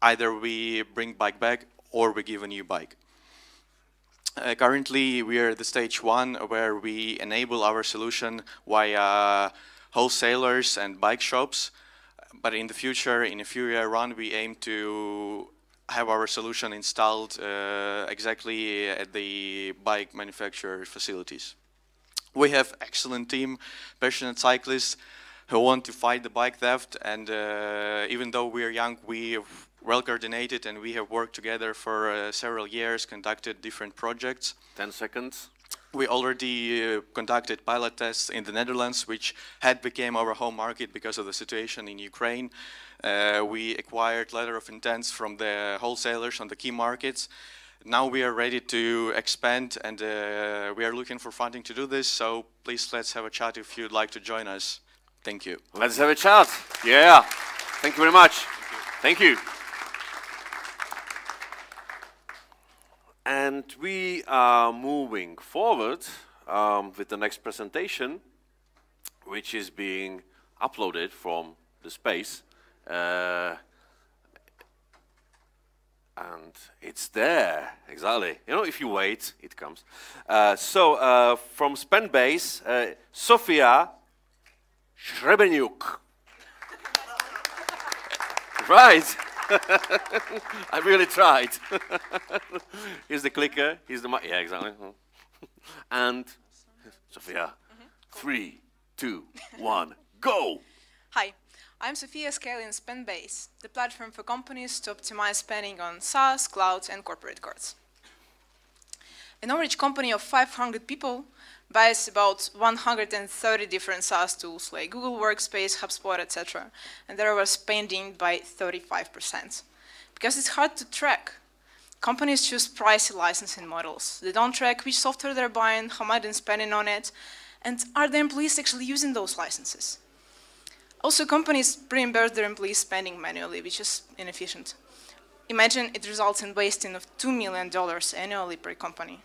either we bring bike back or we give a new bike. Currently, we are at the stage 1, where we enable our solution via wholesalers and bike shops, but in the future, in a few-year run, we aim to have our solution installed exactly at the bike manufacturer facilities. We have excellent team, passionate cyclists who want to fight the bike theft, and even though we are young, we are well coordinated, and we have worked together for several years, conducted different projects. 10 seconds. We already conducted pilot tests in the Netherlands, which had become our home market because of the situation in Ukraine. We acquired letter of intents from the wholesalers on the key markets. Now we are ready to expand, and we are looking for funding to do this, so please let's have a chat if you'd like to join us. Thank you. Let's have a chat. Yeah. Thank you very much. Thank you. And we are moving forward with the next presentation, which is being uploaded from the space. And it's there, exactly. You know, if you wait, it comes. From Spendbase, Sofia Shrebenyuk. Right. I really tried. Here's the clicker. Here's the mic. Yeah, exactly. And Sofia, 3, 2, 1, go. Hi, I'm Sofia scaling Spendbase, the platform for companies to optimize spending on SaaS, cloud, and corporate cards. An average company of 500 people buys about 130 different SaaS tools like Google Workspace, HubSpot, etc. And they're overspending by 35%. Because it's hard to track. Companies choose pricey licensing models. They don't track which software they're buying, how much they're spending on it, and are the employees actually using those licenses? Also, companies reimburse their employees' spending manually, which is inefficient. Imagine it results in wasting of $2 million annually per company.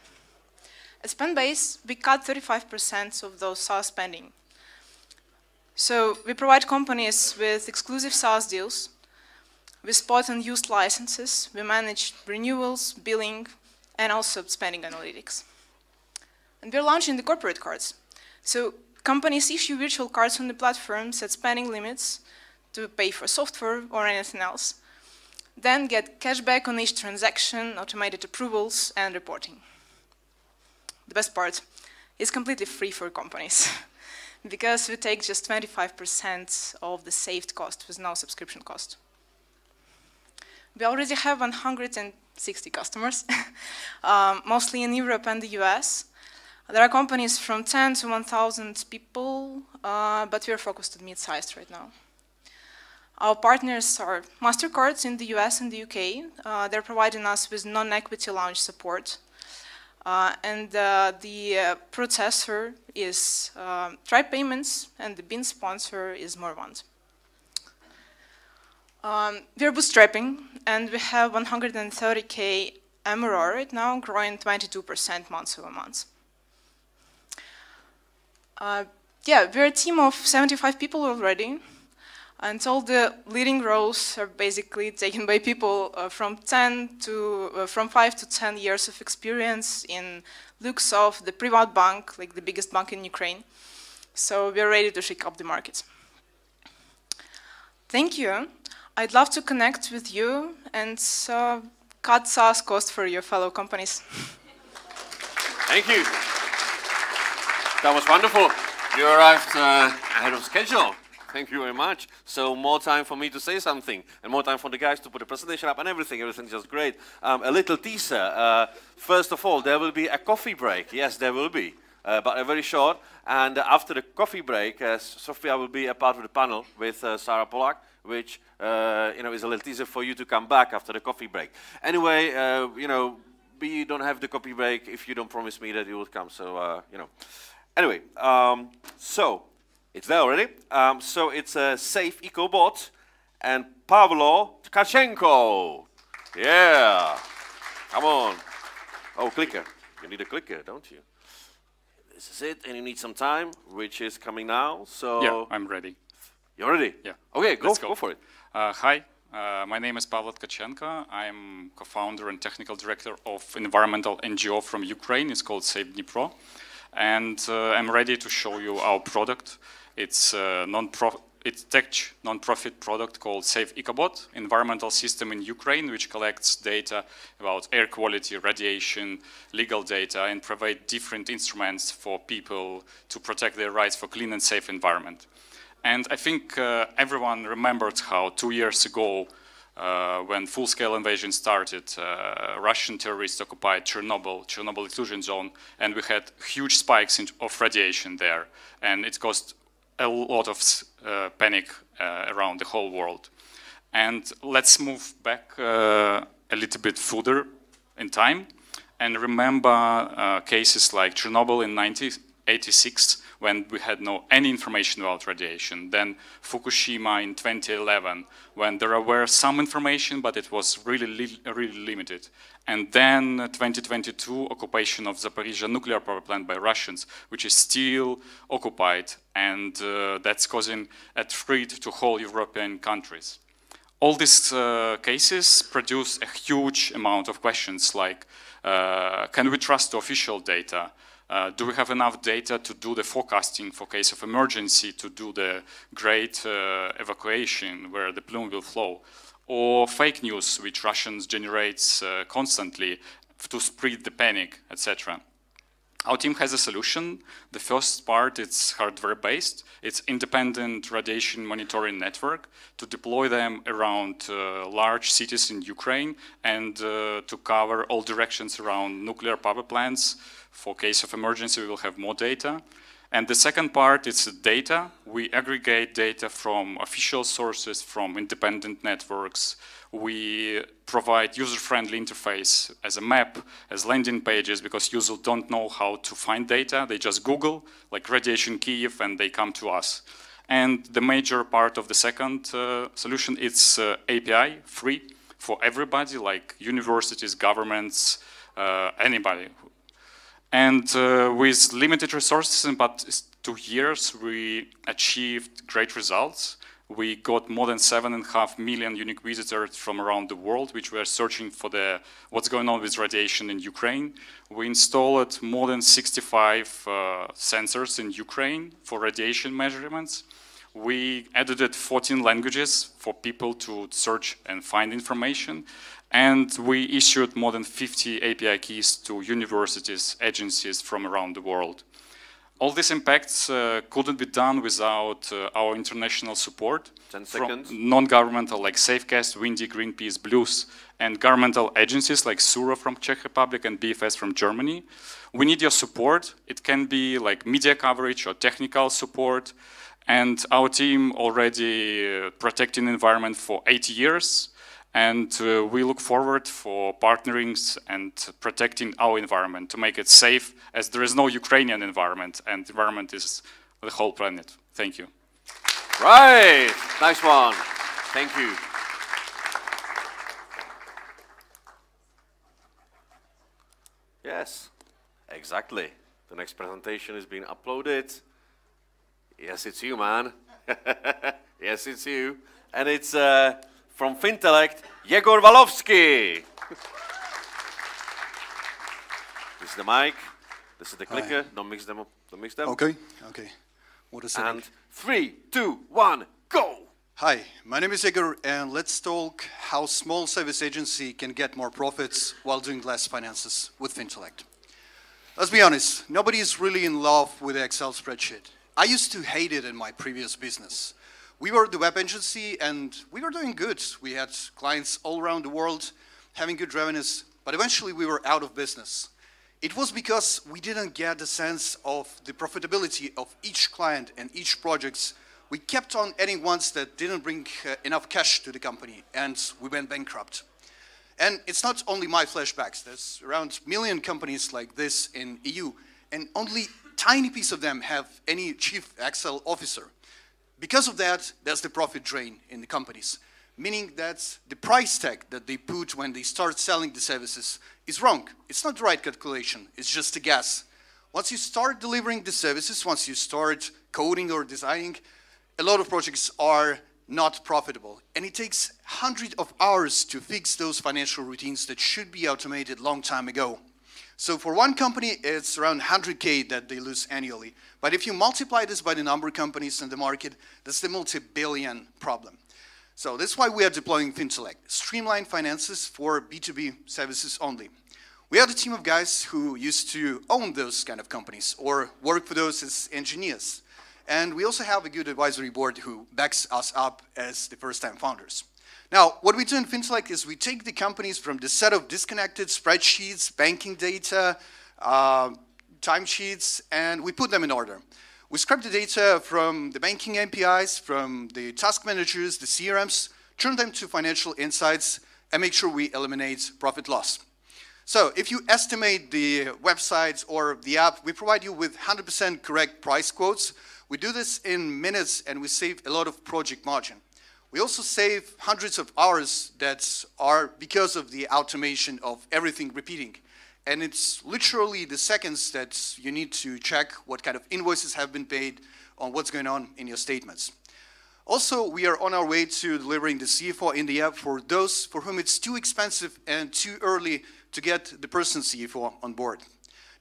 At Spendbase, we cut 35% of those SaaS spending. So we provide companies with exclusive SaaS deals, we spot and use licenses, we manage renewals, billing, and also spending analytics. And we're launching the corporate cards. So companies issue virtual cards on the platform, set spending limits to pay for software or anything else, then get cashback on each transaction, automated approvals, and reporting. The best part is completely free for companies because we take just 25% of the saved cost with no subscription cost. We already have 160 customers, mostly in Europe and the US. There are companies from 10 to 1,000 people, but we are focused on mid-sized right now. Our partners are MasterCard in the US and the UK. They're providing us with non-equity launch support. And the processor is Stripe Payments, and the BIN sponsor is Morvant. We're bootstrapping, and we have 130K MRR right now, growing 22% month over month. Yeah, we're a team of 75 people already, and all the leading roles are basically taken by people from 5 to 10 years of experience in Luxoft, the Privat Bank, like the biggest bank in Ukraine. So we're ready to shake up the market. Thank you. I'd love to connect with you and cut SaaS costs for your fellow companies. Thank you. That was wonderful. You arrived ahead of schedule. Thank you very much. So more time for me to say something, and more time for the guys to put the presentation up and everything. Everything's just great. A little teaser. First of all, there will be a coffee break. Yes, there will be, but a very short. And after the coffee break, Sofia will be a part of the panel with Sarah Pollack, which is a little teaser for you to come back after the coffee break. Anyway, we don't have the coffee break if you don't promise me that you will come. So Anyway, so it's there already. So it's a safe EcoBot and Pavlo Tkachenko. Yeah, come on. Oh, clicker. You need a clicker, don't you? This is it, and you need some time, which is coming now. So yeah, I'm ready. You're ready? Yeah. Okay, go for it. Hi, my name is Pavlo Tkachenko. I'm co-founder and technical director of environmental NGO from Ukraine. It's called Save Dnipro. And I'm ready to show you our product. It's a non-profit product called Safe EcoBot, environmental system in Ukraine, which collects data about air quality, radiation, legal data, and provide different instruments for people to protect their rights for clean and safe environment. And I think everyone remembered how 2 years ago, when full-scale invasion started, Russian terrorists occupied Chernobyl exclusion zone, and we had huge spikes of radiation there, and it caused a lot of panic around the whole world. And let's move back a little bit further in time and remember cases like Chernobyl in 1986, when we had any information about radiation. Then Fukushima in 2011, when there were some information, but it was really limited. And then 2022, occupation of Zaporizhzhia nuclear power plant by Russians, which is still occupied, and that's causing a threat to whole European countries. All these cases produce a huge amount of questions like, can we trust the official data? Do we have enough data to do the forecasting for case of emergency, to do the great evacuation where the plume will flow? Or fake news, which Russians generate constantly to spread the panic, etc. Our team has a solution. The first part is hardware-based. It's independent radiation monitoring network to deploy them around large cities in Ukraine and to cover all directions around nuclear power plants. For case of emergency, we will have more data. And the second part is data. We aggregate data from official sources, from independent networks. We provide user-friendly interface as a map, as landing pages, because users don't know how to find data. They just Google, like radiation Kyiv, and they come to us. And the major part of the second solution is API, free for everybody, like universities, governments, anybody. And with limited resources, in about 2 years, we achieved great results. We got more than 7.5 million unique visitors from around the world, which were searching for what's going on with radiation in Ukraine. We installed more than 65 sensors in Ukraine for radiation measurements. We edited 14 languages for people to search and find information. And we issued more than 50 API keys to universities, agencies from around the world. All these impacts couldn't be done without our international support from non-governmental like Safecast, Windy, Greenpeace, Blues, and governmental agencies like SURA from Czech Republic and BFS from Germany. We need your support. It can be like media coverage or technical support. And our team already protecting the environment for 80 years. And we look forward for partnering and protecting our environment to make it safe, as there is no Ukrainian environment, and the environment is the whole planet. Thank you. Right, nice one. Thank you. Yes, exactly. The next presentation is being uploaded. Yes, it's you, man. Yes, it's you. And it's from Fintelect, Yegor Walovsky. This is the mic. This is the clicker. Don't mix them up. Don't mix them. Okay. Okay. What a second. And 3, 2, 1, go. Hi, my name is Igor, and let's talk how small service agency can get more profits while doing less finances with Fintelect. Let's be honest, nobody is really in love with the Excel spreadsheet. I used to hate it in my previous business. We were the web agency, and we were doing good. We had clients all around the world, having good revenues, but eventually we were out of business. It was because we didn't get a sense of the profitability of each client and each project. We kept on adding ones that didn't bring enough cash to the company, and we went bankrupt. And it's not only my flashbacks. There's around a million companies like this in EU, and only tiny piece of them have any chief Excel officer. Because of that, there's the profit drain in the companies, meaning that the price tag that they put when they start selling the services is wrong. It's not the right calculation, it's just a guess. Once you start delivering the services, once you start coding or designing, a lot of projects are not profitable. And it takes hundreds of hours to fix those financial routines that should be automated a long time ago. So for one company, it's around 100K that they lose annually. But if you multiply this by the number of companies in the market, that's the multi-billion problem. So that's why we are deploying FinSelect, streamlined finances for B2B services only. We are the team of guys who used to own those kind of companies or work for those as engineers. And we also have a good advisory board who backs us up as the first-time founders. Now, what we do in FinSelect is we take the companies from the set of disconnected spreadsheets, banking data, timesheets, and we put them in order. We scrap the data from the banking APIs, from the task managers, the CRMs, turn them to financial insights, and make sure we eliminate profit loss. So if you estimate the websites or the app, we provide you with 100% correct price quotes. We do this in minutes, and we save a lot of project margin. We also save hundreds of hours that are because of the automation of everything repeating. And it's literally the seconds that you need to check what kind of invoices have been paid on what's going on in your statements. Also, we are on our way to delivering the CFO in the app for those for whom it's too expensive and too early to get the person CFO on board.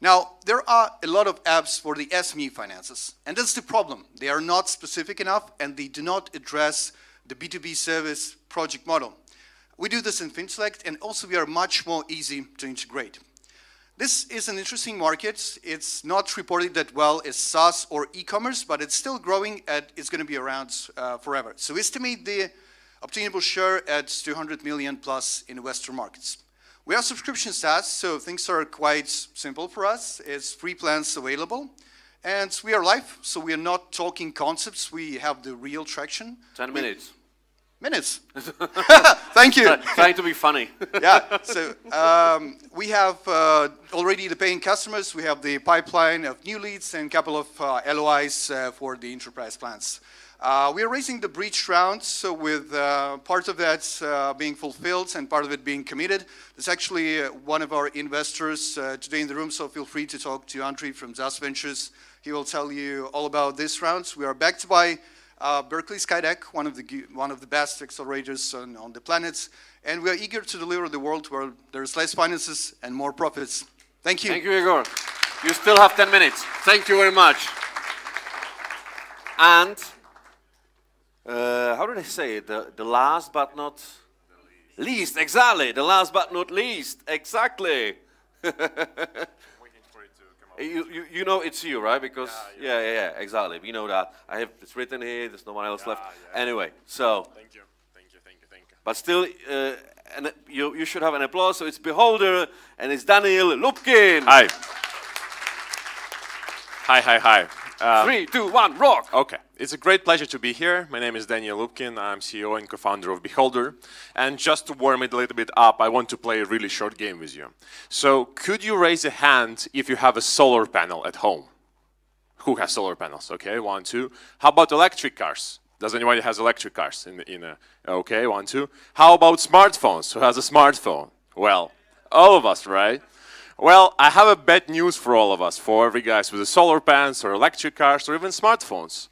Now, there are a lot of apps for the SME finances, and that's the problem. They are not specific enough, and they do not address the B2B service project model. We do this in FinSelect, and also we are much more easy to integrate. This is an interesting market. It's not reported that well as SaaS or e-commerce, but it's still growing and it's going to be around forever. So we estimate the obtainable share at 200 million plus in Western markets. We are subscription SaaS, so things are quite simple for us. It's free plans available. And we are live, so we are not talking concepts. We have the real traction. 10 minutes. Minutes. Thank you. Trying to be funny. Yeah, so we have already the paying customers. We have the pipeline of new leads and a couple of LOIs for the enterprise plans. We are raising the breach round, so with part of that being fulfilled and part of it being committed. There's actually one of our investors today in the room, so feel free to talk to Andrei from ZAS Ventures. He will tell you all about this round. We are backed by Berkeley Skydeck, one of the best accelerators on the planet, and we are eager to deliver the world where there's less finances and more profits. Thank you. Thank you, Igor. You still have 10 minutes. Thank you very much. And how did I say it? The last but not least, exactly. The last but not least, exactly. You know it's you, right? Because yeah, exactly. We know that. It's written here. There's no one else left. Anyway, so. Thank you. But still, and you should have an applause. So it's Beholder and it's Daniel Lubkin. Hi. Hi. 3, 2, 1, rock. Okay. It's a great pleasure to be here. My name is Daniel Lubkin. I'm CEO and co-founder of Beholder. And just to warm it a little bit up, I want to play a really short game with you. So could you raise a hand if you have a solar panel at home? Who has solar panels? Okay, 1, 2. How about electric cars? Does anybody has electric cars? Okay, 1, 2. How about smartphones? Who has a smartphone? Well, all of us, right? Well, I have a bad news for all of us, for every guys with the solar panels or electric cars or even smartphones.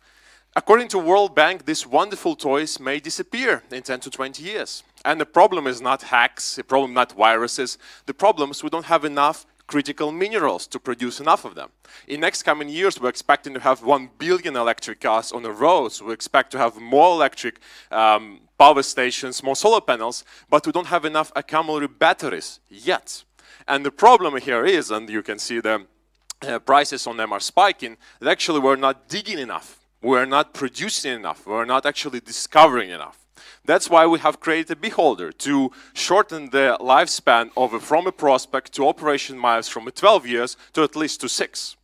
According to World Bank, these wonderful toys may disappear in 10 to 20 years. And the problem is not hacks, the problem not viruses. The problem is we don't have enough critical minerals to produce enough of them. In next coming years, we're expecting to have 1 billion electric cars on the roads. We expect to have more electric power stations, more solar panels, but we don't have enough accumulator batteries yet. And the problem here is, and you can see the prices on them are spiking, that actually we're not digging enough. We're not producing enough. We're not actually discovering enough. That's why we have created a Beholder to shorten the lifespan of from a prospect to operation miles from 12 years to at least to 6.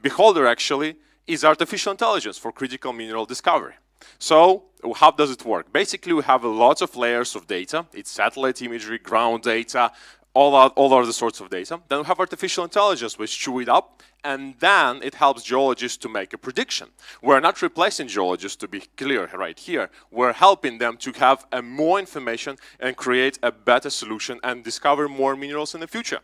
Beholder actually is artificial intelligence for critical mineral discovery. So how does it work? Basically, we have a lot of layers of data. It's satellite imagery, ground data, all other sorts of data. Then we have artificial intelligence, which chew it up, and then it helps geologists to make a prediction. We're not replacing geologists, to be clear right here. We're helping them to have more information and create a better solution and discover more minerals in the future.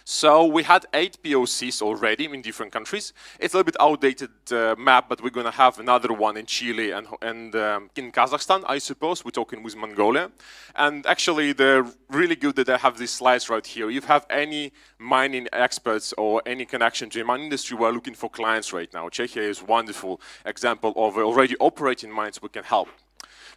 So we had 8 POCs already in different countries. It's a little bit outdated map, but we're going to have another one in Chile and in Kazakhstan, I suppose. We're talking with Mongolia. And actually, they're really good that I have these slides right here. If you have any mining experts or any connection to the mining industry, we're looking for clients right now. Czechia is a wonderful example of already operating mines we can help.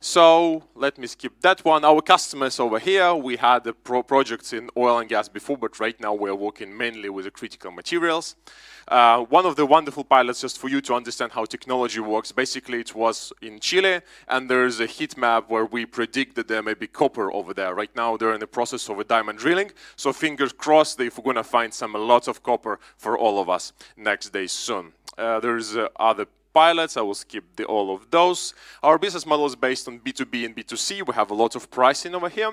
So let me skip that one. Our customers over here, we had the projects in oil and gas before, but right now we're working mainly with the critical materials. One of the wonderful pilots, just for you to understand how technology works, basically it was in Chile, and there's a heat map where we predict that there may be copper over there. Right now they're in the process of a diamond drilling, so fingers crossed if we're going to find lots of copper for all of us next day soon. There's other pilots. I will skip all of those. Our business model is based on B2B and B2C. We have a lot of pricing over here.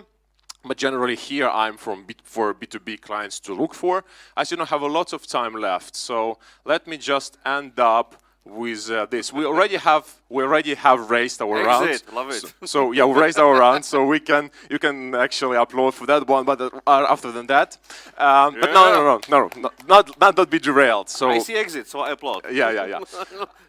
But generally here I'm for B2B clients to look for. As you don't have a lot of time left, so let me just end up with this. We already have raised our round. Love it. So yeah, we raised our round, so you can actually upload for that one. But after than that, but no, not be derailed. So I see exit, so I applaud. Yeah.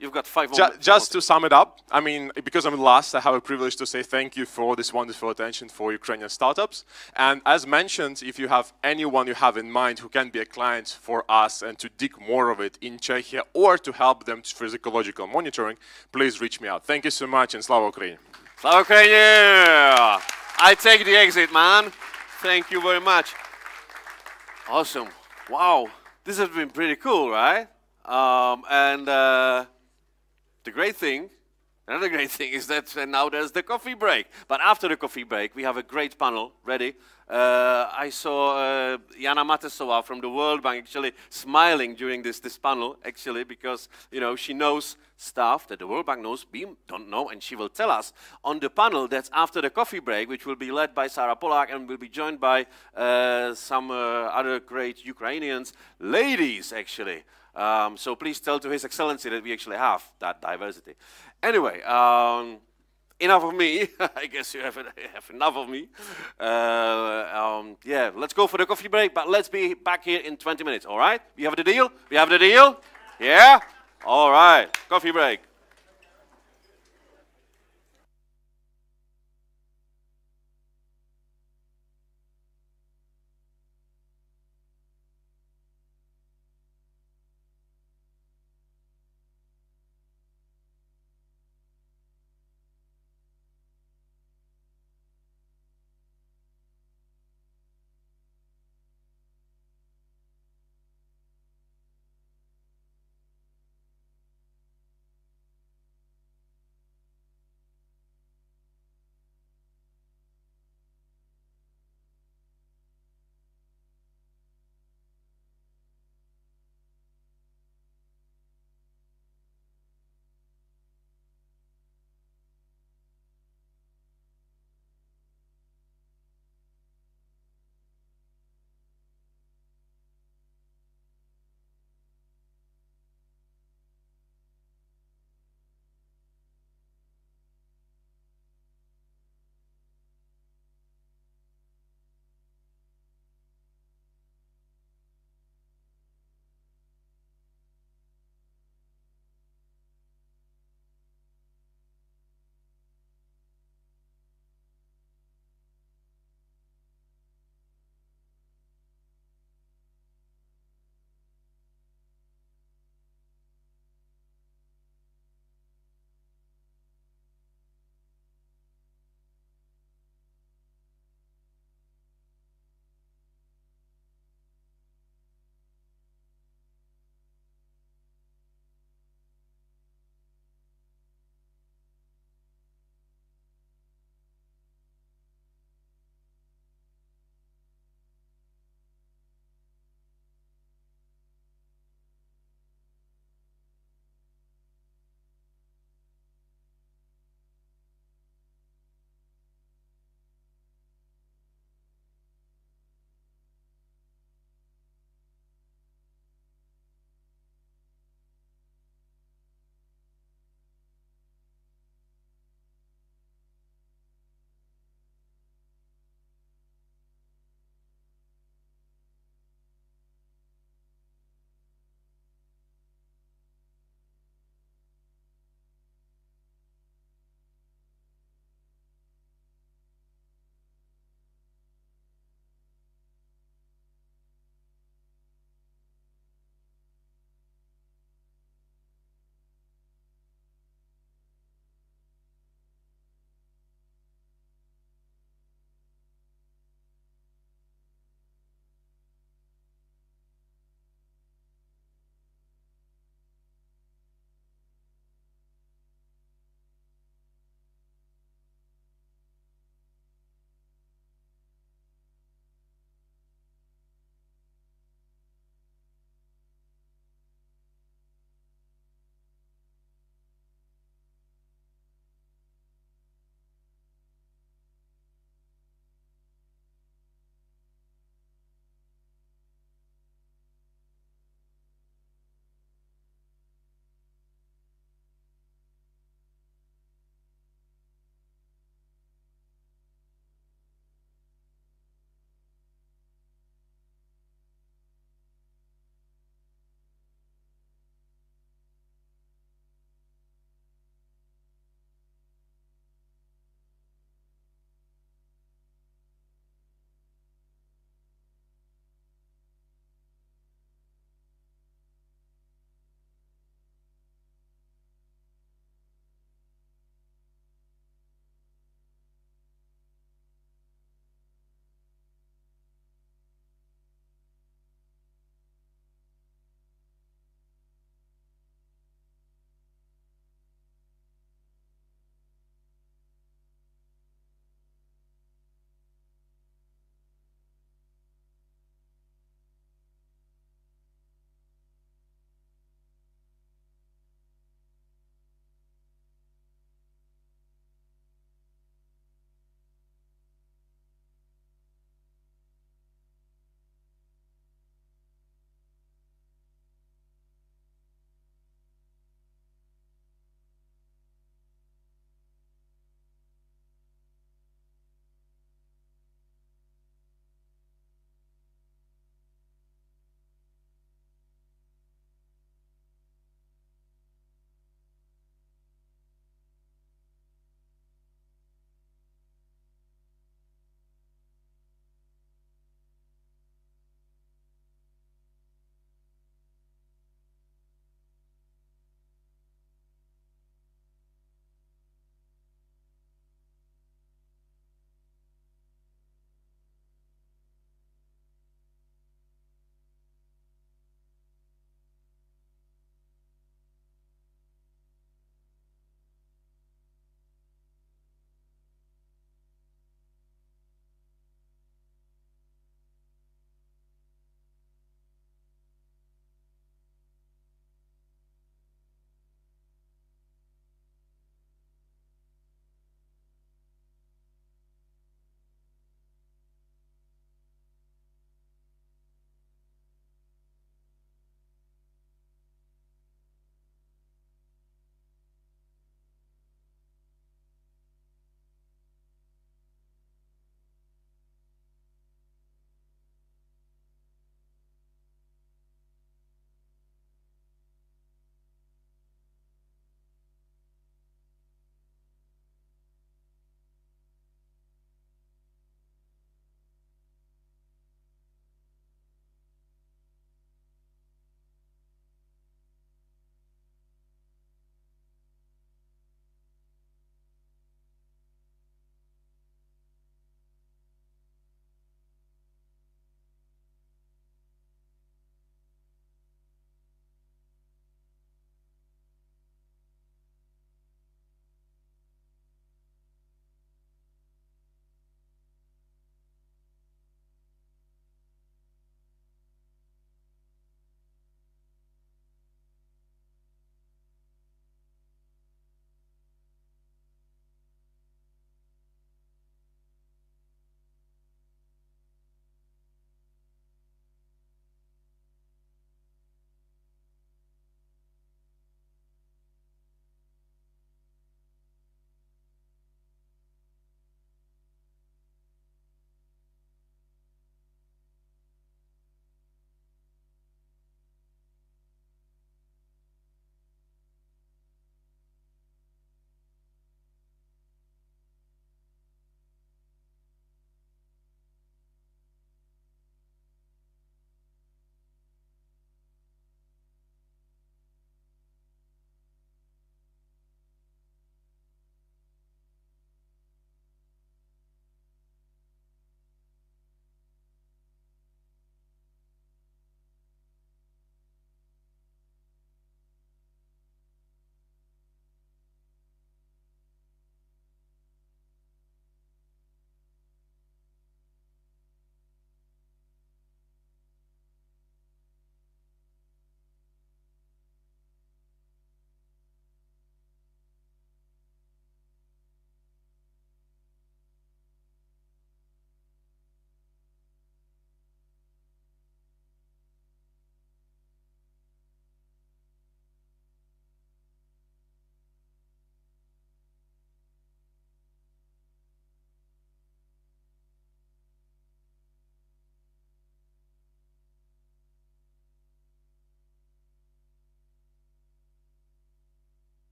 You've got 5 more. Just to sum it up, I mean, because I'm last, I have a privilege to say thank you for this wonderful attention for Ukrainian startups. And as mentioned, if you have anyone you have in mind who can be a client for us and to dig more of it in Czechia or to help them for ecological monitoring, please reach me out. Thank you so much, and Slava Ukraini! Slava Ukraini! I take the exit, man. Thank you very much. Awesome. Wow. This has been pretty cool, right? The great thing, another great thing is that now there's the coffee break. But after the coffee break, we have a great panel ready. I saw Jana Matesova from the World Bank actually smiling during this panel, actually, because she knows stuff that the World Bank knows, we don't know, and she will tell us on the panel that's after the coffee break, which will be led by Sarah Polak and will be joined by some other great Ukrainians, ladies, actually. So please tell to His Excellency that we actually have that diversity. Anyway, enough of me. I guess you have enough of me. Yeah, let's go for the coffee break, but let's be back here in 20 minutes, all right? We have the deal? We have the deal? Yeah? All right, coffee break.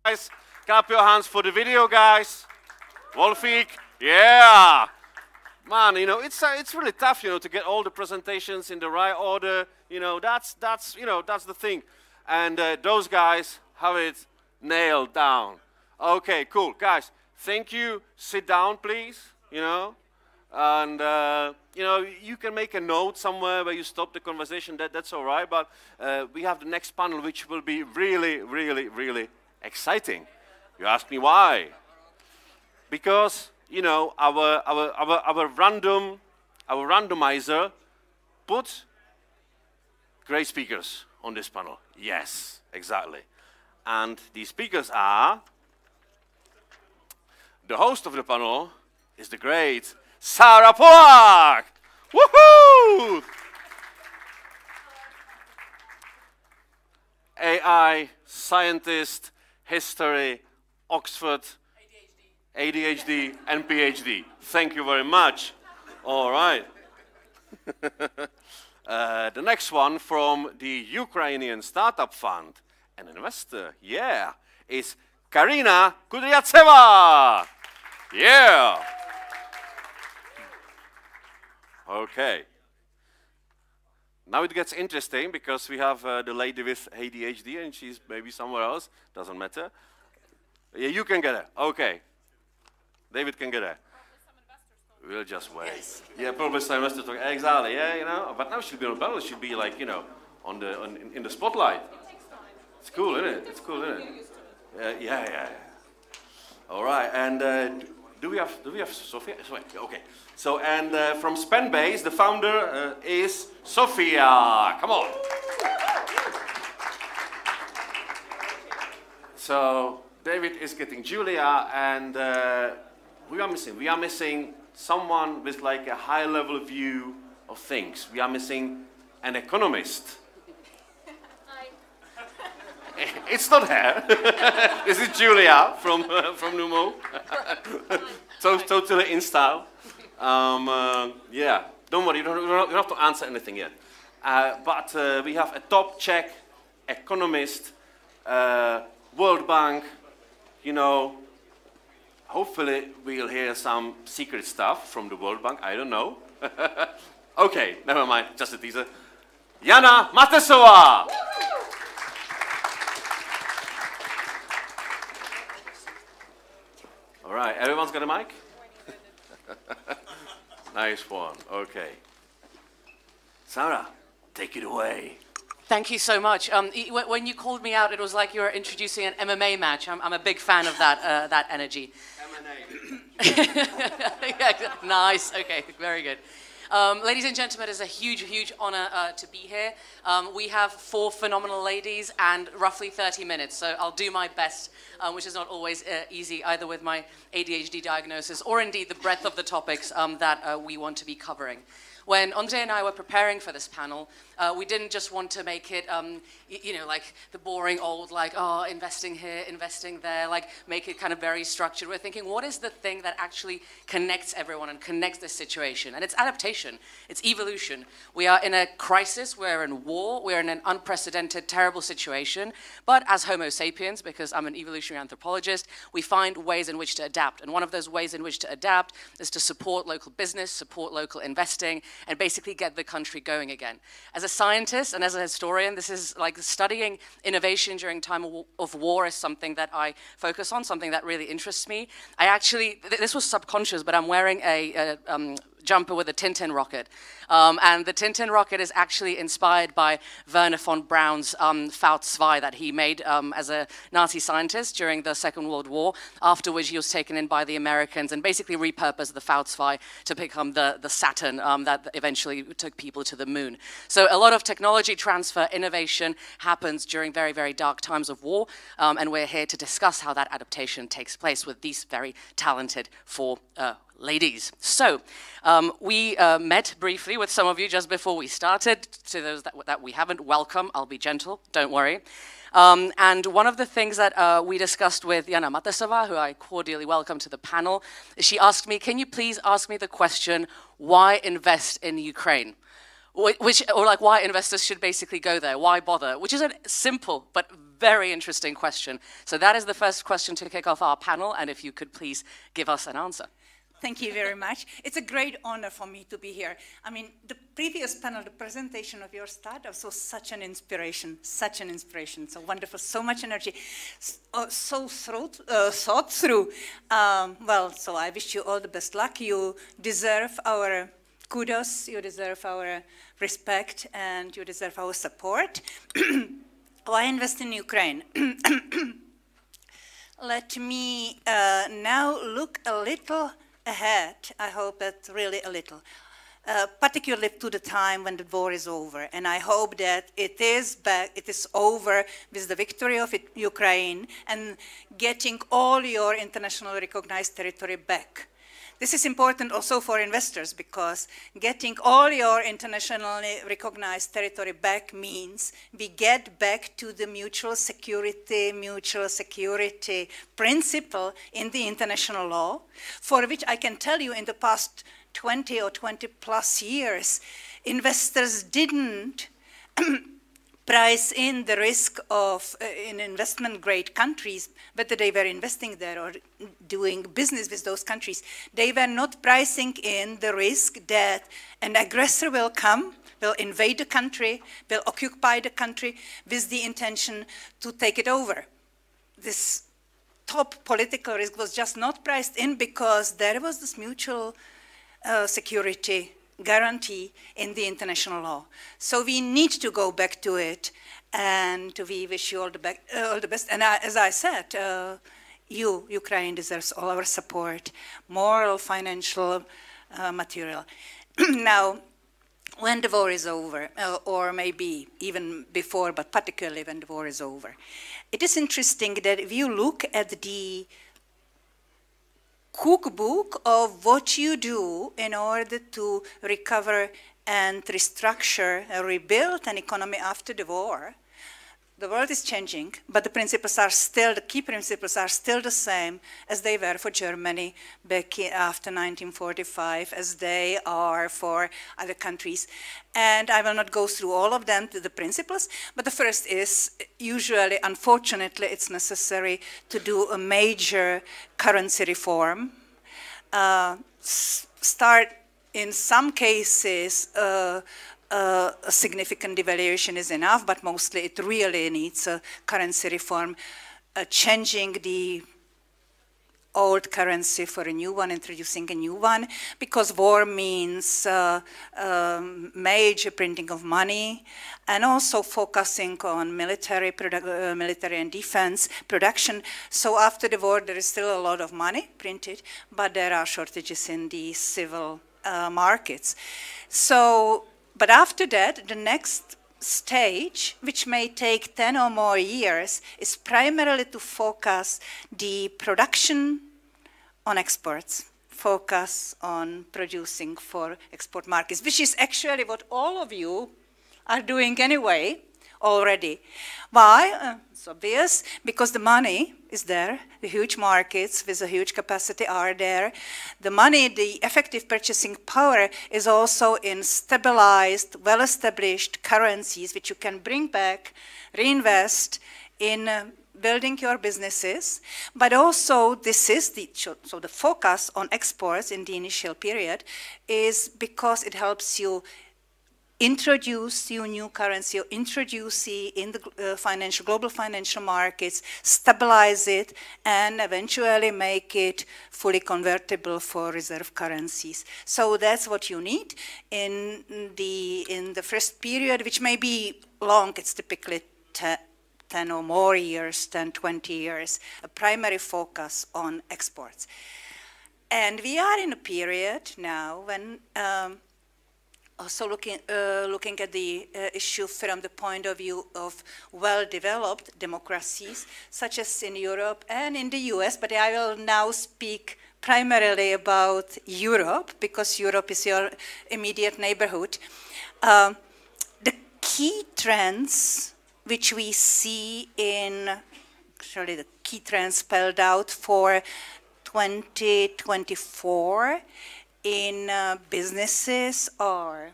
guys. Clap your hands for the video, guys. Wolfik, yeah. Man, you know, it's really tough, you know, to get all the presentations in the right order. You know, that's the thing. And those guys have it nailed down. Okay, cool. Guys, thank you. Sit down, please, you know. And, you know, you can make a note somewhere where you stop the conversation. That's all right. But we have the next panel, which will be really, really, really exciting. You ask me why? Because, you know, our randomizer put great speakers on this panel. Yes, exactly. And these speakers are, the host of the panel is the great Sarah Polak. Woohoo! AI, scientist, history, Oxford, ADHD, and PhD. Thank you very much. All right. The next one from the Ukrainian Startup Fund, an investor, yeah, is Karina Kudryavtseva. Yeah. Okay. Now it gets interesting because we have the lady with ADHD and she's maybe somewhere else. Doesn't matter. Yeah, you can get her. Okay. David can get her. We'll just wait. Yes. Yeah, probably some investors talk. Exactly. Yeah, you know. But now she'll be on the panel. She'll be like, you know, in the spotlight. It's cool, isn't it? It's cool, isn't it? Yeah. All right. And do we have Sophia? Okay. So and from Spenbase, the founder is Sophia. Come on. So David is getting Julia, and we are missing someone with like a high-level view of things. We are missing an economist. It's not her. This is Julia from Numo. Totally in style. Yeah, don't worry, you don't have to answer anything yet. But we have a top Czech economist, World Bank, you know. Hopefully we'll hear some secret stuff from the World Bank, I don't know. Okay, never mind, just a teaser. Jana Matesová! All right, everyone's got a mic? Nice one, okay. Sarah, take it away. Thank you so much. When you called me out, it was like you were introducing an MMA match. I'm a big fan of that energy. Yeah, nice, okay, very good. Ladies and gentlemen, it's a huge, huge honor to be here. We have 4 phenomenal ladies and roughly 30 minutes, so I'll do my best, which is not always easy, either with my ADHD diagnosis or indeed the breadth of the topics that we want to be covering. When Andrzej and I were preparing for this panel, we didn't just want to make it, you know, like the boring old, like, oh, investing here, investing there, like make it kind of very structured. We're thinking, what is the thing that actually connects everyone and connects this situation? And it's adaptation, it's evolution. We are in a crisis, we're in war, we're in an unprecedented, terrible situation. But as Homo sapiens, because I'm an evolutionary anthropologist, we find ways in which to adapt. And one of those ways in which to adapt is to support local business, support local investing, and basically get the country going again. As a scientist and as a historian, this is like studying innovation during time of war is something that I focus on, something that really interests me. I actually, this was subconscious, but I'm wearing a jumper with a Tintin rocket. And the Tintin rocket is actually inspired by Wernher von Braun's Faust 2 that he made as a Nazi scientist during the Second World War, after which he was taken in by the Americans and basically repurposed the Faust 2 to become the Saturn that eventually took people to the moon. So a lot of technology transfer, innovation happens during very, very dark times of war, and we're here to discuss how that adaptation takes place with these very talented 4 ladies. So we met briefly with some of you just before we started. To those that we haven't, welcome. I'll be gentle, don't worry. And one of the things that we discussed with Jana Matesová, who I cordially welcome to the panel, she asked me, can you please ask me the question, why invest in Ukraine? Or like why investors should basically go there, why bother? Which is a simple but very interesting question. So that is the first question to kick off our panel, and if you could please give us an answer. Thank you very much. It's a great honor for me to be here. I mean, the previous panel, the presentation of your startups was such an inspiration, so wonderful, so much energy, so thought through. Well, so I wish you all the best luck. You deserve our kudos, you deserve our respect, and you deserve our support. Why invest in Ukraine? Let me now look a little ahead, I hope that really a little, particularly to the time when the war is over. And I hope that it is over with the victory of Ukraine and getting all your internationally recognized territory back. This is important also for investors because getting all your internationally recognized territory back means we get back to the mutual security principle in the international law, for which I can tell you in the past 20 or 20 plus years, investors didn't price in the risk of in investment grade countries, whether they were investing there or doing business with those countries. They were not pricing in the risk that an aggressor will come, will invade the country, will occupy the country with the intention to take it over. This top political risk was just not priced in because there was this mutual security guarantee in the international law. So we need to go back to it, and we wish you all the best. And as I said, Ukraine deserves all our support, moral, financial, material. Now, when the war is over, or maybe even before, but particularly when the war is over, it is interesting that if you look at the cookbook of what you do in order to recover and restructure, rebuild an economy after the war, the world is changing, but the principles are still, the key principles are still the same as they were for Germany back after 1945, as they are for other countries. And I will not go through all of them, the principles, but the first is usually, unfortunately, it's necessary to do a major currency reform. Start in some cases, a significant devaluation is enough, but mostly it really needs a currency reform, changing the old currency for a new one, introducing a new one, because war means major printing of money, and also focusing on military and defense production. So after the war, there is still a lot of money printed, but there are shortages in the civil markets. So, but after that, the next stage, which may take 10 or more years, is primarily to focus the production on exports, focus on producing for export markets, which is actually what all of you are doing anyway already. Why? It's obvious, because the money is there, the huge markets with a huge capacity are there. The money, the effective purchasing power is also in stabilized, well-established currencies, which you can bring back, reinvest in building your businesses, but also this is so the focus on exports in the initial period is because it helps you introduce your new currency, or introduce it in the global financial markets, stabilize it, and eventually make it fully convertible for reserve currencies. So that's what you need in the first period, which may be long. It's typically 10 or more years, 10, 20 years, a primary focus on exports. And we are in a period now when also looking at the issue from the point of view of well-developed democracies, such as in Europe and in the US, but I will now speak primarily about Europe, because Europe is your immediate neighborhood. The key trends which we see in, actually the key trends spelled out for 2024 in businesses are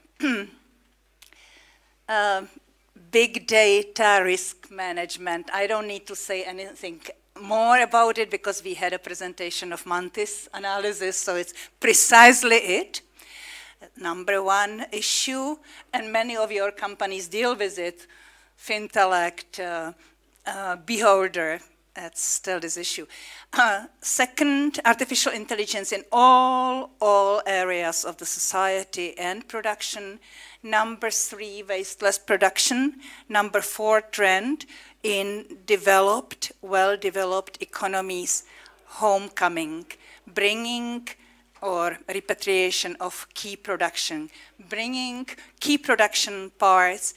big data risk management. I don't need to say anything more about it because we had a presentation of Mantis analysis, so it's precisely it. Number one issue, and many of your companies deal with it, Fintellect, Beholder, that's still this issue. Second, artificial intelligence in all areas of the society and production. Number three, wasteless production. Number four, trend in developed, well-developed economies, homecoming, bringing or repatriation of key production, bringing key production parts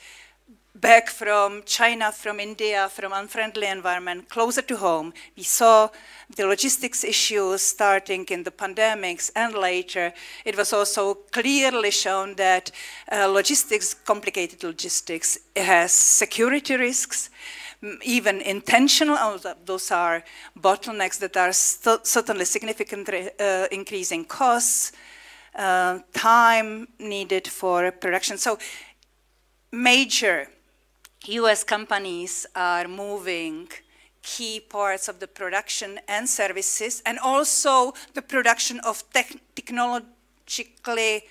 back from China, from India, from unfriendly environment, closer to home. We saw the logistics issues starting in the pandemics and later. It was also clearly shown that complicated logistics has security risks, even intentional. Those are bottlenecks that are certainly significantly increasing costs, time needed for production. So major US companies are moving key parts of the production and services, and also the production of technologically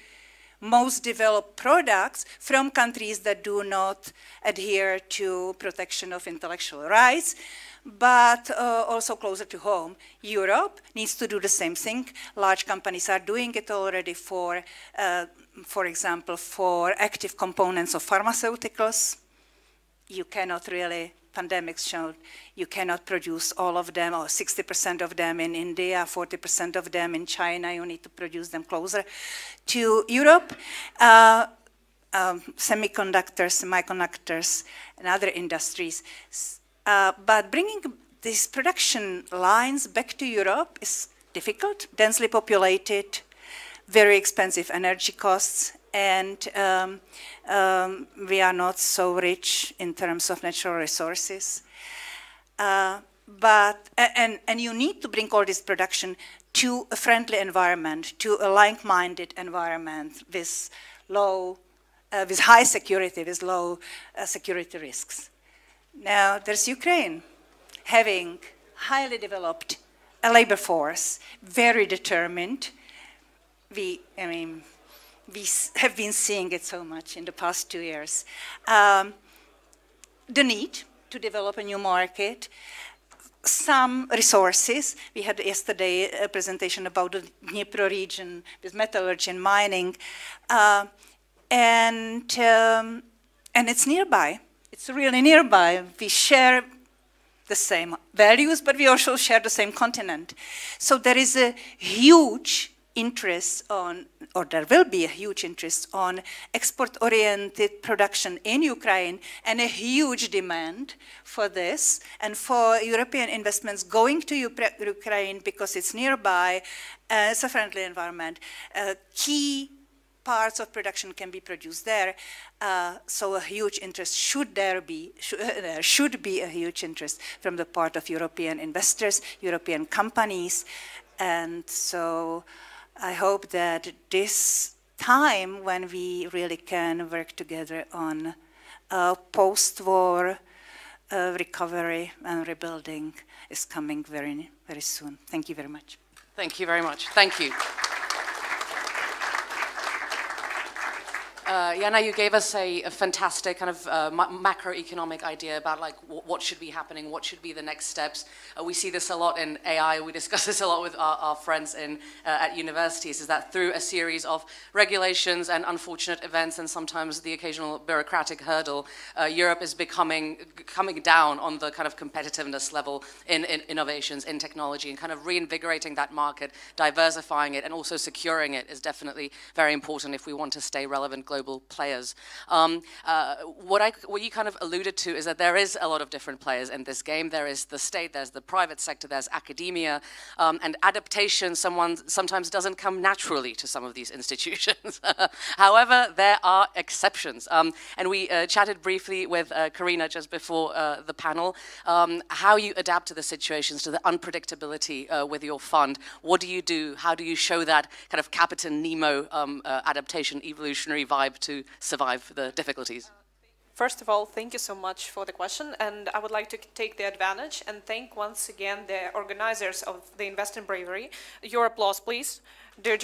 most developed products from countries that do not adhere to protection of intellectual rights, but also closer to home. Europe needs to do the same thing. Large companies are doing it already for example, for active components of pharmaceuticals. You cannot really, pandemics showed, you cannot produce all of them, or 60% of them in India, 40% of them in China. You need to produce them closer to Europe. Semiconductors, and other industries. But bringing these production lines back to Europe is difficult, densely populated, very expensive energy costs, and we are not so rich in terms of natural resources. And you need to bring all this production to a friendly environment, to a like-minded environment with high security, with low security risks. Now, there's Ukraine, having highly developed a labor force, very determined. We have been seeing it so much in the past 2 years. The need to develop a new market, some resources. We had yesterday a presentation about the Dnipro region with metallurgy and mining, and it's nearby. It's really nearby. We share the same values, but we also share the same continent. So there is a huge interest on, or there will be a huge interest on export-oriented production in Ukraine, and a huge demand for this, and for European investments going to Ukraine because it's nearby, it's a friendly environment. Key parts of production can be produced there, so a huge interest there should be a huge interest from the part of European investors, European companies, and so I hope that this time when we really can work together on post-war recovery and rebuilding is coming very, very soon. Thank you very much. Thank you very much. Thank you. Jana, you gave us a fantastic kind of macroeconomic idea about like what should be happening, what should be the next steps. We see this a lot in AI. We discuss this a lot with our friends at universities, is that through a series of regulations and unfortunate events and sometimes the occasional bureaucratic hurdle, Europe is coming down on the kind of competitiveness level in innovations, in technology, and kind of reinvigorating that market, diversifying it, and also securing it is definitely very important if we want to stay relevant globally. Global players. What you kind of alluded to is that there is a lot of different players in this game. There is the state, there's the private sector, there's academia, and adaptation sometimes doesn't come naturally to some of these institutions. However, there are exceptions. And we chatted briefly with Karina just before the panel, how you adapt to the situations, to the unpredictability with your fund. What do you do? How do you show that kind of Captain Nemo adaptation, evolutionary vibe to survive the difficulties? First of all, thank you so much for the question, and I would like to take the advantage and thank once again the organizers of the Invest in Bravery. Your applause, please, dear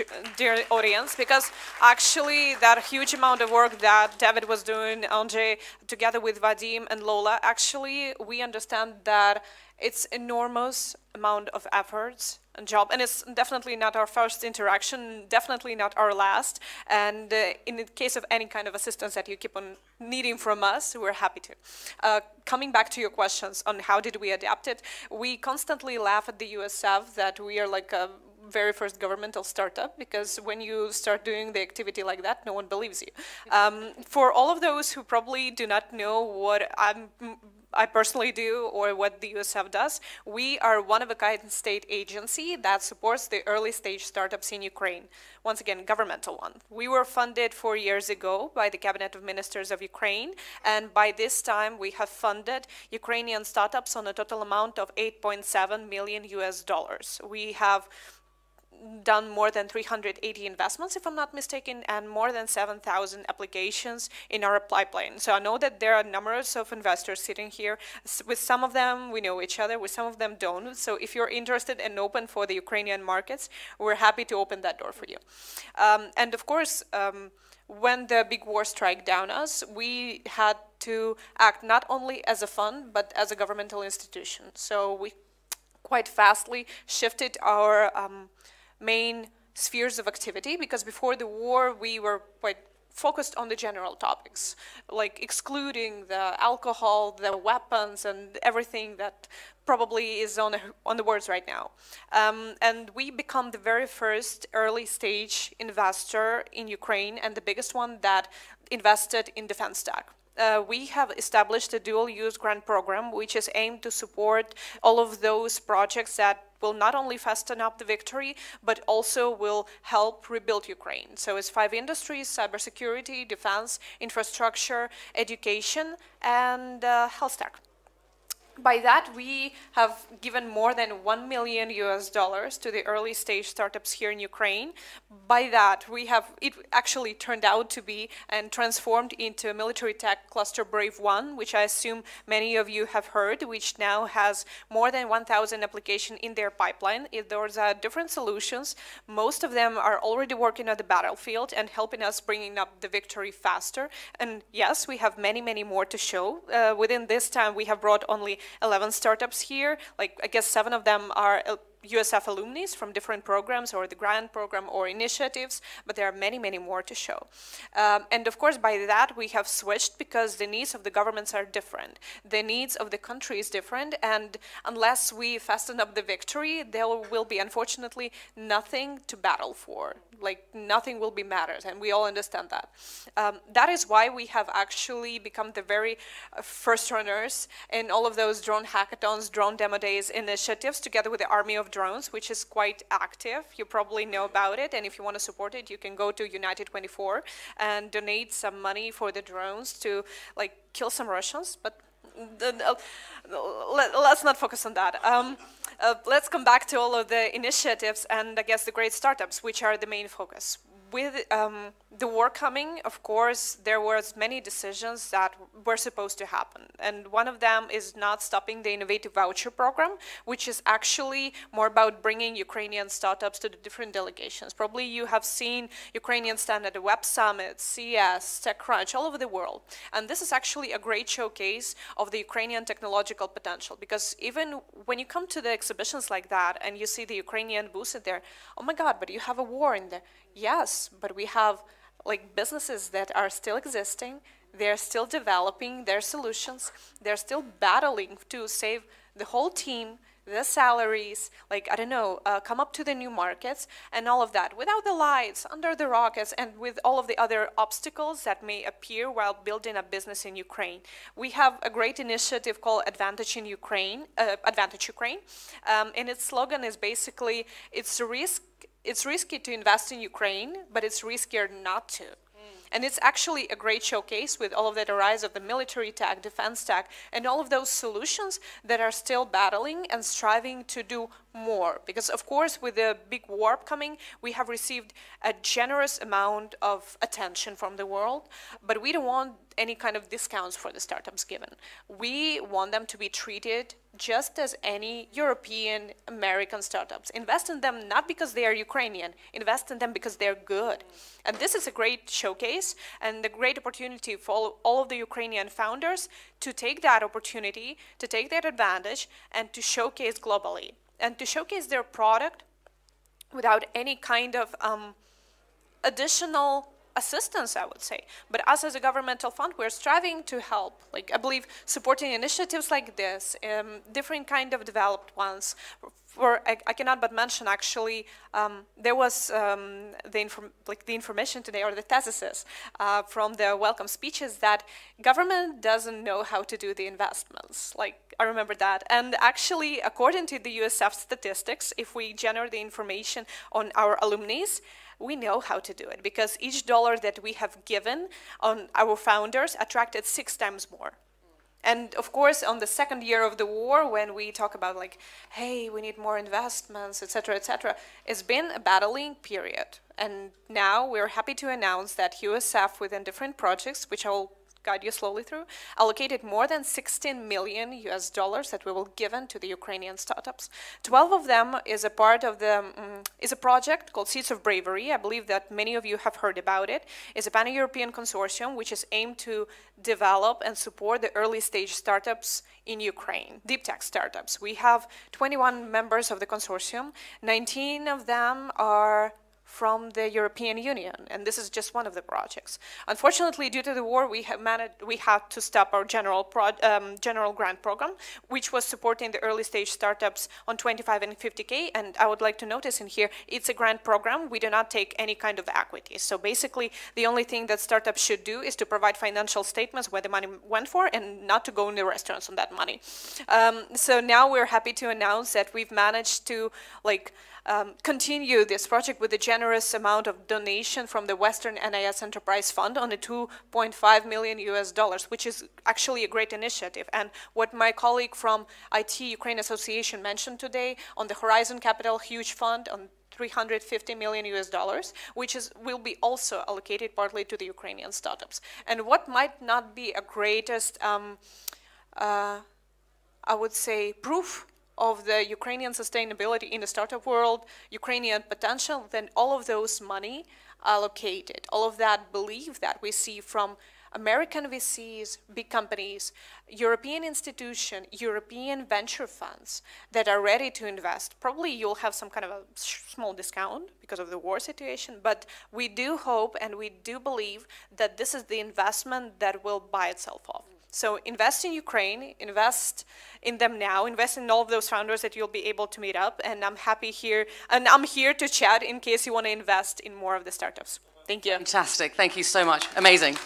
audience, because actually that huge amount of work that David was doing, Andrzej, together with Vadim and Lola, actually we understand that it's enormous amount of efforts and job, and it's definitely not our first interaction, definitely not our last, and in the case of any kind of assistance that you keep on needing from us, we're happy to. Coming back to your questions on how did we adapt it, we constantly laugh at the USF that we are like a very first governmental startup, because when you start doing the activity like that, no one believes you. For all of those who probably do not know what I personally do or what the USF does, we are one-of-a-kind state agency that supports the early stage startups in Ukraine. Once again, governmental one. We were funded 4 years ago by the Cabinet of Ministers of Ukraine, and by this time we have funded Ukrainian startups on a total amount of $8.7 million US. We have done more than 380 investments, if I'm not mistaken, and more than 7,000 applications in our pipeline. So I know that there are numbers of investors sitting here. With some of them, we know each other. With some of them, don't. So if you're interested and open for the Ukrainian markets, we're happy to open that door for you. And of course, when the big war struck down us, we had to act not only as a fund, but as a governmental institution. So we quite fastly shifted our main spheres of activity, because before the war we were quite focused on the general topics, like excluding the alcohol, the weapons, and everything that probably is on the words right now. And we become the very first early stage investor in Ukraine, and the biggest one that invested in defense tech. We have established a dual-use grant program, which is aimed to support all of those projects that will not only fasten up the victory, but also will help rebuild Ukraine. So it's 5 industries: cybersecurity, defense, infrastructure, education, and health tech. By that, we have given more than $1 million US to the early stage startups here in Ukraine. By that, it actually turned out to be and transformed into a military tech cluster, Brave One, which I assume many of you have heard, which now has more than 1,000 applications in their pipeline. Those are different solutions. Most of them are already working on the battlefield and helping us bringing up the victory faster. And yes, we have many, many more to show. Within this time, we have brought only 11 startups here. Like, I guess 7 of them are USF alumni from different programs or the grant program or initiatives, but there are many, many more to show. And of course, by that, we have switched because the needs of the governments are different. The needs of the country is different, and unless we fasten up the victory, there will be, unfortunately, nothing to battle for. Like, nothing will be mattered, and we all understand that. That is why we have actually become the very first runners in all of those drone hackathons, drone demo days initiatives, together with the Army of Drones, which is quite active. You probably know about it, and if you want to support it, you can go to United 24 and donate some money for the drones to, like, kill some Russians, but let's not focus on that. Let's come back to all of the initiatives and, I guess, the great startups, which are the main focus. With the war coming, of course, there was many decisions that were supposed to happen. And one of them is not stopping the innovative voucher program, which is actually more about bringing Ukrainian startups to the different delegations. Probably you have seen Ukrainians stand at the Web Summit, CES, TechCrunch, all over the world. And this is actually a great showcase of the Ukrainian technological potential, because even when you come to the exhibitions like that and you see the Ukrainian booths in there, oh my God, but you have a war in there. Yes, but we have like businesses that are still existing, they're still developing their solutions, they're still battling to save the whole team, the salaries, like, I don't know, come up to the new markets and all of that, without the lights, under the rockets, and with all of the other obstacles that may appear while building a business in Ukraine. We have a great initiative called Advantage Ukraine, and its slogan is basically, it's risky to invest in Ukraine, but it's riskier not to. And it's actually a great showcase with all of the rise of the military tech, defense tech, and all of those solutions that are still battling and striving to do more. Because of course, with the big war upcoming, we have received a generous amount of attention from the world, but we don't want any kind of discounts for the startups given. We want them to be treated just as any European, American startups. Invest in them not because they are Ukrainian, invest in them because they're good. And this is a great showcase and a great opportunity for all of the Ukrainian founders to take that opportunity, to take that advantage, and to showcase globally. And to showcase their product without any kind of additional assistance, I would say. But us as a governmental fund, we're striving to help. Like, I believe supporting initiatives like this, different kind of developed ones. I cannot but mention, actually, there was the information today, or the thesis from the welcome speeches, that government doesn't know how to do the investments. Like, I remember that. And actually, according to the USF statistics, if we generate the information on our alumni, we know how to do it, because each dollar that we have given on our founders attracted 6 times more. And of course, on the second year of the war, when we talk about like, hey, we need more investments, etc., it's been a battling period. And now we're happy to announce that USF, within different projects, which I will guide you slowly through, allocated more than $16 million that we will given to the Ukrainian startups. 12 of them is a part of the is a project called Seeds of Bravery. I believe that many of you have heard about it. It's a pan-European consortium which is aimed to develop and support the early stage startups in Ukraine, deep tech startups. We have 21 members of the consortium. 19 of them are from the European Union, and this is just one of the projects. Unfortunately, due to the war, we had to stop our general grant program, which was supporting the early stage startups on 25 and 50K. And I would like to notice in here, it's a grant program. We do not take any kind of equity. So basically, the only thing that startups should do is to provide financial statements where the money went for, and not to go in the restaurants on that money. So now we're happy to announce that we've managed to continue this project with a generous amount of donation from the Western NIS Enterprise Fund on a $2.5 million, which is actually a great initiative. And what my colleague from IT Ukraine Association mentioned today on the Horizon Capital huge fund on $350 million, which will be also allocated partly to the Ukrainian startups. And what might not be a greatest, I would say, proof of the Ukrainian sustainability in the startup world, Ukrainian potential, then all of those money allocated, all of that belief that we see from American VCs, big companies, European institutions, European venture funds that are ready to invest. Probably you'll have some kind of a small discount because of the war situation, but we do hope and we do believe that this is the investment that will buy itself off. So invest in Ukraine, invest in them now, invest in all of those founders that you'll be able to meet up, and I'm happy here, and I'm here to chat in case you want to invest in more of the startups. Thank you. Fantastic, thank you so much, amazing.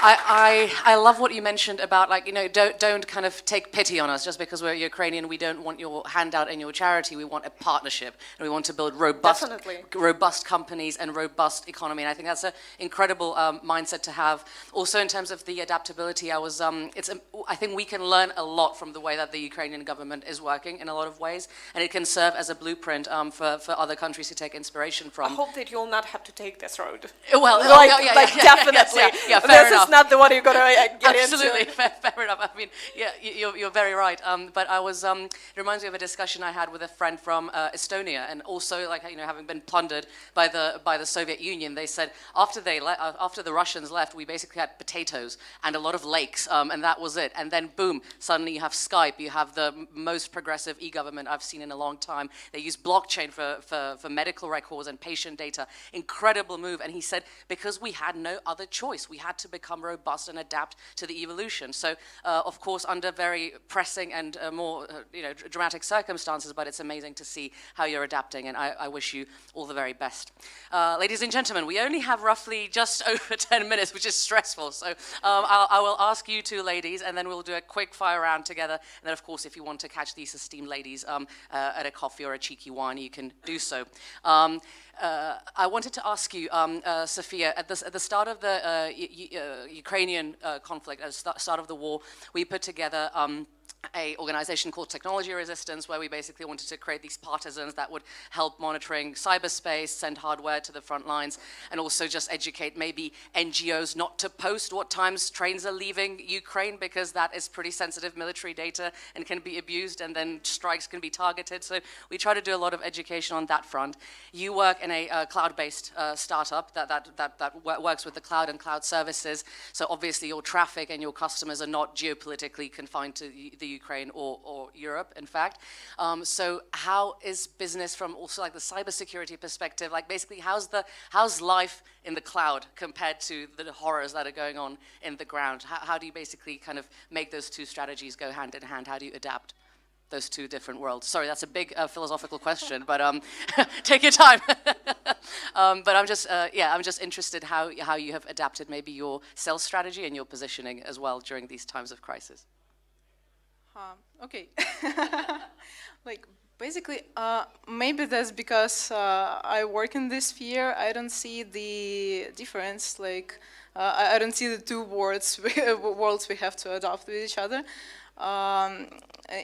I love what you mentioned about, like, you know, don't kind of take pity on us just because we're Ukrainian. We don't want your handout and your charity. We want a partnership, and we want to build robust companies and robust economy. And I think that's an incredible mindset to have. Also, in terms of the adaptability, I think we can learn a lot from the way that the Ukrainian government is working in a lot of ways, and it can serve as a blueprint for other countries to take inspiration from. I hope that you'll not have to take this road. Well, definitely. Yeah, fair enough. Not the one you're going to get Absolutely, into. fair enough. I mean, yeah, you're very right. But I was, it reminds me of a discussion I had with a friend from Estonia, and also, like, you know, having been plundered by the Soviet Union, they said after the Russians left, we basically had potatoes and a lot of lakes, and that was it. And then boom, suddenly you have Skype, you have the most progressive e-government I've seen in a long time. They use blockchain for medical records and patient data. Incredible move. And he said because we had no other choice, we had to become become robust and adapt to the evolution. So, of course, under very pressing and more dramatic circumstances, but it's amazing to see how you're adapting, and I wish you all the very best. Ladies and gentlemen, we only have roughly just over 10 minutes, which is stressful. So I will ask you two ladies, and then we'll do a quick fire round together. And then, of course, if you want to catch these esteemed ladies at a coffee or a cheeky wine, you can do so. I wanted to ask you, Sophia, at the start of the Ukrainian conflict, at the start of the war, we put together an organization called Technology Resistance, where we basically wanted to create these partisans that would help monitoring cyberspace, send hardware to the front lines, and also just educate maybe NGOs not to post what times trains are leaving Ukraine, because that is pretty sensitive military data and can be abused, and then strikes can be targeted. So we try to do a lot of education on that front. You work in a cloud-based startup that works with the cloud and cloud services. So obviously your traffic and your customers are not geopolitically confined to the Ukraine or Europe, in fact. So how is business from also like the cybersecurity perspective, like basically how's life in the cloud compared to the horrors that are going on in the ground? How do you basically kind of make those two strategies go hand in hand? How do you adapt those two different worlds? Sorry, that's a big philosophical question, but take your time. But I'm just interested how you have adapted maybe your sales strategy and your positioning as well during these times of crisis. Okay. Like basically, maybe that's because I work in this sphere. I don't see the difference. Like I don't see the two worlds we have to adopt with each other.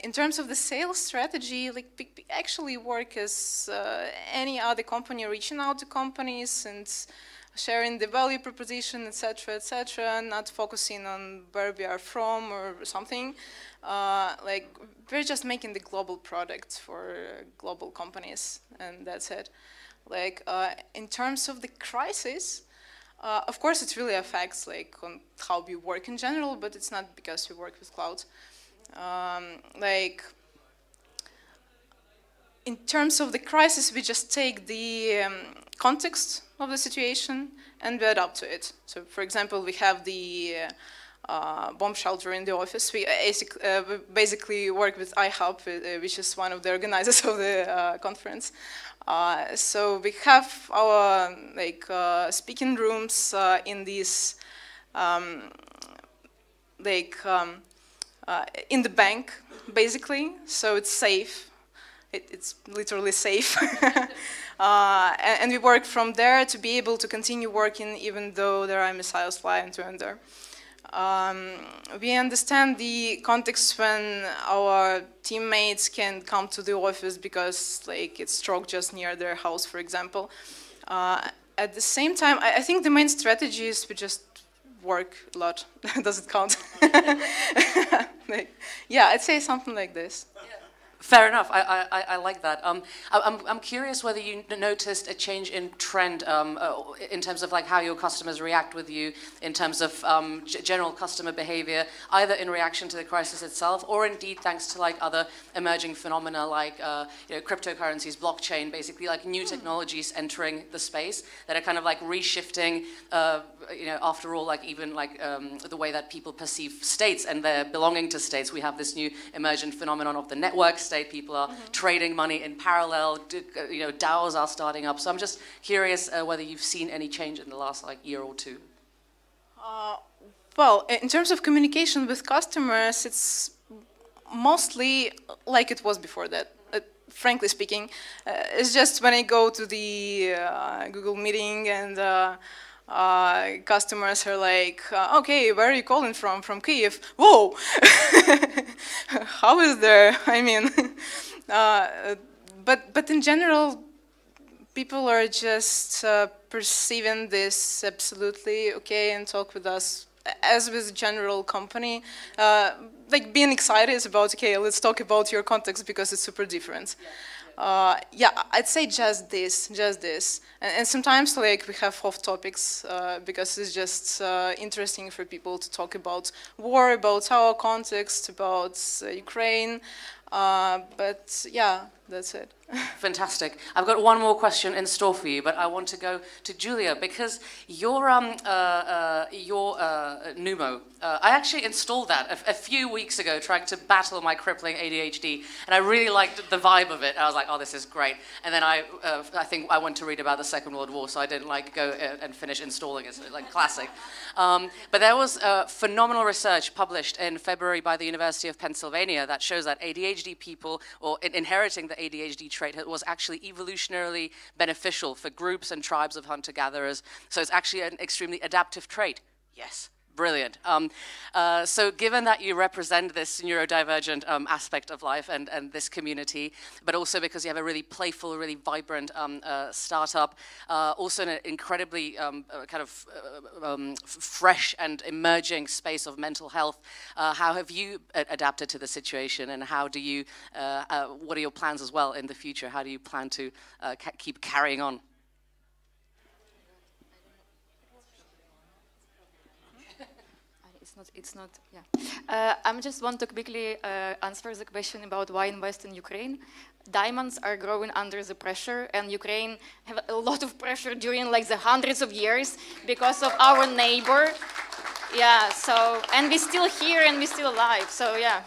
In terms of the sales strategy, like we actually work as any other company, reaching out to companies and sharing the value proposition, etc., not focusing on where we are from or something. Like we're just making the global product for global companies, and that's it. Like in terms of the crisis, of course it really affects like on how we work in general, but it's not because we work with cloud. Like in terms of the crisis, we just take the context of the situation and we adapt to it. So for example, we have the bomb shelter in the office. We basically work with iHub, which is one of the organizers of the conference. So we have our speaking rooms in these in the bank, basically. So it's safe. It's literally safe. And we work from there to be able to continue working even though there are missiles flying to and there. We understand the context when our teammates can come to the office because like it's struck just near their house, for example. At the same time, I think the main strategy is we just work a lot. Does it count? Yeah, I'd say something like this. Fair enough. I like that. I'm curious whether you noticed a change in trend in terms of like how your customers react with you, in terms of general customer behavior, either in reaction to the crisis itself, or indeed thanks to like other emerging phenomena like cryptocurrencies, blockchain, basically like new technologies entering the space that are kind of like reshifting. After all, like even like the way that people perceive states and their belonging to states. We have this new emergent phenomenon of the network state. People are trading money in parallel. DAOs are starting up. So I'm just curious whether you've seen any change in the last like year or two. Well, in terms of communication with customers, it's mostly like it was before that. Frankly speaking, it's just when I go to the Google meeting and customers are like, okay, where are you calling from? From Kyiv. Whoa! How is there? I mean, but in general, people are just perceiving this absolutely okay and talk with us as with a general company. like being excited is about, okay, let's talk about your context because it's super different. Yeah, I'd say just this. And sometimes like we have off topics because it's just interesting for people to talk about war, about our context, about Ukraine. But yeah, that's it. Fantastic. I've got one more question in store for you, but I want to go to Julia because your Numo, I actually installed that a few weeks ago trying to battle my crippling ADHD, and I really liked the vibe of it. I was like, oh, this is great. And then I think I went to read about the Second World War, so I didn't like go and finish installing it, like classic. But there was phenomenal research published in February by the University of Pennsylvania that shows that ADHD people, or inheriting the ADHD trait, was actually evolutionarily beneficial for groups and tribes of hunter-gatherers. So it's actually an extremely adaptive trait. Yes. Brilliant. So given that you represent this neurodivergent aspect of life and this community, but also because you have a really playful, really vibrant startup, also in an incredibly kind of fresh and emerging space of mental health, how have you adapted to the situation, and how do you, what are your plans as well in the future? How do you plan to keep carrying on? It's not, yeah. I just want to quickly answer the question about why invest in Ukraine. Diamonds are growing under the pressure, and Ukraine have a lot of pressure during like the hundreds of years because of our neighbor. Yeah, so, and we're still here and we're still alive, so yeah.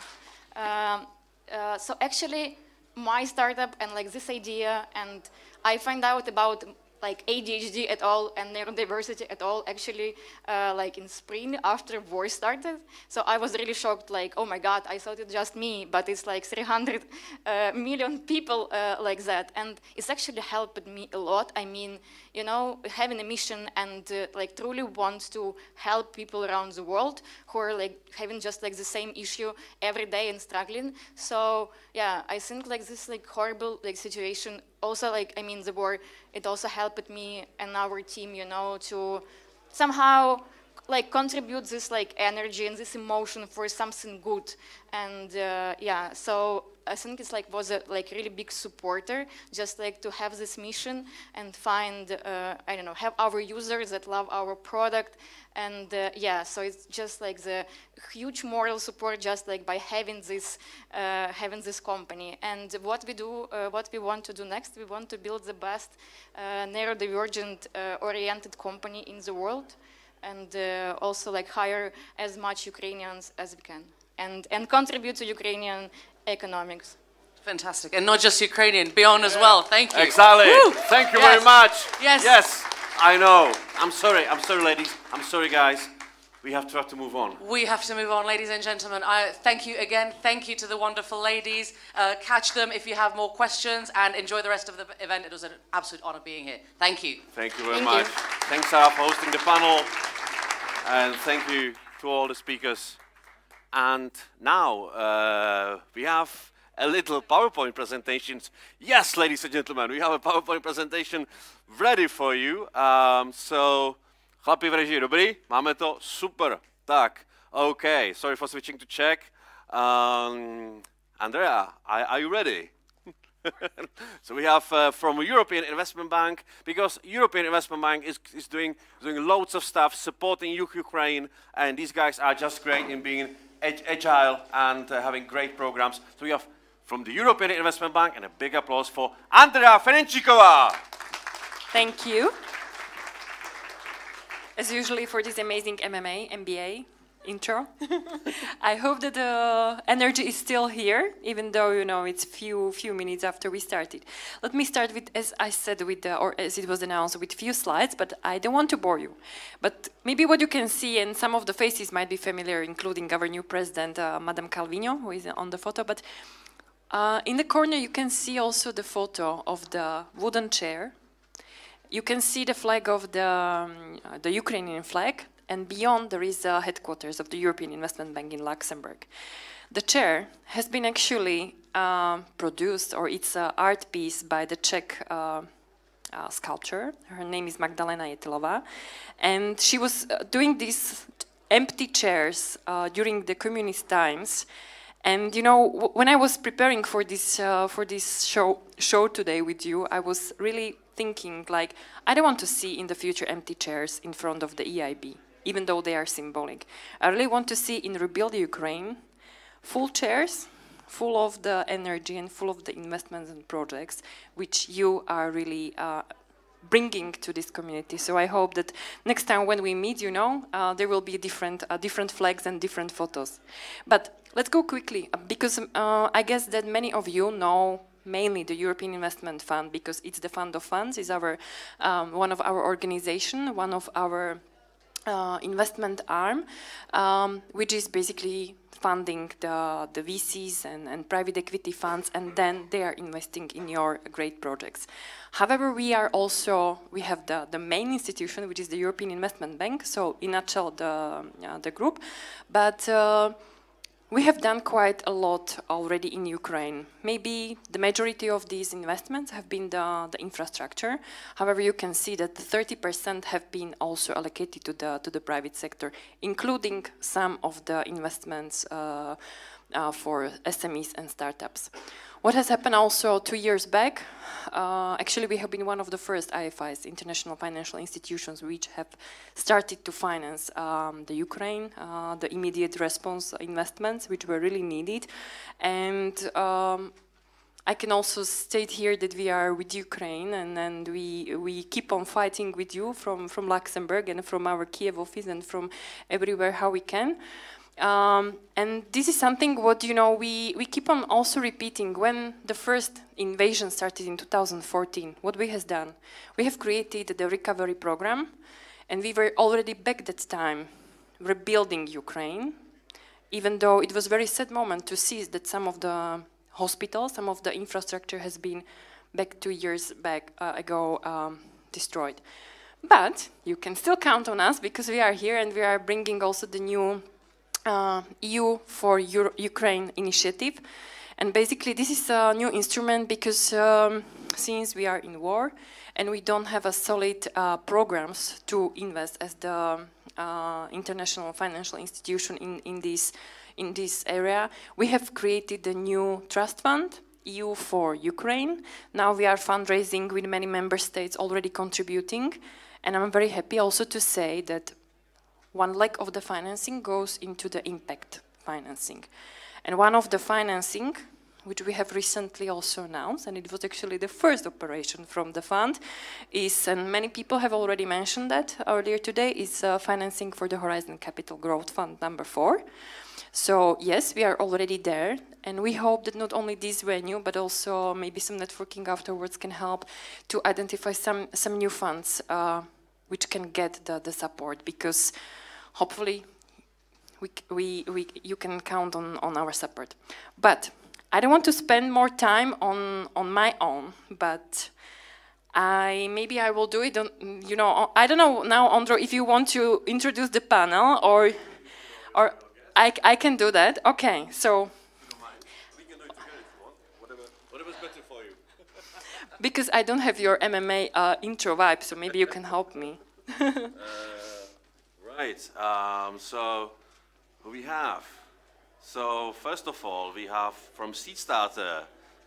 So actually, my startup and like this idea, and I find out about like ADHD at all and neurodiversity at all actually like in spring after war started. So I was really shocked, like, oh my God, I thought it's just me, but it's like 300 million people like that. And it's actually helped me a lot. I mean, you know, having a mission and like truly want to help people around the world who are like having just like the same issue every day and struggling. So yeah, I think like this like horrible like situation also, like, I mean, the war, it also helped me and our team, you know, to somehow like contribute this like energy and this emotion for something good. And yeah, so I think it's like was a like really big supporter, just like to have this mission and find, I don't know, have our users that love our product. And yeah, so it's just like the huge moral support just like by having this company. And what we do, what we want to do next, we want to build the best neurodivergent oriented company in the world, and also like hire as much Ukrainians as we can, and contribute to Ukrainian economics. Fantastic. And not just Ukrainian, beyond as well. Thank you. Exactly. Woo! Thank you very much. Yes. Yes, I know. I'm sorry, ladies. I'm sorry, guys. We have to move on. We have to move on, ladies and gentlemen. I thank you again. Thank you to the wonderful ladies. Catch them if you have more questions, and enjoy the rest of the event. It was an absolute honor being here. Thank you. Thank you very much. Thanks, Sarah, for hosting the panel. And thank you to all the speakers. And now we have a little PowerPoint presentation. Yes, ladies and gentlemen, we have a PowerPoint presentation ready for you. So, chlapi v režii, dobrý? Máme to? Super. Tak, okay. Sorry for switching to Czech. Andrea, are you ready? So we have from a European Investment Bank, because European Investment Bank is doing loads of stuff, supporting Ukraine, and these guys are just great in being agile and having great programs. So we have from the European Investment Bank, and a big applause for Andrea Ferencikova. Thank you. As usually for this amazing MBA intro. I hope that the energy is still here, even though, you know, it's few minutes after we started. Let me start with, as I said, with or as it was announced, with few slides, but I don't want to bore you. But maybe what you can see, and some of the faces might be familiar, including our new president, Madame Calvino, who is on the photo, but in the corner you can see also the photo of the wooden chair. You can see the flag of the Ukrainian flag, and beyond there is the headquarters of the European Investment Bank in Luxembourg. The chair has been actually produced, or it's an art piece by the Czech sculptor. Her name is Magdalena Jetelová, and she was doing this empty chairs during the communist times. And you know, when I was preparing for this show today with you, I was really thinking, like, I don't want to see in the future empty chairs in front of the EIB, even though they are symbolic. I really want to see in Rebuild Ukraine full chairs, full of the energy and full of the investments and projects which you are really bringing to this community. So I hope that next time when we meet, you know, there will be different flags and different photos. But let's go quickly, because I guess that many of you know mainly the European Investment Fund, because it's the fund of funds, is our one of our organization, one of our investment arm, which is basically funding the VCs and private equity funds, and then they are investing in your great projects. However, we have the main institution, which is the European Investment Bank, so in a nutshell, the group, but we have done quite a lot already in Ukraine. Maybe the majority of these investments have been the infrastructure. However, you can see that 30% have been also allocated to the private sector, including some of the investments for SMEs and startups. What has happened also 2 years back, actually we have been one of the first IFIs, international financial institutions, which have started to finance the Ukraine, the immediate response investments, which were really needed. And I can also state here that we are with Ukraine, and we keep on fighting with you from Luxembourg and from our Kiev office and from everywhere how we can. And this is something what, you know, we keep on also repeating. When the first invasion started in 2014, what we have done? We have created the recovery program, and we were already back that time rebuilding Ukraine, even though it was a very sad moment to see that some of the hospitals, some of the infrastructure has been back 2 years ago destroyed. But you can still count on us, because we are here and we are bringing also the new EU for Ukraine initiative. And basically this is a new instrument because since we are in war and we don't have a solid programs to invest as the international financial institution in this area, we have created a new trust fund, EU for Ukraine. Now we are fundraising with many member states already contributing, and I'm very happy also to say that one leg of the financing goes into the impact financing. And one of the financing, which we have recently also announced, and it was actually the first operation from the fund, is, and many people have already mentioned that earlier today, is financing for the Horizon Capital Growth Fund number 4. So yes, we are already there, and we hope that not only this venue, but also maybe some networking afterwards can help to identify some new funds which can get the support, because hopefully you can count on our support. But I don't want to spend more time on my own, but maybe I will do it. You know, I don't know now, Andro, if you want to introduce the panel, or I can do that. Okay, so. We can do it together if you want. Whatever's better for you. Because I don't have your MMA intro vibe, so maybe you can help me. Right. So who we have? So first of all, we have from Seed Starter,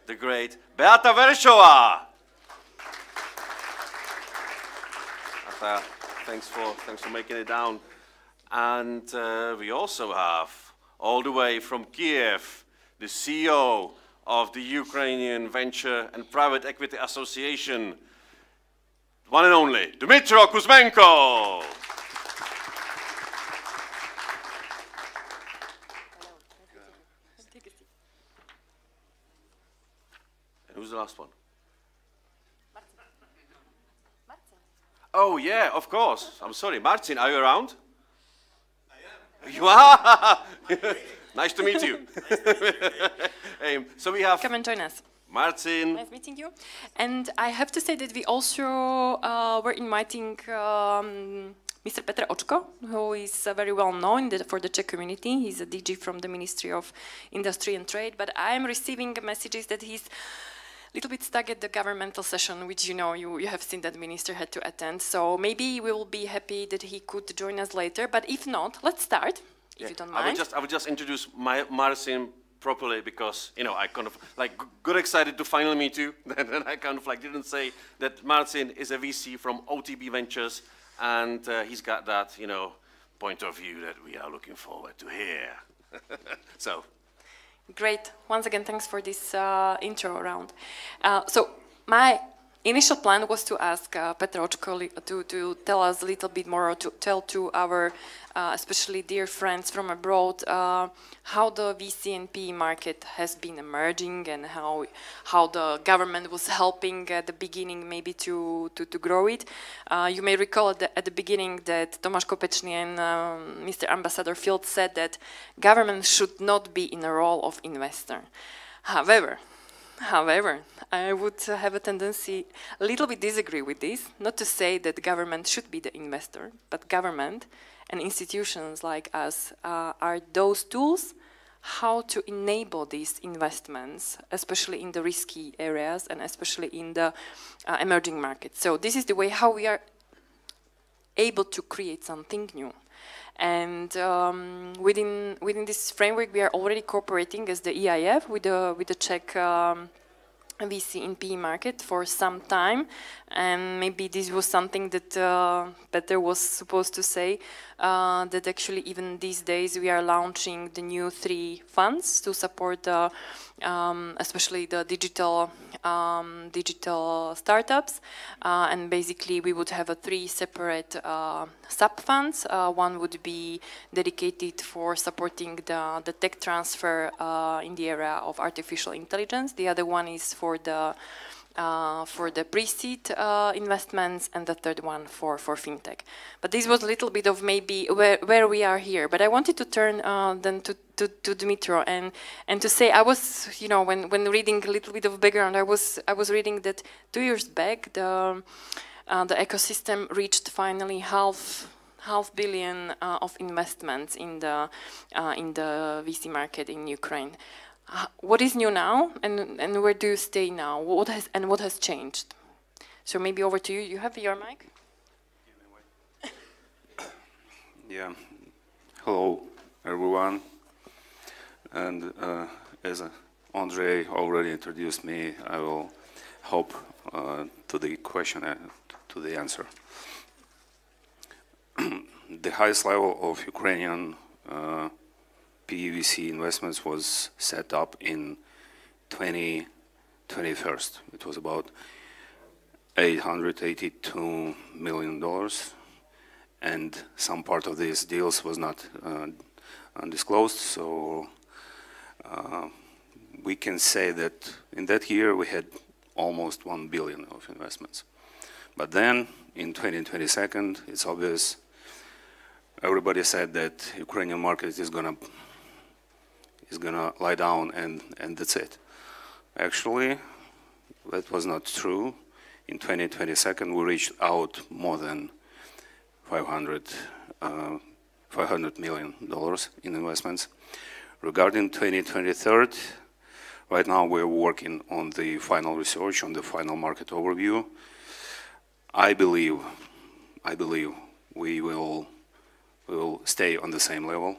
the great Beata Verešová. Thanks for making it down. And we also have, all the way from Kiev, the CEO of the Ukrainian Venture and Private Equity Association, one and only, Dmytro Kuzmenko. And who's the last one? Oh, yeah, of course. I'm sorry. Martin, are you around? I am. You are? Nice to meet you. So we have... Come and join us. Martin. Nice meeting you. And I have to say that we also were inviting Mr. Petr Očko, who is very well known for the Czech community. He's a DG from the Ministry of Industry and Trade, but I'm receiving messages that he's little bit stuck at the governmental session, which you have seen that minister had to attend. So maybe we will be happy that he could join us later. But if not, let's start, if you don't mind. I would just introduce Marcin properly, because I kind of got excited to finally meet you. Then I kind of didn't say that Marcin is a VC from OTB Ventures, and he's got that point of view that we are looking forward to hear. So. Great. Once again, thanks for this intro round. So my initial plan was to ask Petr Očko to tell us a little bit more, or to tell to our especially dear friends from abroad how the VC and PE market has been emerging, and how the government was helping at the beginning maybe to grow it. You may recall at the beginning that Tomáš Kopečný and Mr. Ambassador Field said that government should not be in a role of investor. However, I would have a tendency a little bit disagree with this, not to say that the government should be the investor, but government and institutions like us are those tools how to enable these investments, especially in the risky areas and especially in the emerging markets. So this is the way how we are able to create something new. And within this framework, we are already cooperating as the EIF with the Czech VC in PE market for some time, and maybe this was something that Petr was supposed to say, that actually even these days we are launching the new 3 funds to support especially the digital startups, and basically we would have 3 separate sub-funds. One would be dedicated for supporting the tech transfer in the area of artificial intelligence. The other one is for the pre-seed investments, and the third one for fintech. But this was a little bit of maybe where we are here. But I wanted to turn then to Dmitro and to say, I was, when reading a little bit of background, I was reading that 2 years back the ecosystem reached finally half billion of investments in the VC market in Ukraine. What is new now, and where do you stay now? What has changed? So maybe over to you. You have your mic. Yeah. Hello, everyone. And as Andrei already introduced me, I will hop to the question and to the answer. The highest level of Ukrainian PVC investments was set up in 2021. It was about $882 million, and some part of these deals was not undisclosed. So we can say that in that year we had almost 1 billion of investments. But then in 2022, it's obvious. Everybody said that Ukrainian market is gonna lie down and that's it. Actually, that was not true. In 2022, we reached out more than $500 million in investments. Regarding 2023, right now we're working on the final research, on the final market overview. I believe we will stay on the same level,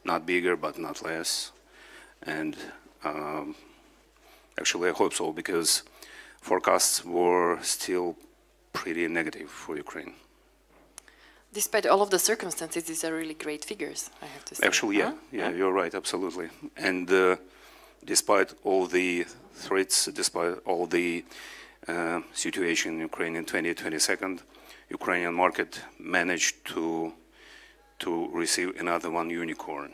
not bigger but not less. And actually I hope so, because forecasts were still pretty negative for Ukraine. Despite all of the circumstances, these are really great figures, I have to say. Actually, yeah, you're right, absolutely. And despite all the threats, despite all the situation in Ukraine in 2022, Ukrainian market managed to receive another one unicorn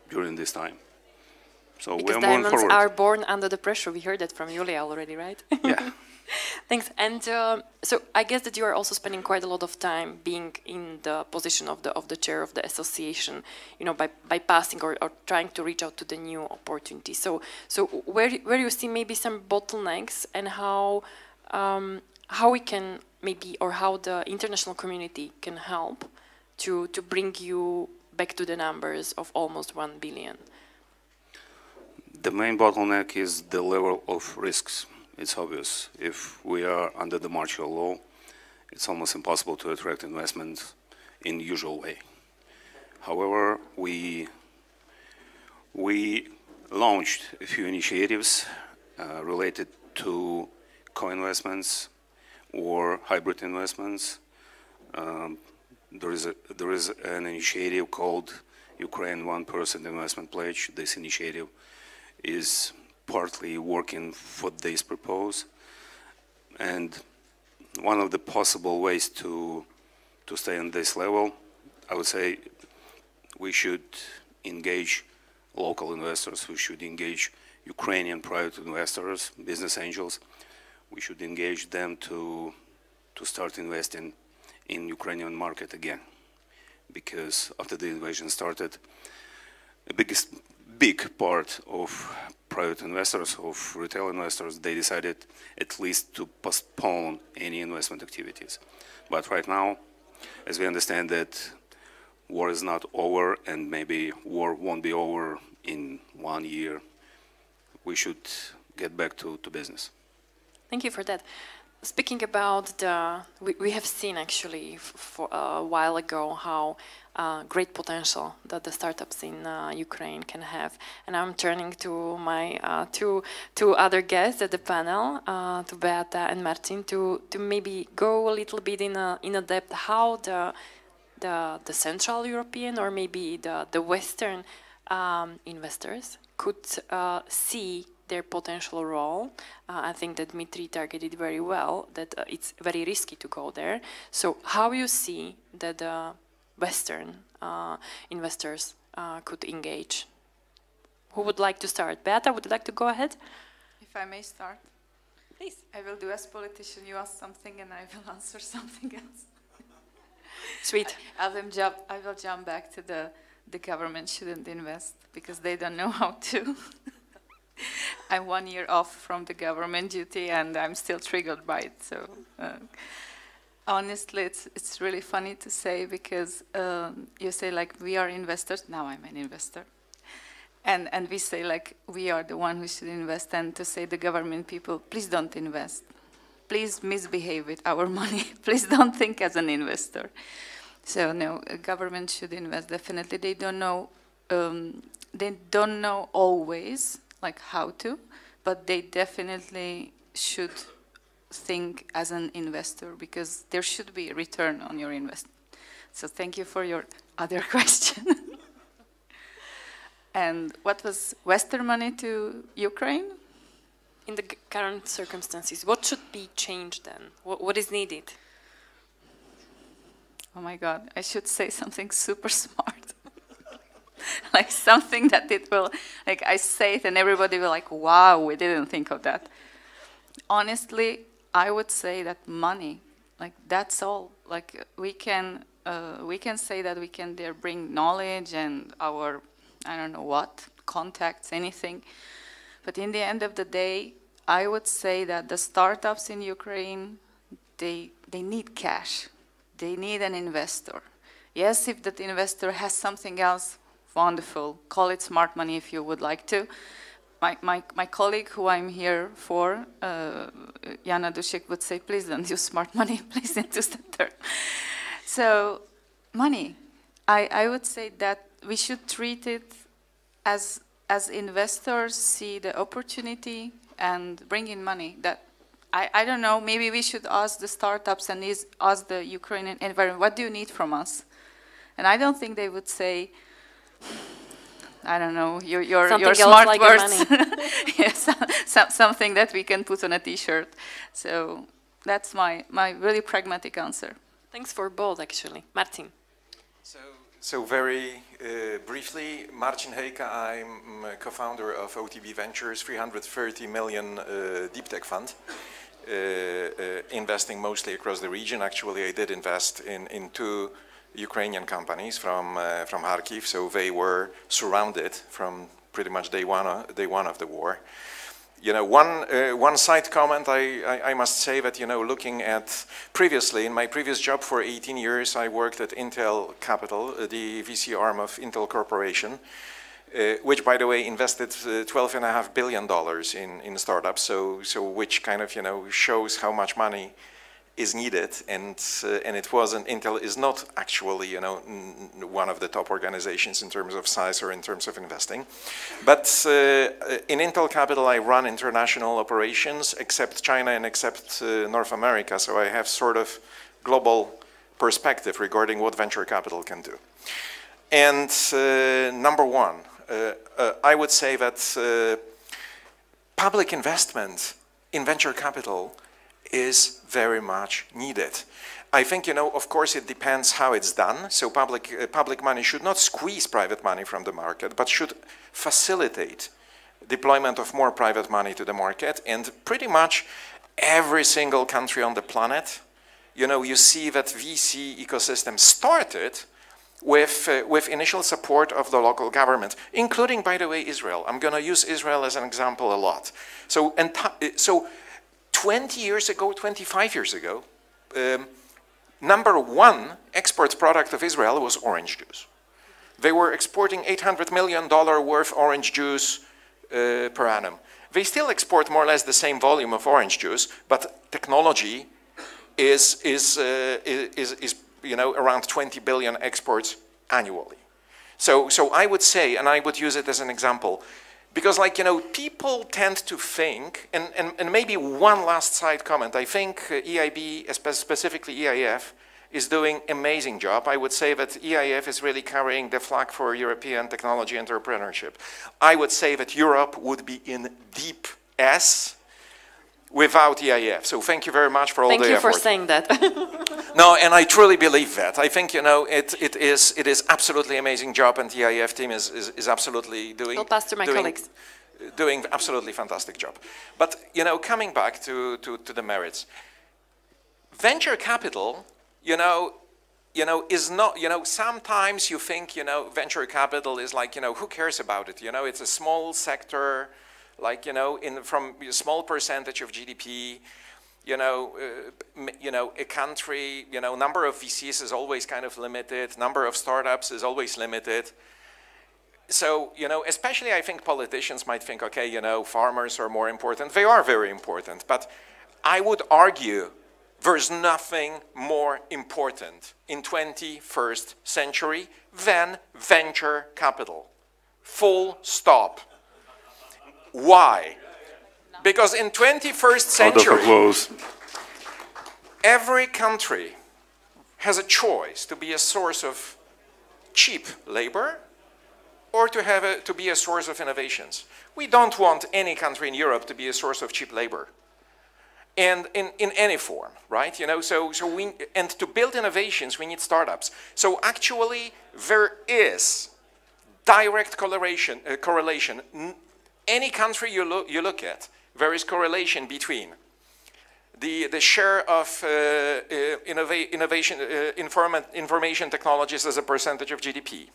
during this time. So because we're moving diamonds forward. are born under the pressure. We heard that from Julia already, right? Yeah. Thanks. And so I guess that you are also spending quite a lot of time being in the position of the chair of the association, by passing or trying to reach out to the new opportunities. So where you see maybe some bottlenecks, and how we can maybe, or how the international community can help to bring you back to the numbers of almost 1 billion. The main bottleneck is the level of risks it's obvious. If we are under the martial law, it's almost impossible to attract investment in the usual way. However, we launched a few initiatives related to co-investments or hybrid investments. There is an initiative called Ukraine 1% Investment Pledge. This initiative is partly working for this purpose. And one of the possible ways to stay on this level, I would say we should engage local investors, we should engage Ukrainian private investors, business angels. We should engage them to start investing in Ukrainian market again. Because after the invasion started, a big part of private investors, of retail investors, they decided at least to postpone any investment activities. But right now, as we understand that war is not over and maybe war won't be over in 1 year, we should get back to business. Thank you for that. Speaking about we have seen actually for a while ago how great potential that the startups in Ukraine can have, and I'm turning to my two other guests at the panel, to Beata and Martin, to maybe go a little bit in a depth how the Central European or maybe the Western investors could see their potential role. I think that Dmitry targeted very well that it's very risky to go there. So how you see that the Western investors could engage? Who would like to start? Beata, would you like to go ahead? If I may start. Please. I will do as politician, you ask something and I will answer something else. Sweet. I will jump back to the government shouldn't invest because they don't know how to. I'm 1 year off from the government duty and I'm still triggered by it. So honestly, it's really funny to say because you say like we are investors. Now I'm an investor. And we say like we are the one who should invest, and to say the government people, please don't invest. Please misbehave with our money. Please don't think as an investor. So no, a government should invest definitely. They don't know always like how to, but they definitely should think as an investor because there should be a return on your investment. So thank you for your other question. And what was Western money to Ukraine? In the current circumstances, what should be changed then? What is needed? Oh my God, I should say something super smart. Like something that it will, like I say it and everybody will like, wow, we didn't think of that. Honestly, I would say that money, like that's all. Like we can say that we can there bring knowledge and our, I don't know what, contacts, anything. But in the end of the day, I would say that the startups in Ukraine, they need cash. They need an investor. Yes, if that investor has something else, wonderful. Call it smart money if you would like to. My colleague who I'm here for, Jana Dušek, would say, please don't use smart money, please don't use that term. So, money. I would say that we should treat it as investors see the opportunity and bring in money. That I don't know, maybe we should ask the startups and ask the Ukrainian environment, what do you need from us? And I don't think they would say, I don't know, your smart like words. Yes, something that we can put on a T-shirt. So that's my really pragmatic answer. Thanks for both, actually. Martin. So very briefly, Marcin Hejka, I'm co-founder of OTB Ventures, 330 million deep tech fund, investing mostly across the region. Actually, I did invest in two Ukrainian companies from Kharkiv, so they were surrounded from pretty much day one of the war. You know, one side comment, I must say that, you know, looking at previously, in my previous job for 18 years, I worked at Intel Capital, the VC arm of Intel Corporation. which, by the way, invested $12.5 billion in startups, so which kind of, shows how much money is needed, and it wasn't, Intel is not actually, one of the top organizations in terms of size or in terms of investing. But in Intel Capital, I run international operations, except China and except North America, so I have sort of global perspective regarding what venture capital can do. And number one, I would say that public investment in venture capital is very much needed. I think, of course, it depends how it's done. So public money should not squeeze private money from the market, but should facilitate deployment of more private money to the market. And pretty much every single country on the planet, you see that VC ecosystem started with initial support of the local government, including, by the way, Israel. I'm going to use Israel as an example a lot. So 20 years ago, 25 years ago, number one export product of Israel was orange juice. They were exporting $800 million worth orange juice per annum. They still export more or less the same volume of orange juice, but technology is around 20 billion exports annually. So I would say, and I would use it as an example, because people tend to think, and maybe one last side comment, I think EIB, specifically EIF, is doing amazing job. I would say that EIF is really carrying the flag for European technology entrepreneurship. I would say that Europe would be in deep S without EIF. So thank you very much for all the effort. Thank you for saying that. No, and I truly believe that. I think, it is absolutely amazing job, and the EIF team is absolutely doing... I'll pass to my colleagues. Doing absolutely fantastic job. But, coming back to the merits, venture capital, is not, sometimes you think, venture capital is like, who cares about it? It's a small sector, like, from a small percentage of GDP, a country, number of VCs is always kind of limited, number of startups is always limited. So, especially I think politicians might think, okay, farmers are more important. They are very important, but I would argue there's nothing more important in 21st century than venture capital. Full stop. Why? Because in 21st century, every country has a choice to be a source of cheap labor or to be a source of innovations. We don't want any country in Europe to be a source of cheap labor. And in any form, right? And to build innovations, we need startups. So actually, there is direct correlation. Any country you look at, there is correlation between the share of information technologies as a percentage of GDP,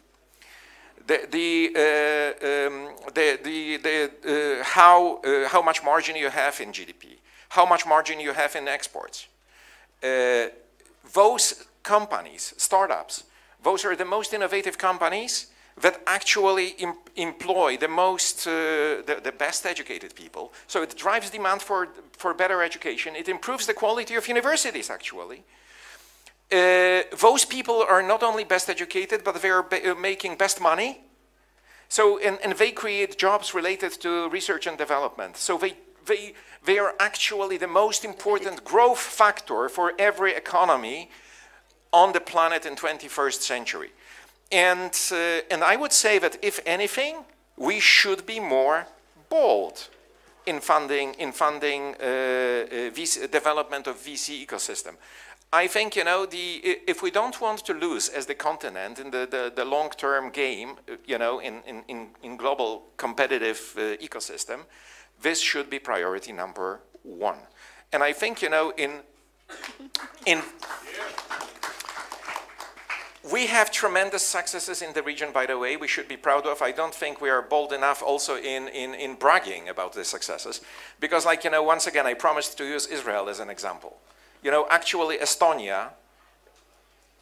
how much margin you have in GDP, how much margin you have in exports. Those companies, startups, those are the most innovative companies that actually employ the most, the best educated people. So it drives demand for better education. It improves the quality of universities, actually. Those people are not only best educated, but they are making best money. So, and they create jobs related to research and development. So they are actually the most important growth factor for every economy on the planet in 21st century. And I would say that if anything, we should be more bold in funding development of VC ecosystem. I think, if we don't want to lose as the continent in the long-term game, in global competitive ecosystem, this should be priority number one. And I think, we have tremendous successes in the region, by the way, we should be proud of. I don't think we are bold enough also in bragging about the successes. Because, once again, I promised to use Israel as an example. Actually, Estonia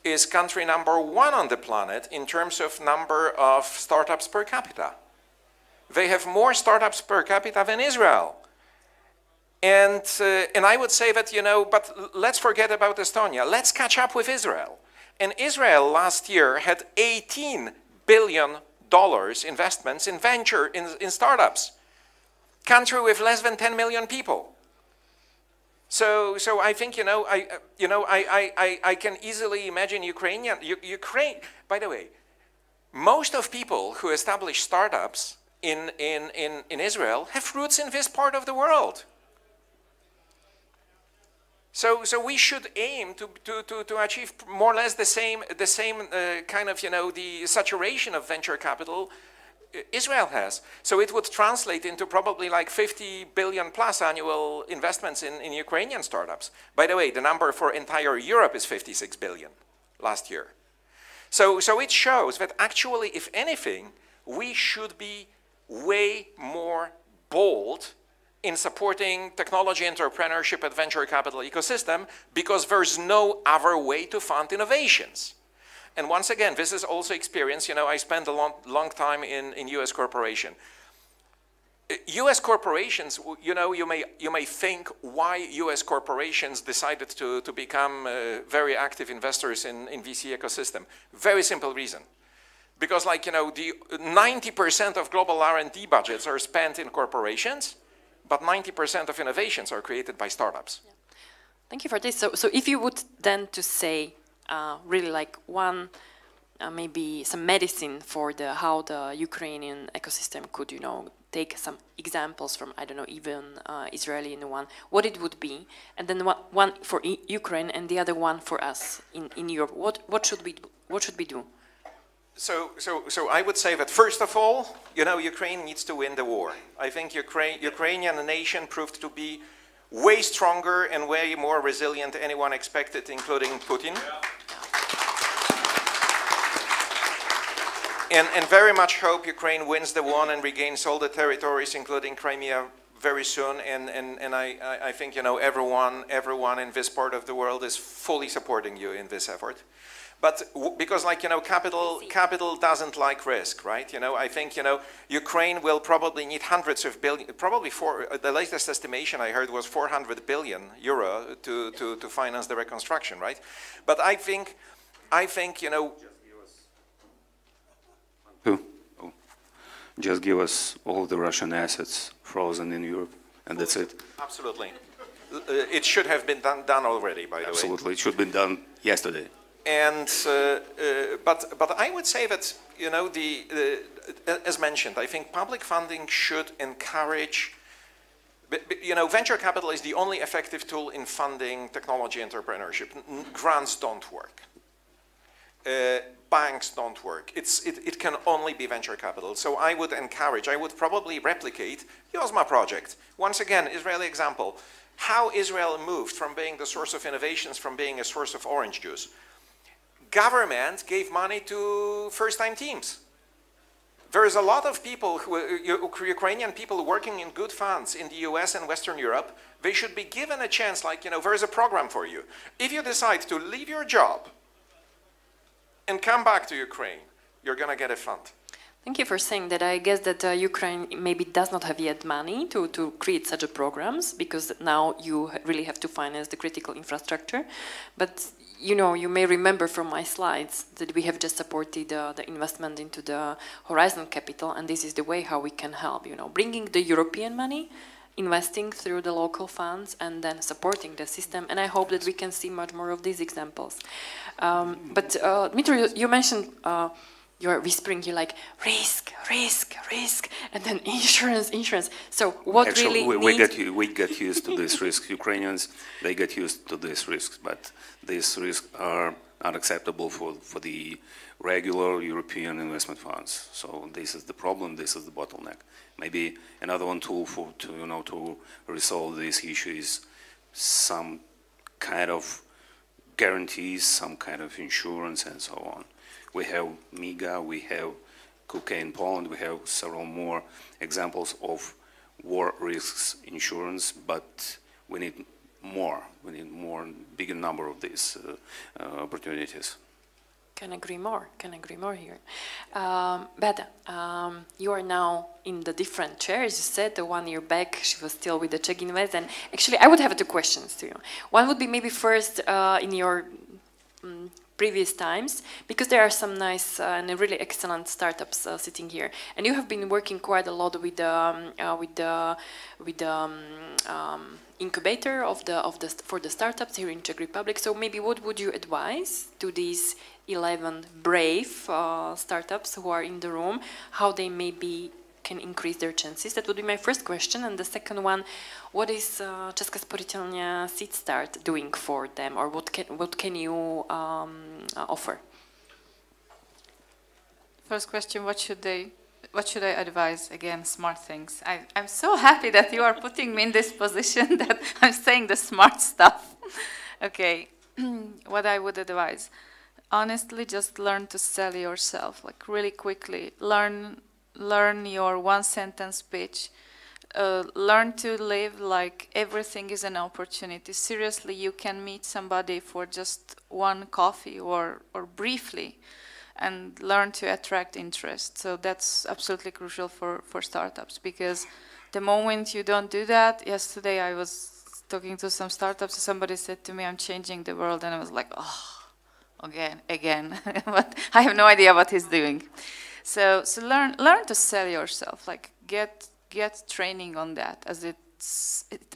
is country number one on the planet in terms of number of startups per capita. They have more startups per capita than Israel. And I would say that, but let's forget about Estonia. Let's catch up with Israel. And Israel last year had $18 billion investments in venture, in startups. Country with less than 10 million people. So I think, I can easily imagine Ukraine, by the way, most of people who establish startups in Israel have roots in this part of the world. So we should aim to achieve more or less the same kind of, the saturation of venture capital Israel has. So it would translate into probably like 50 billion plus annual investments in Ukrainian startups. By the way, the number for entire Europe is 56 billion last year. So it shows that actually, if anything, we should be way more bold in supporting technology entrepreneurship and venture capital ecosystem, because there's no other way to fund innovations. And once again, this is also experience. I spent a long time in US corporation. US corporations, you may think why US corporations decided to become very active investors in VC ecosystem. Very simple reason. Because the 90% of global R&D budgets are spent in corporations, but 90% of innovations are created by startups. Yeah. Thank you for this. So if you would then to say really like one, maybe some medicine for how the Ukrainian ecosystem could, take some examples from, I don't know, even Israeli one, what it would be, and then one for Ukraine and the other one for us in Europe. What should we do? So I would say that first of all, Ukraine needs to win the war. I think Ukrainian nation proved to be way stronger and way more resilient than anyone expected, including Putin. And very much hope Ukraine wins the war and regains all the territories, including Crimea, very soon. And I think everyone in this part of the world is fully supporting you in this effort. But because capital doesn't like risk, right? I think Ukraine will probably need hundreds of billions, probably the latest estimation I heard was 400 billion euro to finance the reconstruction, right? But I think just give us all the Russian assets frozen in Europe, and that's it. Absolutely. It should have been done already, by the way. Absolutely, it should have been done yesterday. And but I would say that as mentioned, I think public funding should encourage. Venture capital is the only effective tool in funding technology entrepreneurship. Grants don't work. Banks don't work. It can only be venture capital. So I would encourage. I would probably replicate Yozma project. Once again, Israeli example. How Israel moved from being the source of innovations, from being a source of orange juice. Government gave money to first-time teams. There is a lot of people, Ukrainian people working in good funds in the US and Western Europe. They should be given a chance, there is a program for you. If you decide to leave your job and come back to Ukraine, you're going to get a fund. Thank you for saying that. I guess that Ukraine maybe does not have yet money to create such a programs, because now you really have to finance the critical infrastructure. But you may remember from my slides that we have just supported the investment into the Horizon Capital, and this is the way how we can help, bringing the European money, investing through the local funds, and then supporting the system. And I hope that we can see much more of these examples. But Dmitry, you mentioned you're whispering, you're like, risk, and then insurance. So what Actually, really we get used to this risk. Ukrainians, they get used to these risks, but these risks are unacceptable for the regular European investment funds. So this is the problem, this is the bottleneck. Maybe another one tool to resolve this issue is some kind of guarantees, some kind of insurance, and so on. We have MIGA, we have KUKA in Poland, we have several more examples of war risks insurance, but we need more, bigger number of these opportunities. Can agree more. Can agree more here. Beda, you are now in the different chair. As you said, the 1 year back, she was still with the Czech Invest. And actually, I would have two questions to you. One would be maybe first in your previous times, because there are some nice and really excellent startups sitting here, and you have been working quite a lot with the incubator for the startups here in Czech Republic. So maybe what would you advise to these 11 brave startups who are in the room, how they maybe can increase their chances? That would be my first question. And the second one, what is Česká spořitelna Seed Start doing for them, or what can you offer? First question, what should I advise? Again, smart things. I'm so happy that you are putting me in this position that I'm saying the smart stuff. Okay, what I would advise. Honestly, just learn to sell yourself, like really quickly. Learn your one-sentence pitch. Learn to live like everything is an opportunity. Seriously, you can meet somebody for just one coffee or briefly, and learn to attract interest. So that's absolutely crucial for startups, because the moment you don't do that, yesterday I was talking to some startups, somebody said to me, I'm changing the world, and I was like, oh, again, but I have no idea what he's doing. So learn to sell yourself, like get training on that, as it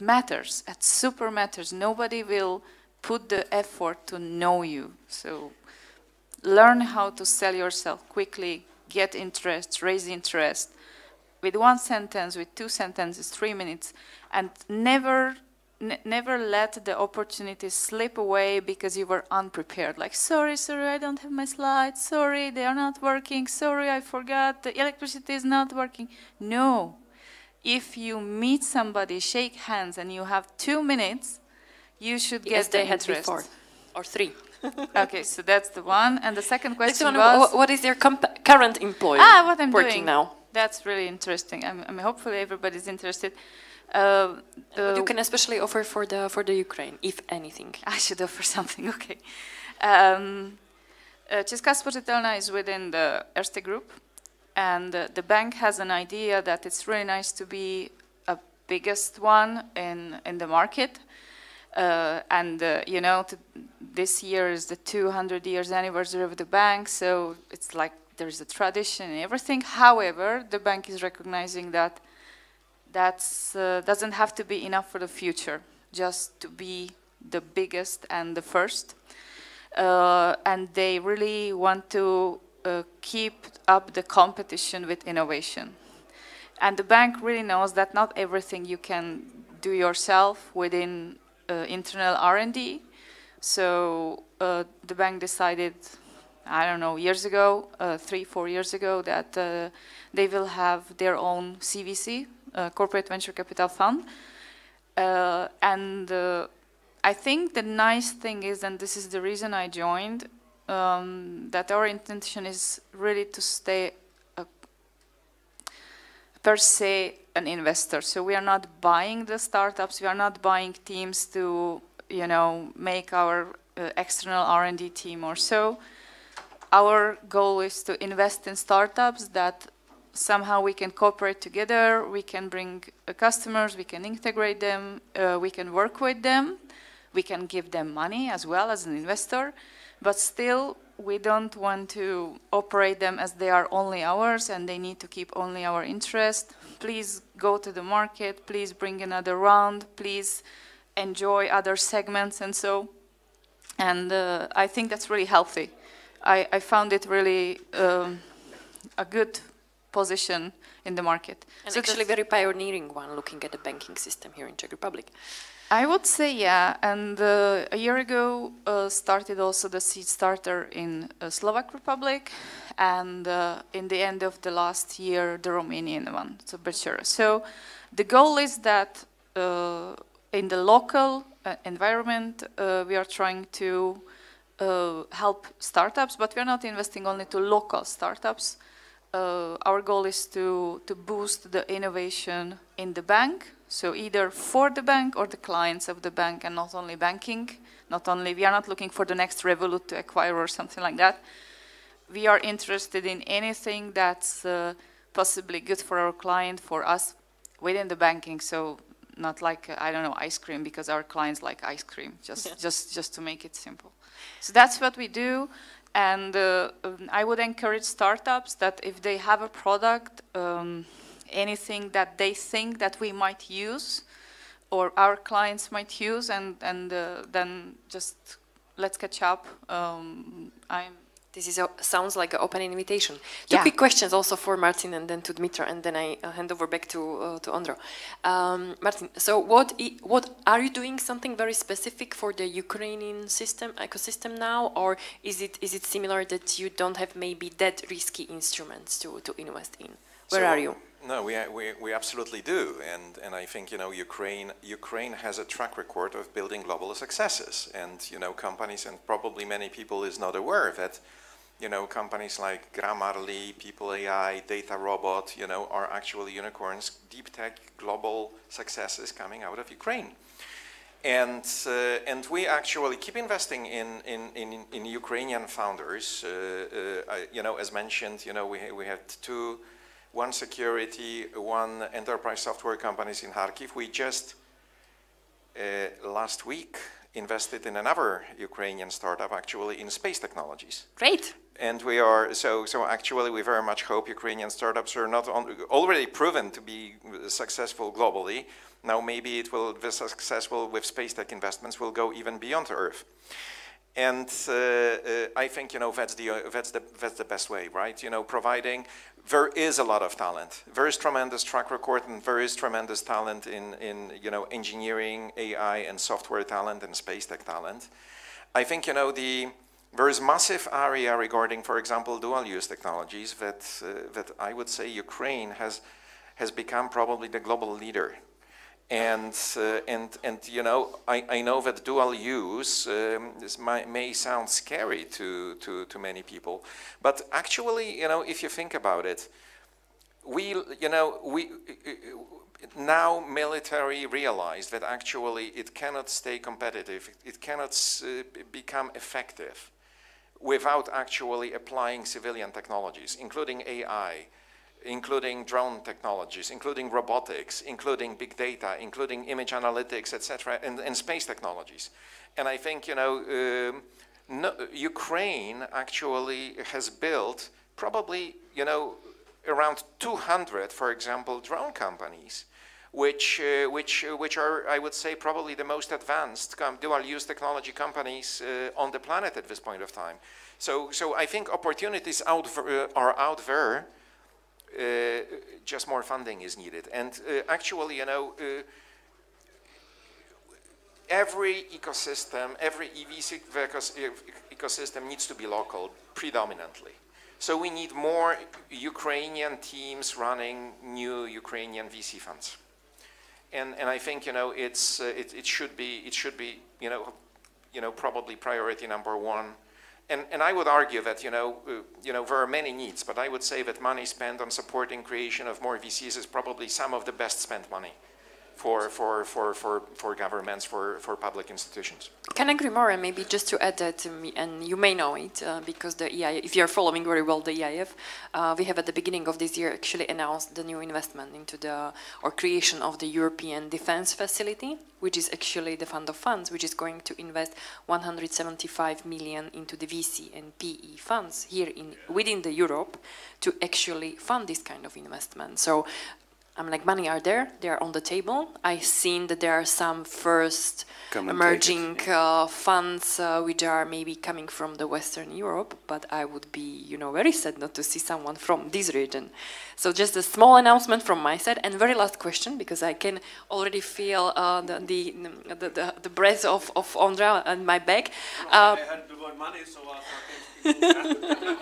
matters, it super matters. Nobody will put the effort to know you. So learn how to sell yourself quickly, get interest, raise interest, with one sentence, with 2 sentences, 3 minutes, and never let the opportunity slip away because you were unprepared. Like, sorry, I don't have my slides. Sorry, they are not working. Sorry, I forgot, the electricity is not working. No. If you meet somebody, shake hands, and you have 2 minutes, you should get the interest. Had before, or 3. Okay, so that's the one. And the second question was... What is your current employer what I'm working doing now? That's really interesting. Hopefully everybody's interested. What you can especially offer for the Ukraine, if anything? I should offer something, okay. Česká spořitelna is within the Erste Group, and the bank has an idea that it's really nice to be a biggest one in the market. You know, this year is the 200 years anniversary of the bank, so it's like there's a tradition and everything. However, the bank is recognizing that doesn't have to be enough for the future, just to be the biggest and the first. And they really want to keep up the competition with innovation. And the bank really knows that not everything you can do yourself within internal R&D. So the bank decided, I don't know, years ago, 3-4 years ago, that they will have their own CVC, Corporate Venture Capital Fund. I think the nice thing is, and this is the reason I joined, that our intention is really to stay per se an investor. So we are not buying the startups, we are not buying teams to, you know, make our external R&D team or so. Our goal is to invest in startups that somehow we can cooperate together, we can bring customers, we can integrate them, we can work with them, we can give them money as well as an investor, but still we don't want to operate them as they are only ours and they need to keep only our interest. Please go to the market, please bring another round, please enjoy other segments and so. And I think that's really healthy. I found it really a good position in the market. And so actually very pioneering one, looking at the banking system here in Czech Republic. I would say, yeah, and a year ago started also the Seed Starter in Slovak Republic, and in the end of the last year, the Romanian one, so Bravery. So the goal is that in the local environment, we are trying to help startups, but we are not investing only to local startups. Our goal is to boost the innovation in the bank, so either for the bank or the clients of the bank, and not only banking, we are not looking for the next Revolut to acquire or something like that, we are interested in anything that's possibly good for our client, for us, within the banking. So not like, I don't know, ice cream, because our clients like ice cream, just to make it simple. So that's what we do. And I would encourage startups that if they have a product, anything that they think that we might use or our clients might use, and then just let's catch up. This sounds like an open invitation. Two quick questions also for Martin and then to Dmitra, and then I hand over back to Ondro. Martin, so what are you doing something very specific for the Ukrainian ecosystem now, or is it similar that you don't have maybe that risky instruments to invest in? Where are you? No, we absolutely do, and I think Ukraine has a track record of building global successes, and companies, and probably many people is not aware that companies like Grammarly, People AI, Data Robot, are actually unicorns, deep tech global successes coming out of Ukraine, and we actually keep investing in Ukrainian founders. As mentioned, we had one security, one enterprise software companies in Kharkiv. We just last week invested in another Ukrainian startup, actually in space technologies. Great. And we are so actually we very much hope Ukrainian startups are not already proven to be successful globally. Now maybe it will be successful with space tech investments. Will go even beyond Earth. And I think that's the best way, right? Providing there is a lot of talent. There is tremendous track record, and there is tremendous talent in engineering, AI, and software talent, and space tech talent. I think there is massive area regarding, for example, dual-use technologies that I would say Ukraine has become probably the global leader. And I know that dual use may sound scary to many people, but actually, if you think about it, now military realize that actually it cannot stay competitive, it cannot become effective without actually applying civilian technologies, including AI, including drone technologies, including robotics, including big data, including image analytics, etc., and space technologies. And I think, Ukraine actually has built probably, around 200, for example, drone companies, which are, I would say, probably the most advanced dual-use technology companies on the planet at this point of time. So I think opportunities are out there. Just more funding is needed, and actually, every ecosystem, every EV ecosystem needs to be local predominantly. So we need more Ukrainian teams running new Ukrainian VC funds, and I think it should be probably priority number one. And I would argue that there are many needs, but I would say that money spent on supporting creation of more VCs is probably some of the best spent money for governments, for public institutions. Can I agree more, and maybe just to add that, and you may know it, because the EIF, if you are following very well the EIF, we have at the beginning of this year actually announced the new investment into or creation of the European Defense Facility, which is actually the fund of funds, which is going to invest 175 million into the VC and PE funds here within the Europe to actually fund this kind of investment. So I'm like, money are there, they are on the table. I've seen that there are some first emerging funds which are maybe coming from the Western Europe, but I would be, very sad not to see someone from this region. So just a small announcement from my side, and very last question, because I can already feel the breath of Ondra on my back. I had the word money, so I can't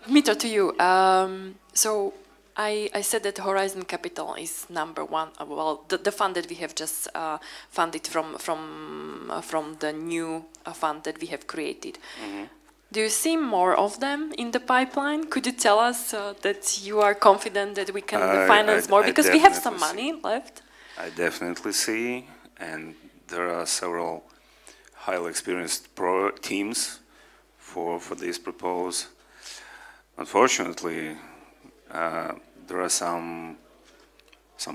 Mitra, to you. So I said that Horizon Capital is number one. Well, the fund that we have just funded from the new fund that we have created. Mm-hmm. Do you see more of them in the pipeline? Could you tell us that you are confident that we can finance more? Because we have some money left. I definitely see, and there are several highly experienced teams for this proposal. Unfortunately, there are some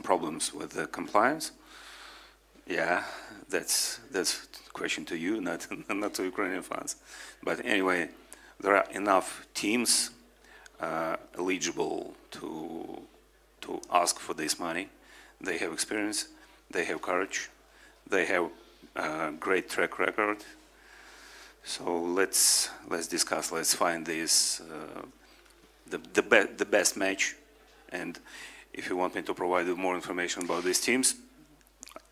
problems with the compliance. Yeah, that's a question to you, not to Ukrainian funds. But anyway, there are enough teams eligible to ask for this money. They have experience, they have courage, they have a great track record. So let's discuss. Let's find this the best match. And if you want me to provide you more information about these teams,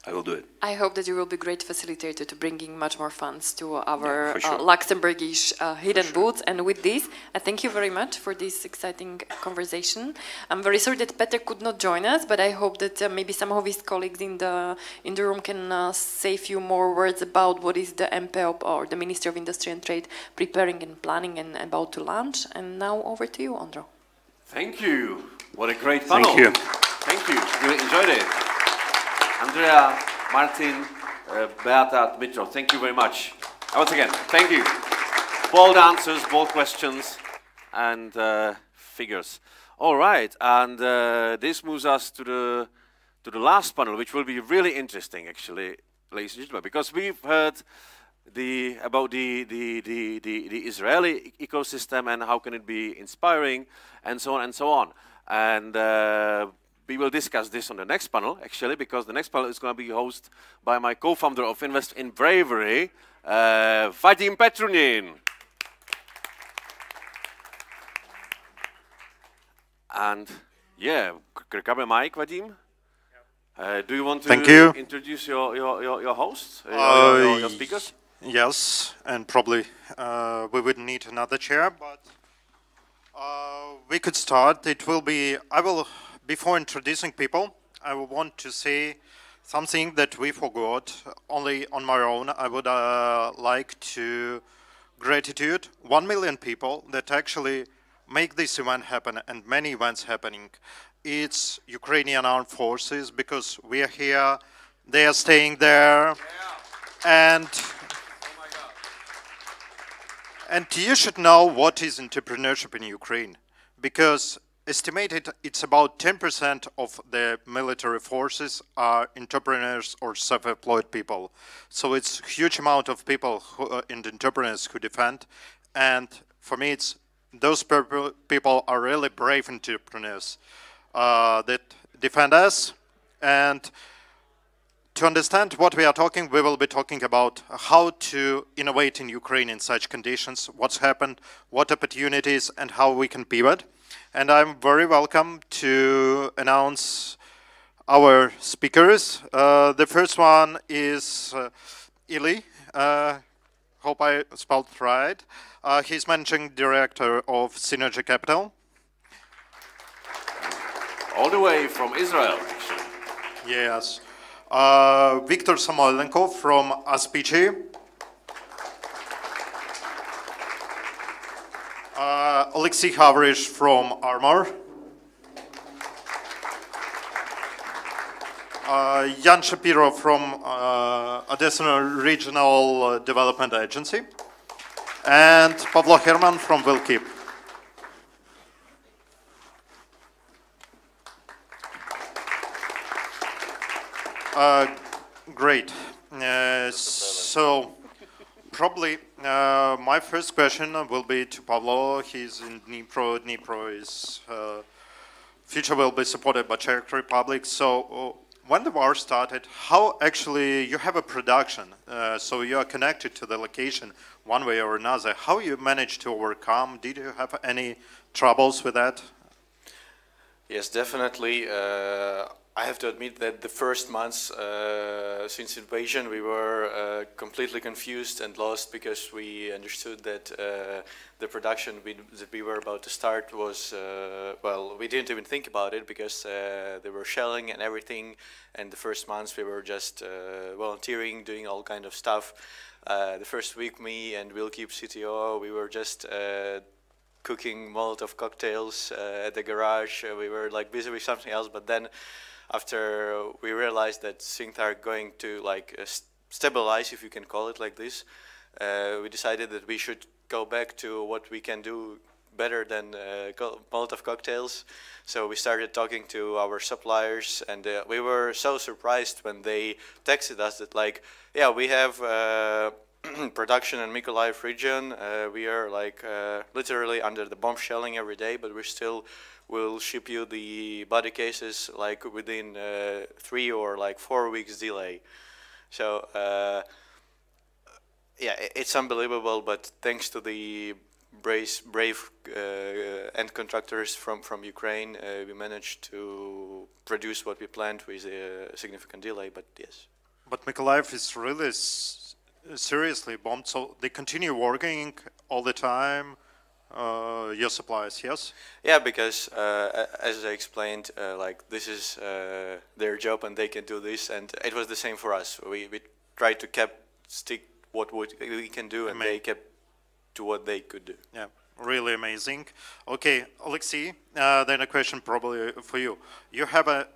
I will do it. I hope that you will be a great facilitator to bringing much more funds to our sure. Luxembourgish hidden booths. And with this, I thank you very much for this exciting conversation. I'm very sorry that Peter could not join us, but I hope that maybe some of his colleagues in the room can say a few more words about what is the MPOP or the Ministry of Industry and Trade preparing and planning and about to launch. And now over to you, Ondro. Thank you. What a great panel. Thank you. Thank you. Really enjoyed it. Andrea, Martin, Beata, Dmitro, thank you very much. Once again, thank you. Bold answers, bold questions, and figures. All right, and this moves us to the last panel, which will be really interesting, actually, ladies and gentlemen, because we've heard about the Israeli ecosystem and how can it be inspiring, and so on and so on. And we will discuss this on the next panel, actually, because the next panel is going to be hosted by my co-founder of Invest in Bravery, Vadim Petrunin. And yeah, grab a mic, Vadim. Do you want to introduce your hosts, your speakers? Yes, and probably we would need another chair, but we could start. It will be, before introducing people, I want to say something that we forgot only on my own. I would like to gratitude 1 million people that actually make this event happen and many events happening. It's Ukrainian armed forces because we are here, they are staying there, and you should know what is entrepreneurship in Ukraine, because estimated it's about 10% of the military forces are entrepreneurs or self-employed people. So it's a huge amount of people and entrepreneurs who defend. And for me, those people are really brave entrepreneurs that defend us. And to understand what we are talking, we will be talking about how to innovate in Ukraine in such conditions, what's happened, what opportunities, and how we can pivot. And I'm very welcome to announce our speakers. The first one is Ili. Hope I spelled right. He's managing director of Synergy Capital. All the way from Israel, actually. Yes. Viktor Samoylenko from Aspici. Alexei Havrish from Armor. Jan Shapiro from Odessa Regional Development Agency. And Pavlo Herman from Wilkeep. Great. So probably my first question will be to Pavlo. He's in Dnipro. Dnipro is future will be supported by Czech Republic. So when the war started, how actually you have a production, so you are connected to the location one way or another. How you managed to overcome? Did you have any troubles with that? Yes, definitely. I have to admit that the first months since invasion, we were completely confused and lost because we understood that the production that we were about to start was, well, we didn't even think about it because they were shelling and everything. And the first months we were just volunteering, doing all kind of stuff. The first week, me and Wilkeep CTO, we were just cooking Molotov cocktails at the garage. We were like busy with something else, but then after we realized that things are going to like stabilize, if you can call it like this, we decided that we should go back to what we can do better than Molotov cocktails. So we started talking to our suppliers, and we were so surprised when they texted us that, like, yeah, we have production in Mykolaiv region. We are like literally under the bomb shelling every day, but we still will ship you the body cases like within 3 or like 4 weeks delay. So yeah, it's unbelievable, but thanks to the brave end contractors from Ukraine, we managed to produce what we planned with a significant delay, but yes. But Mykolaiv is really seriously bombed, so they continue working all the time, your suppliers, yes? Yeah, because as I explained, like this is their job and they can do this, and it was the same for us. We tried to stick what we can do, and they kept to what they could do. Yeah, really amazing. Okay, Alexei, then a question probably for you. You have a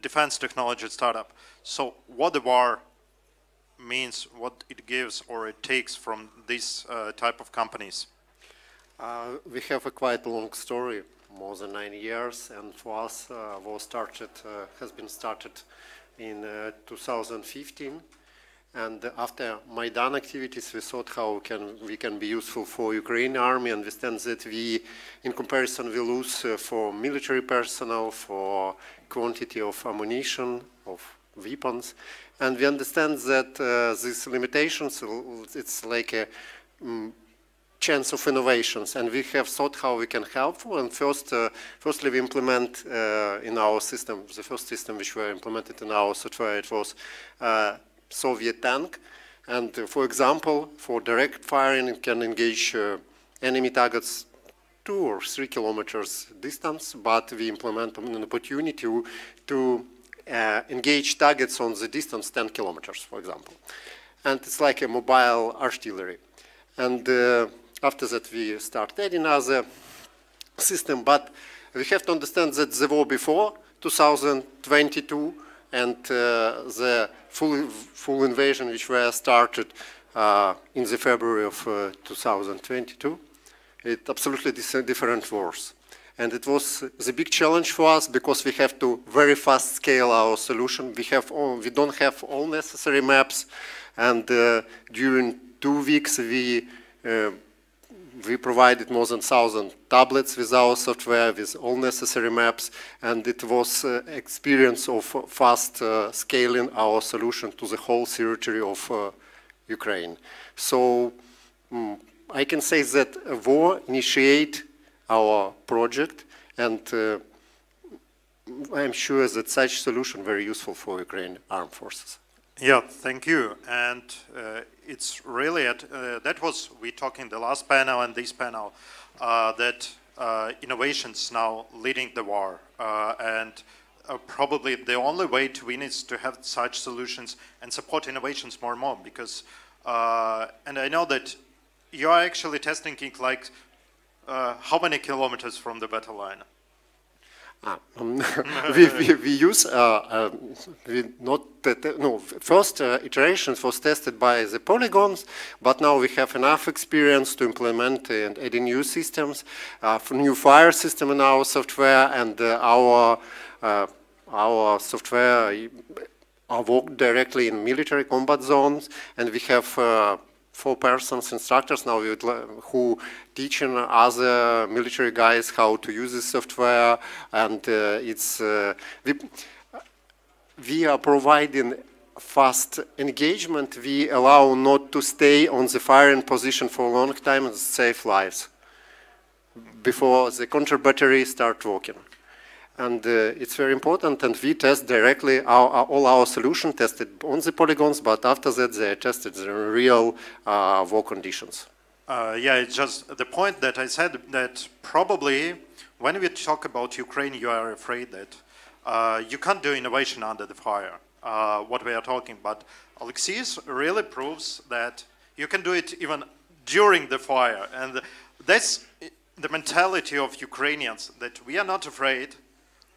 defense technology startup, so what the war means, what it gives or it takes from this type of companies? We have a quite long story, more than 9 years, and for us, war has been started in 2015. And after Maidan activities, we thought how we can be useful for Ukrainian army, and understand that we, in comparison, we lose for military personnel, for quantity of ammunition, of weapons, and we understand that these limitations, it's like a chance of innovations, and we have thought how we can help. And firstly, we implement in our system, the first system which were implemented in our software, it was Soviet tank, and for example, for direct firing, it can engage enemy targets 2 or 3 kilometers distance, but we implement an opportunity to engage targets on the distance 10 kilometers, for example. And it's like a mobile artillery. And after that, we start adding other system, but we have to understand that the war before 2022 and the full invasion which were started in the February of 2022, it absolutely different wars. And it was the big challenge for us because we have to very fast scale our solution. We don't have all necessary maps, and during 2 weeks we provided more than 1,000 tablets with our software, with all necessary maps, and it was experience of fast scaling our solution to the whole territory of Ukraine. So I can say that a war initiated our project, and I'm sure that such solution very useful for Ukrainian armed forces. Yeah, thank you. And it's really, that was, we talked in the last panel and this panel, that innovations now leading the war. And probably the only way to win is to have such solutions and support innovations more and more. Because, and I know that you are actually testing it like, how many kilometers from the battle line? We use first iterations was tested by the polygons, but now we have enough experience to implement and add new systems, new fire system in our software, and our software work directly in military combat zones, and we have 4 persons instructors now who teaching other military guys how to use this software, and we are providing fast engagement. We allow not to stay on the firing position for a long time and save lives before the counter battery start working. And it's very important, and we test directly all our solution tested on the polygons, but after that they are tested in real war conditions. Yeah, it's just the point that I said that probably when we talk about Ukraine, you are afraid that you can't do innovation under the fire, what we are talking, but Alexei really proves that you can do it even during the fire, and that's the mentality of Ukrainians, that we are not afraid.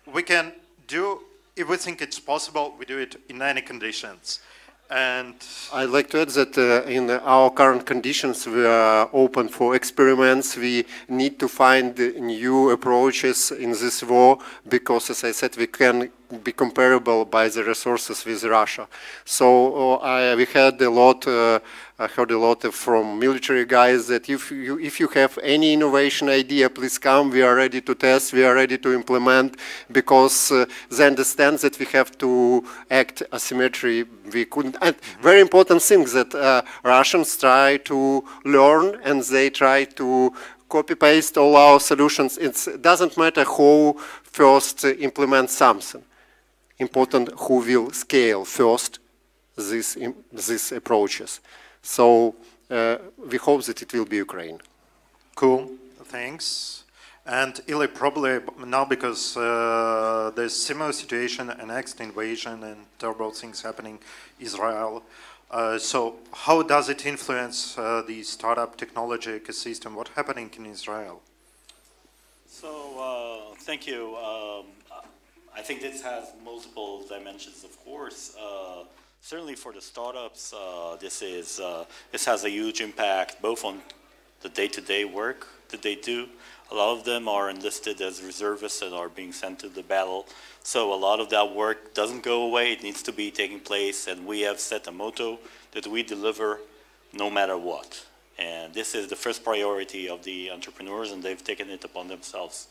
We can do, if we think it's possible, we do it in any conditions. And I'd like to add that in our current conditions, we are open for experiments. We need to find new approaches in this war because, as I said, we can be comparable by the resources with Russia. So we had a lot. I heard a lot from military guys that if you have any innovation idea, please come. We are ready to test. We are ready to implement because they understand that we have to act asymmetry. We couldn't. And very important thing that Russians try to learn and they try to copy paste all our solutions. It doesn't matter who first implements something. Important who will scale first these approaches. So we hope that it will be Ukraine. Cool, thanks. And Ilya, probably now because there's similar situation, an next invasion and terrible things happening in Israel. So how does it influence the startup technology ecosystem? What's happening in Israel? So thank you. I think this has multiple dimensions, of course. Certainly for the startups, this has a huge impact both on the day-to-day work that they do. A lot of them are enlisted as reservists and are being sent to the battle. So a lot of that work doesn't go away. It needs to be taking place, and we have set a motto that we deliver no matter what. And this is the first priority of the entrepreneurs, and they've taken it upon themselves.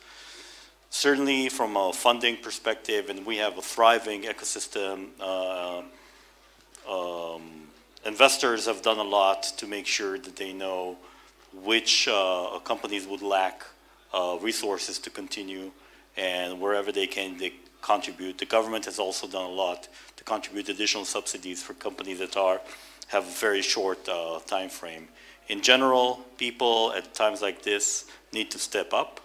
Certainly from a funding perspective, and we have a thriving ecosystem, investors have done a lot to make sure that they know which companies would lack resources to continue, and wherever they can, they contribute. The government has also done a lot to contribute additional subsidies for companies that have a very short time frame. In general, people at times like this need to step up.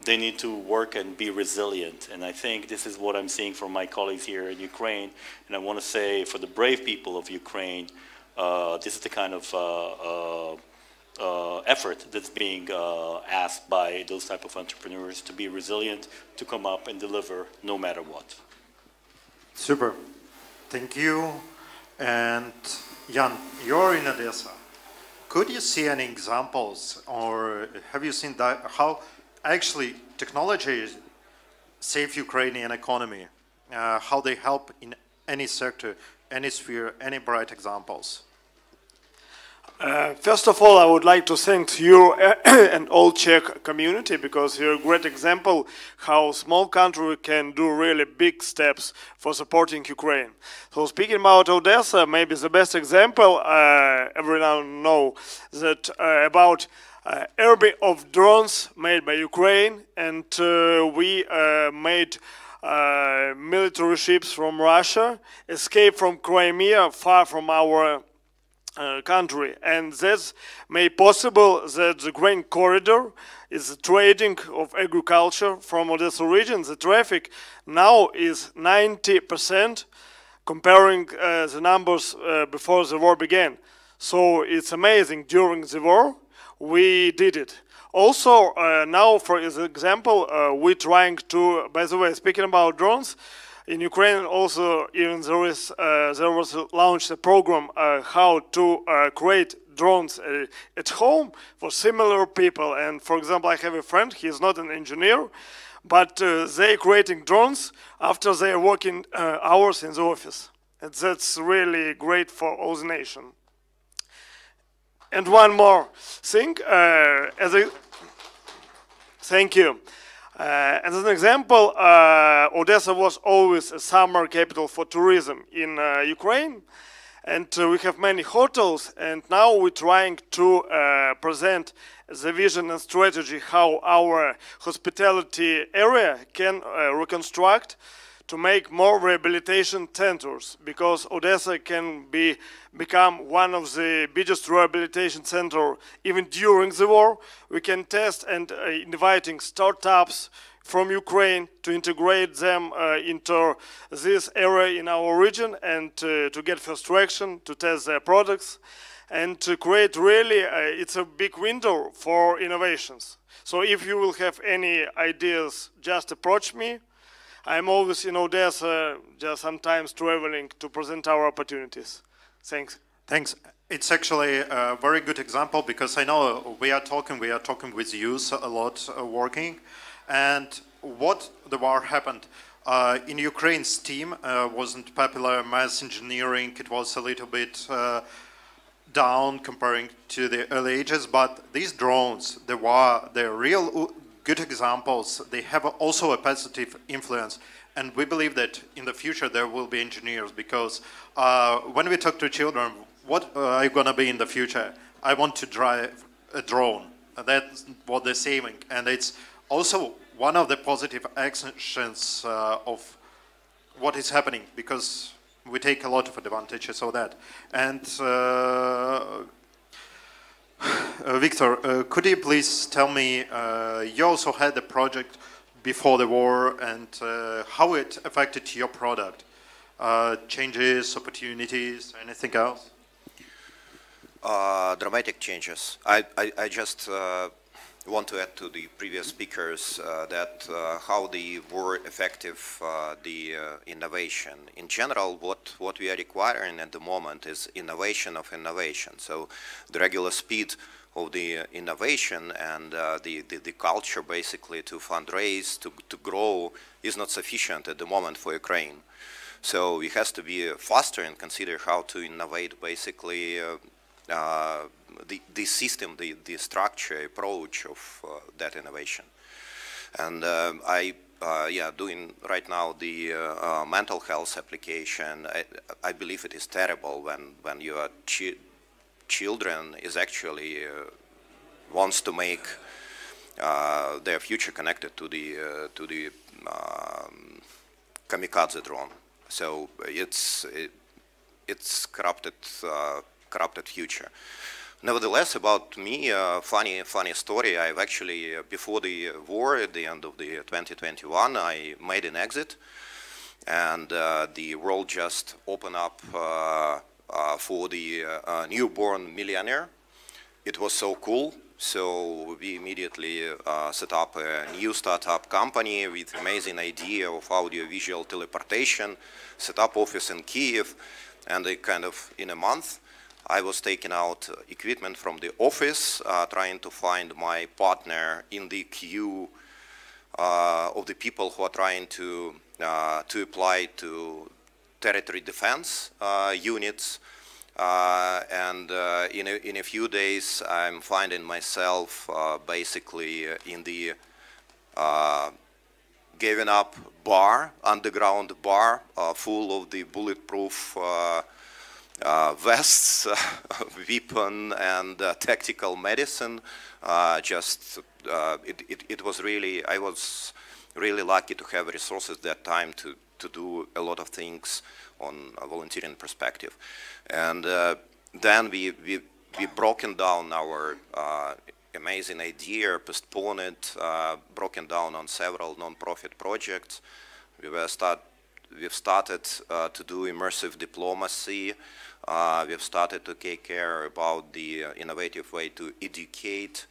They need to work and be resilient. And I think this is what I'm seeing from my colleagues here in Ukraine. And I want to say for the brave people of Ukraine, this is the kind of effort that's being asked by those type of entrepreneurs to be resilient, to come up and deliver no matter what. Super. Thank you. And Jan, you're in Odessa. Could you see any examples, or have you seen that, how actually technology save Ukrainian economy, how they help in any sector, any sphere, any bright examples? First of all, I would like to thank you and all Czech community because you're a great example how small country can do really big steps for supporting Ukraine. So speaking about Odessa, maybe the best example everyone know that about army of drones made by Ukraine, and we made military ships from Russia escape from Crimea, far from our country, and that's made possible that the grain corridor is trading of agriculture from Odessa region. The traffic now is 90% comparing the numbers before the war began. So it's amazing. During the war we did it. Also now, for example, we're trying to, by the way, speaking about drones, in Ukraine also even there was launched a program how to create drones at home for similar people. And for example, I have a friend, he's not an engineer, but they're creating drones after their working hours in the office. And that's really great for all the nation. And one more thing, thank you. As an example, Odessa was always a summer capital for tourism in Ukraine, and we have many hotels, and now we're trying to present the vision and strategy how our hospitality area can reconstruct to make more rehabilitation centers, because Odessa can become one of the biggest rehabilitation centers even during the war. We can test and inviting startups from Ukraine to integrate them into this area in our region and to get first traction, to test their products, and to create really, it's a big window for innovations. So if you will have any ideas, just approach me. I'm always, there's just sometimes traveling to present our opportunities. Thanks. Thanks. It's actually a very good example because I know we are talking with youth a lot working, and what the war happened. In Ukraine, STEAM wasn't popular, mass engineering, it was a little bit down comparing to the early ages, but these drones, they're real good examples. They have also a positive influence, and we believe that in the future there will be engineers because when we talk to children, what are you going to be in the future? I want to drive a drone. That's what they're saying, and it's also one of the positive actions of what is happening because we take a lot of advantages of that. And Victor, could you please tell me, you also had a project before the war and how it affected your product? Changes, opportunities, anything else? Dramatic changes. I just want to add to the previous speakers that how the war affected the innovation. In general, what we are requiring at the moment is innovation of innovation. So the regular speed of the innovation and the culture basically to fundraise, to grow is not sufficient at the moment for Ukraine. So it has to be faster and consider how to innovate basically the system, the structure, approach of that innovation. And doing right now the mental health application, I believe it is terrible when your children is actually wants to make their future connected to the kamikaze drone. So it's corrupted future. Nevertheless, about me, funny story. I've actually, before the war, at the end of the 2021, I made an exit, and the world just opened up for the newborn millionaire. It was so cool. So we immediately set up a new startup company with amazing idea of audio-visual teleportation, set up office in Kiev, and in a month, I was taking out equipment from the office, trying to find my partner in the queue of the people who are trying to apply to territory defense units. And in a few days, I'm finding myself basically in the giving up bar, underground bar, full of the bulletproof vests, weapon, and tactical medicine. It was really, I was really lucky to have resources that time to do a lot of things on a volunteering perspective. And then we broken down our amazing idea, postponed it, broken down on several non-profit projects. We've started to do immersive diplomacy. We've started to take care about the innovative way to educate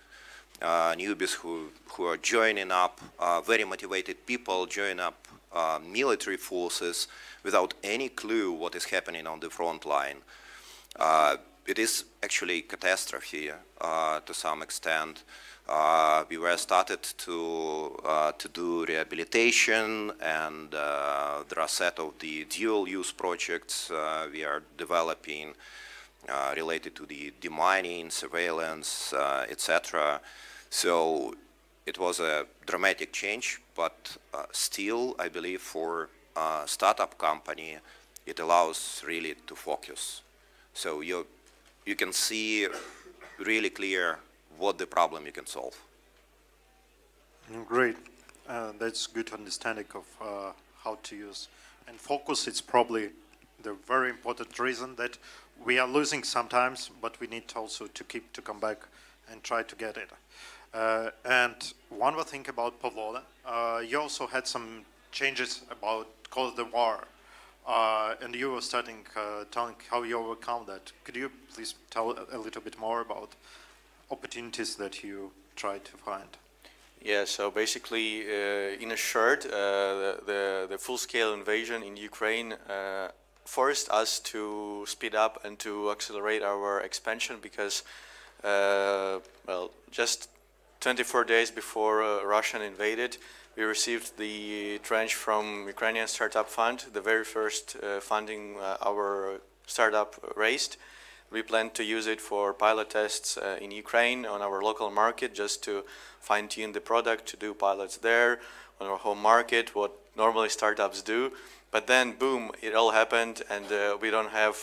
newbies who are joining up, very motivated people join up military forces without any clue what is happening on the front line. It is actually a catastrophe to some extent. We were started to do rehabilitation, and there are a set of the dual-use projects we are developing related to the demining, surveillance, etc. So it was a dramatic change, but still, I believe for a startup company, it allows really to focus. So you can see really clear what the problem you can solve. Great. That's good understanding of how to use. And focus is probably the very important reason that we are losing sometimes, but we need also to come back and try to get it. And one more thing about Pavlova, you also had some changes about cause of the war. And you were starting telling how you overcome that. Could you please tell a little bit more about opportunities that you try to find? Yeah, so basically, in a short, the full-scale invasion in Ukraine forced us to speed up and to accelerate our expansion because, well, just 24 days before Russia invaded, we received the tranche from Ukrainian Startup Fund, the very first funding our startup raised. We plan to use it for pilot tests in Ukraine on our local market just to fine-tune the product, to do pilots there on our home market, what normally startups do. But then, boom, it all happened and we don't have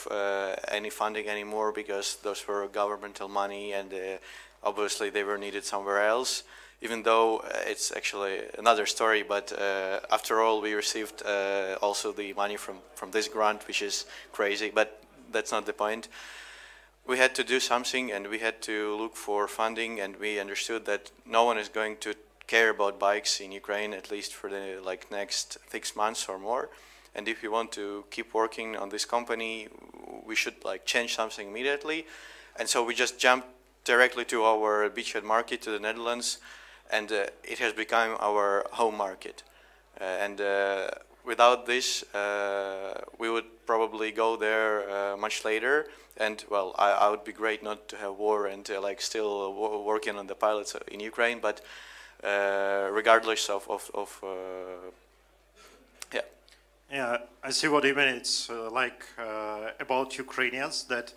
any funding anymore because those were governmental money and obviously they were needed somewhere else. Even though it's actually another story, but after all, we received also the money from this grant, which is crazy, but that's not the point. We had to do something and we had to look for funding, and we understood that no one is going to care about bikes in Ukraine, at least for the next 6 months or more. And if we want to keep working on this company, we should change something immediately. And so we just jumped directly to our beachhead market, to the Netherlands, and it has become our home market. Without this, we would probably go there much later. And well, I would be great not to have war and still working on the pilots in Ukraine. But regardless of yeah. Yeah, I see what you mean. It's about Ukrainians that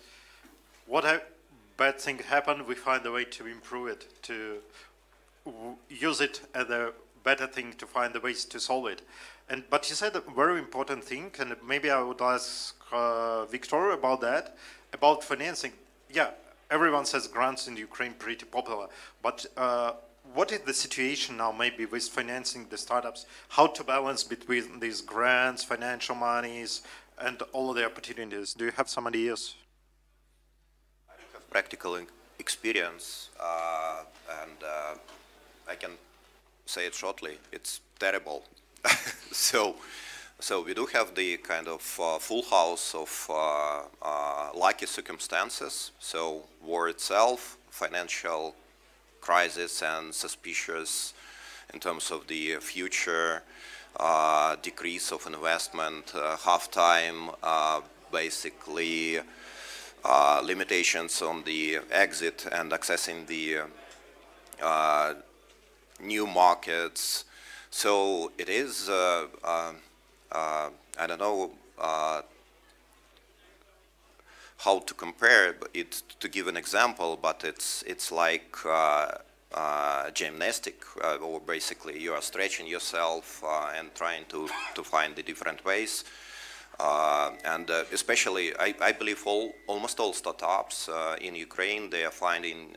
what a bad thing happened, we find a way to improve it, to use it as a better thing, to find the ways to solve it. But you said a very important thing, and maybe I would ask Victor about that, about financing. Yeah, everyone says grants in Ukraine pretty popular, but what is the situation now maybe with financing the startups? How to balance between these grants, financial monies, and all of the opportunities? Do you have some ideas? I have practical experience, and I can say it shortly. It's terrible. So we do have the kind of full house of lucky circumstances. So war itself, financial crisis and suspicious in terms of the future, decrease of investment, half-time, basically limitations on the exit and accessing the new markets. So it is, I don't know how to compare it to give an example, but it's like gymnastic, or basically you are stretching yourself and trying to find the different ways. Especially, I believe almost all startups in Ukraine, they are finding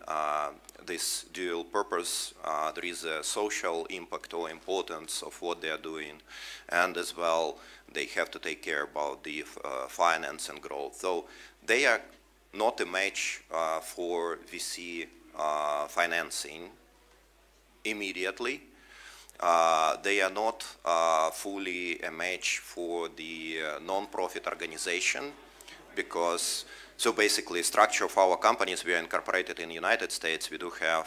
this dual purpose. There is a social impact or importance of what they are doing, and as well, they have to take care about the finance and growth. So they are not a match for VC financing immediately. They are not fully a match for the non-profit organization, because so basically structure of our companies, we are incorporated in the United States. We do have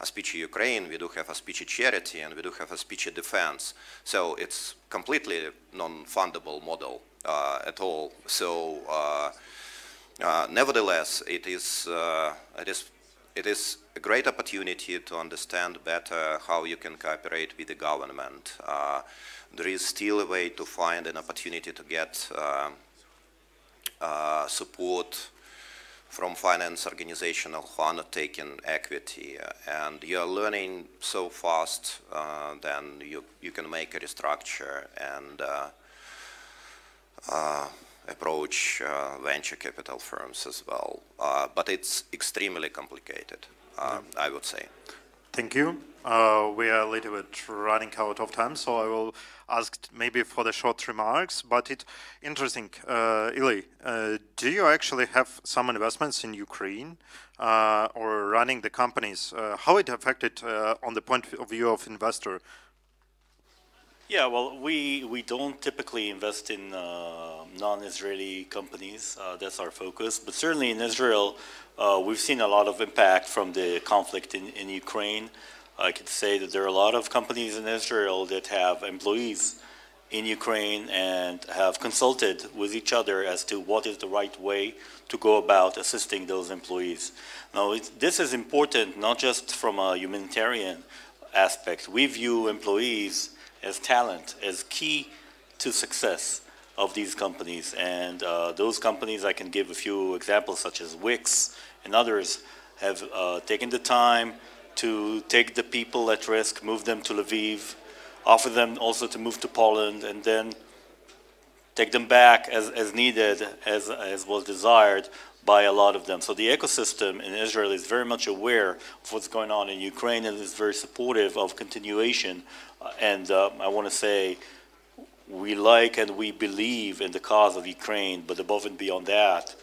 Aspici Ukraine, we do have Aspici Charity, and we do have Aspici Defense. So it's completely non-fundable model at all. So nevertheless, it is a great opportunity to understand better how you can cooperate with the government. There is still a way to find an opportunity to get support from finance organizations who are not taking equity, and you are learning so fast, then you can make a restructure and approach venture capital firms as well. But it's extremely complicated, I would say. Thank you. We are a little bit running out of time, so I will ask maybe for the short remarks, but it's interesting. Ili, do you actually have some investments in Ukraine or running the companies? How it affected on the point of view of investor? Yeah, well, we don't typically invest in non-Israeli companies. That's our focus. But certainly in Israel, we've seen a lot of impact from the conflict in Ukraine. I could say that there are a lot of companies in Israel that have employees in Ukraine and have consulted with each other as to what is the right way to go about assisting those employees. Now, this is important not just from a humanitarian aspect. We view employees as talent, as key to success of these companies. And those companies, I can give a few examples, such as Wix and others, have taken the time to take the people at risk, move them to Lviv, offer them also to move to Poland, and then take them back as needed, as was desired by a lot of them. So the ecosystem in Israel is very much aware of what's going on in Ukraine and is very supportive of continuation. And I want to say we like and we believe in the cause of Ukraine, but above and beyond that,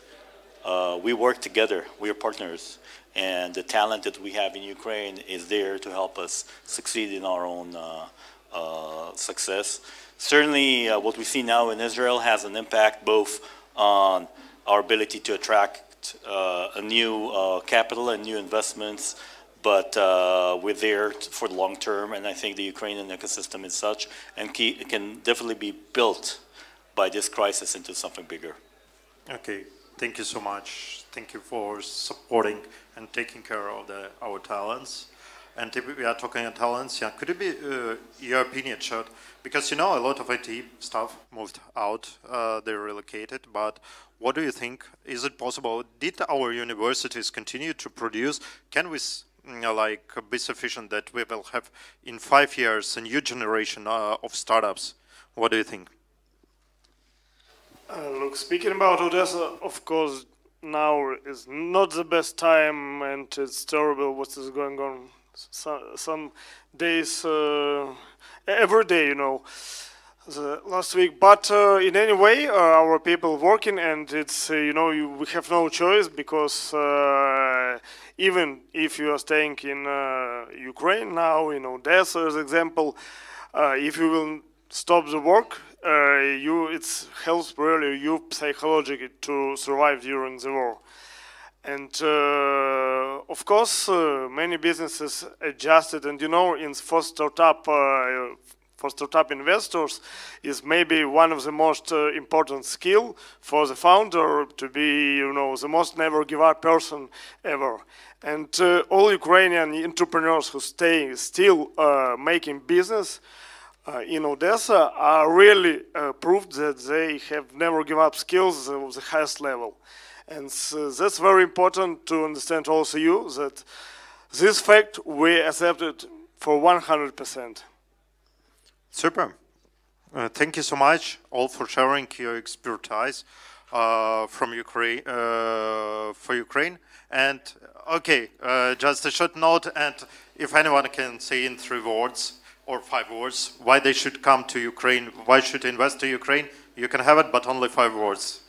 we work together. We are partners. And the talent that we have in Ukraine is there to help us succeed in our own success. Certainly, what we see now in Israel has an impact both on our ability to attract a new capital and new investments, but we're there for the long term, and I think the Ukrainian ecosystem is such and can definitely be built by this crisis into something bigger. Okay, thank you so much. Thank you for supporting and taking care of our talents. And if we are talking about talents, yeah, could it be your opinion, short? Because you know a lot of IT staff moved out, they relocated, but what do you think? Is it possible? Did our universities continue to produce? Can we like be sufficient that we will have in 5 years a new generation of startups? What do you think? Look, speaking about Odessa, of course, now is not the best time, and it's terrible what is going on. Some days, every day, you know, last week. But in any way, our people working, and it's you know we have no choice, because even if you are staying in Ukraine now, in Odessa, as example, if you will stop the work, it helps really you psychologically to survive during the war. And of course, many businesses adjusted, and you know, for startup investors, is maybe one of the most important skill for the founder to be, you know, the most never give up person ever. And all Ukrainian entrepreneurs who stay still making business in Odessa are really proved that they have never give up skills of the highest level. And so that's very important to understand also you, that this fact we accepted for 100%. Super. Thank you so much all for sharing your expertise from Ukraine, for Ukraine. And okay, just a short note, and if anyone can say in 3 words or 5 words why they should come to Ukraine, why should invest to Ukraine, you can have it, but only 5 words.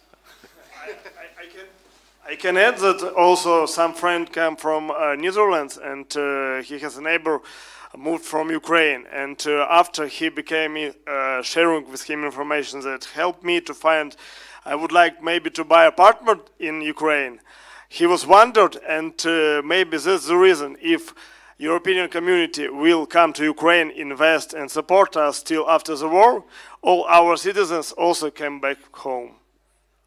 I can add that also some friend came from Netherlands, and he has a neighbor moved from Ukraine, and after he became sharing with him information that helped me to find, I would like maybe to buy apartment in Ukraine. He was wondered, and maybe that's the reason, if European community will come to Ukraine, invest and support us till after the war, all our citizens also came back home.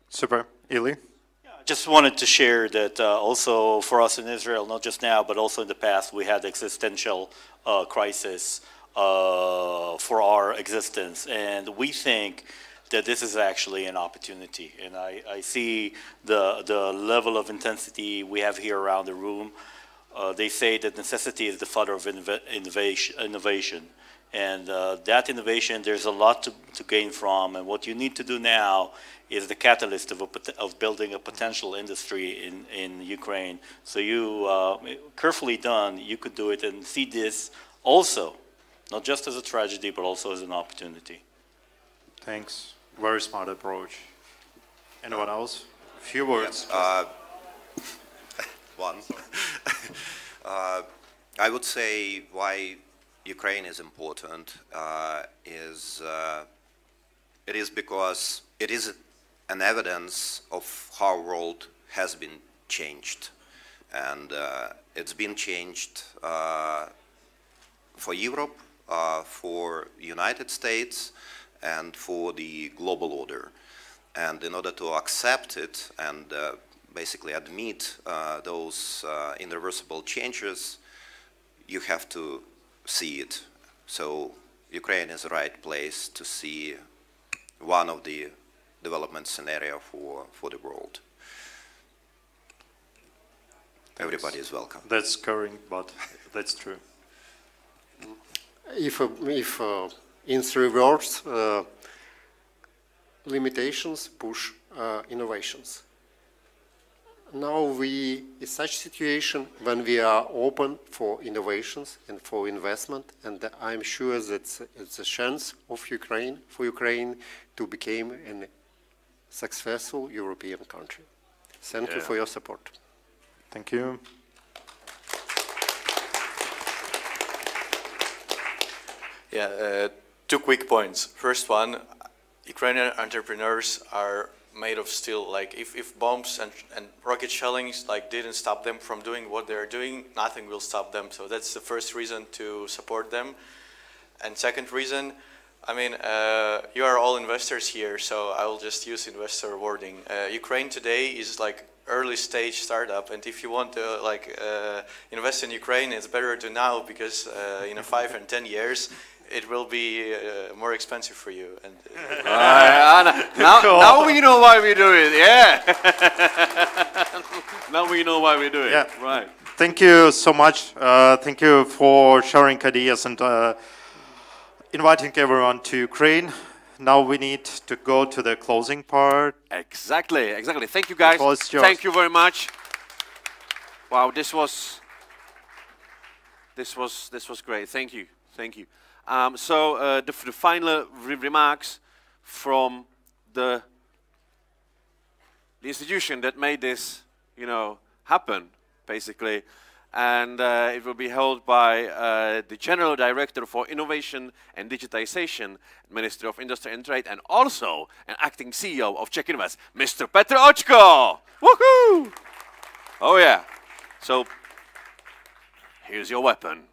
Super. Ili? Just wanted to share that also for us in Israel, not just now, but also in the past, we had existential crisis for our existence. And we think that this is actually an opportunity. And I see the level of intensity we have here around the room. They say that necessity is the father of innovation. And that innovation, there's a lot to gain from. And what you need to do now is the catalyst of building a potential industry in Ukraine. So you, carefully done, you could do it and see this also, not just as a tragedy, but also as an opportunity. Thanks. Very smart approach. Anyone else? A few words. One. I would say why Ukraine is important it is because it is an evidence of how world has been changed, and it's been changed for Europe, for United States, and for the global order. And in order to accept it and basically admit those irreversible changes, you have to see it. So Ukraine is the right place to see one of the development scenario for the world. Everybody is welcome. That's scary, but that's true. If in 3 words, limitations push innovations. Now we in such situation when we are open for innovations and for investment, and I'm sure that it's a chance of Ukraine for Ukraine to become a successful European country. Thank you for your support. Thank you. Yeah, 2 quick points. First one, Ukrainian entrepreneurs are made of steel. Like if bombs and rocket shellings like didn't stop them from doing what they're doing, nothing will stop them. So that's the first reason to support them. And second reason, I mean, you are all investors here, so I will just use investor wording. Ukraine today is like early stage startup, and if you want to invest in Ukraine, it's better to now, because in 5 and 10 years it will be more expensive for you. And now we know why we do it. Yeah. Now we know why we do it. Yeah. Right. Thank you so much. Thank you for sharing ideas and inviting everyone to Ukraine. Now we need to go to the closing part. Exactly, exactly. Thank you, guys. Thank you very much. Wow, this was great. Thank you, thank you. So the final remarks from the institution that made this, happen, basically. And it will be held by the General Director for Innovation and Digitization, Ministry of Industry and Trade, and also an acting CEO of Czech Invest, Mr. Petr Očko. Woohoo! Oh yeah. So here's your weapon.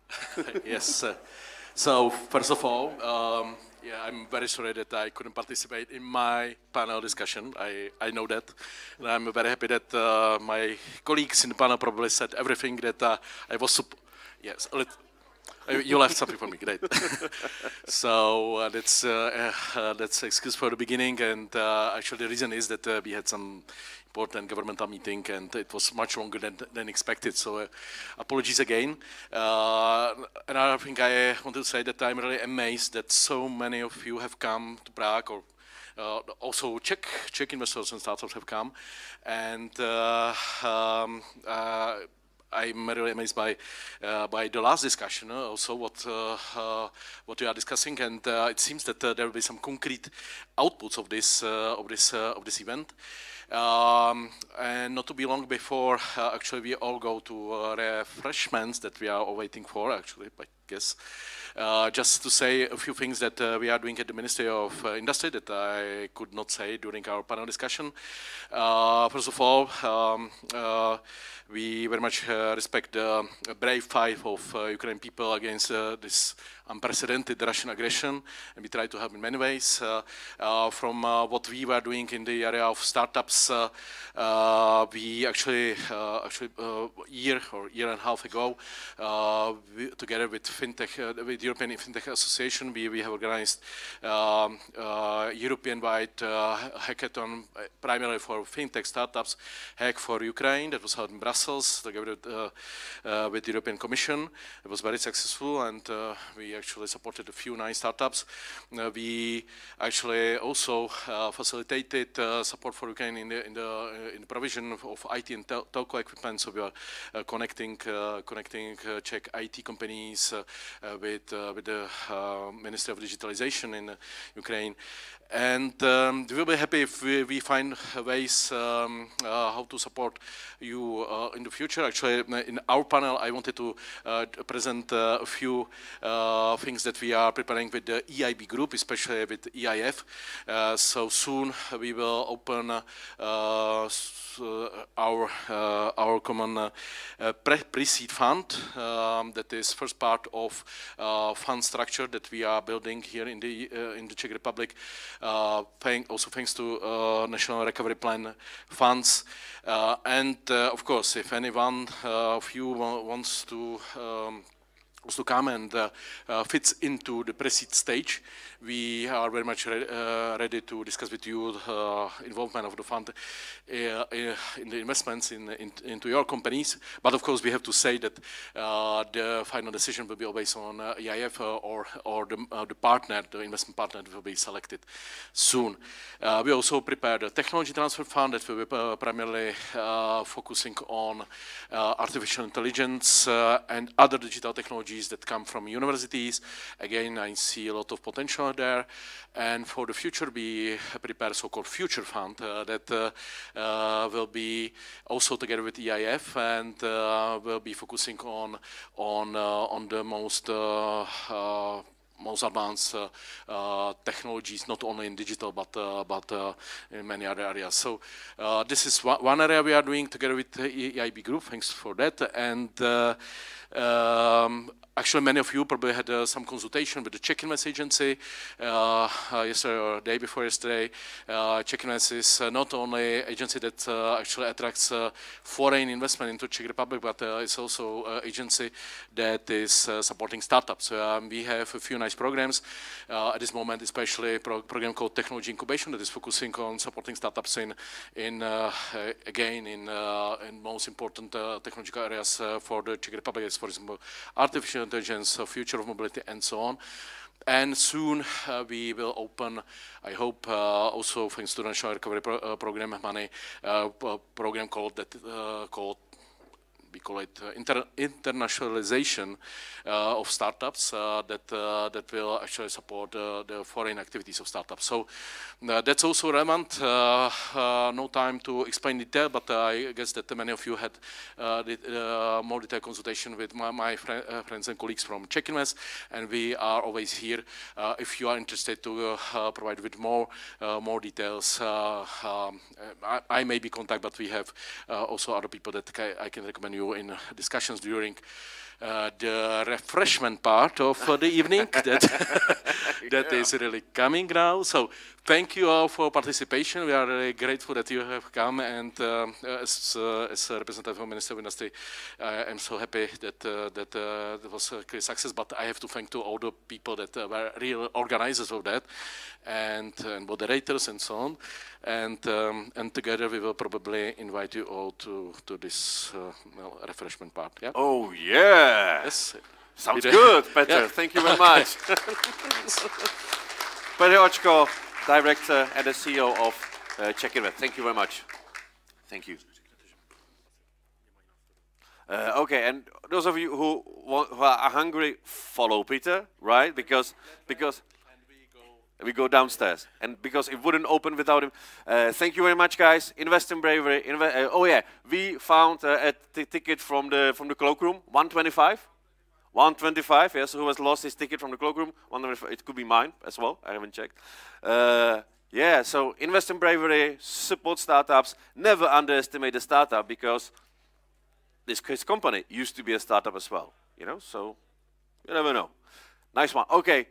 Yes. So first of all, yeah, I'm very sorry that I couldn't participate in my panel discussion. I know that. And I'm very happy that my colleagues in the panel probably said everything that I was yes, you left something for me, great. So that's excuse for the beginning, and actually the reason is that we had some important governmental meeting, and it was much longer than expected, so apologies again. Another thing I want to say that I'm really amazed that so many of you have come to Prague, or also Czech investors and startups have come, and I'm really amazed by the last discussion, also what we are discussing, and it seems that there will be some concrete outputs of this event. And not to be long before actually we all go to refreshments that we are all waiting for, actually, I guess. Just to say a few things that we are doing at the Ministry of Industry that I could not say during our panel discussion. First of all, we very much respect the brave fight of Ukrainian people against this unprecedented Russian aggression, and we try to help in many ways. From what we were doing in the area of startups, we actually year and a half ago, together with with European FinTech Association, we have organized European-wide hackathon primarily for FinTech startups, Hack for Ukraine, that was held in Brussels together with the European Commission. It was very successful, and we actually supported a few nice startups. We actually also facilitated support for Ukraine in the provision of IT and telco equipment. So we are connecting Czech IT companies with the Ministry of Digitalization in Ukraine. And we will be happy if we find ways how to support you in the future. Actually, in our panel, I wanted to present a few things that we are preparing with the EIB group, especially with EIF. So soon we will open our common pre-seed fund. That is first part of fund structure that we are building here in the Czech Republic. Also thanks to National Recovery Plan funds, and of course, if anyone of you wants to come and fits into the pre-seed stage, we are very much ready to discuss with you involvement of the fund in the investments into your companies. But of course, we have to say that the final decision will be always on EIF or the partner, the investment partner will be selected soon. We also prepared a technology transfer fund that will be primarily focusing on artificial intelligence and other digital technologies that come from universities. Again, I see a lot of potential there. And for the future, we prepare a so-called future fund that will be also together with EIF and will be focusing on the most advanced technologies, not only in digital, but in many other areas. So this is one area we are doing together with the EIB Group. Thanks for that. And actually, many of you probably had some consultation with the Czech Invest Agency yesterday or day before yesterday. Czech Invest is not only an agency that actually attracts foreign investment into Czech Republic, but it's also an agency that is supporting startups. We have a few nice programs at this moment, especially a program called Technology Incubation that is focusing on supporting startups in most important technological areas for the Czech Republic, as for example, artificial intelligence, future of mobility, and so on. And soon we will open, I hope, also thanks to the National Recovery Program money, program called we call it internationalization of startups that will actually support the foreign activities of startups. So that's also relevant. No time to explain detail, but I guess that many of you had more detailed consultation with my friends and colleagues from Czech Invest, and we are always here if you are interested to provide with more details. I may be contact, but we have also other people that I can recommend you in discussions during the refreshment part of the evening that is really coming now. So thank you all for participation. We are really grateful that you have come, and as a representative of Minister of Industry, I'm so happy that was a clear success. But I have to thank to all the people that were real organizers of that, and moderators and so on. And together we will probably invite you all to this refreshment part. Yeah? Oh yeah! Yes. Sounds good, Petr. Yeah. Thank you very much. Petr Očko, Director and the CEO of Czech Invest. Thank you very much. Thank you. Okay, and those of you who are hungry, follow Peter, right? Because we go downstairs, and because it wouldn't open without him. Thank you very much, guys. Invest in Bravery. Oh yeah, we found a ticket from the cloakroom, 125. 125. Yes, who has lost his ticket from the cloakroom? It could be mine as well. I haven't checked. Yeah, so invest in Bravery, support startups. Never underestimate a startup, because this company used to be a startup as well. You know, so you never know. Nice one. Okay,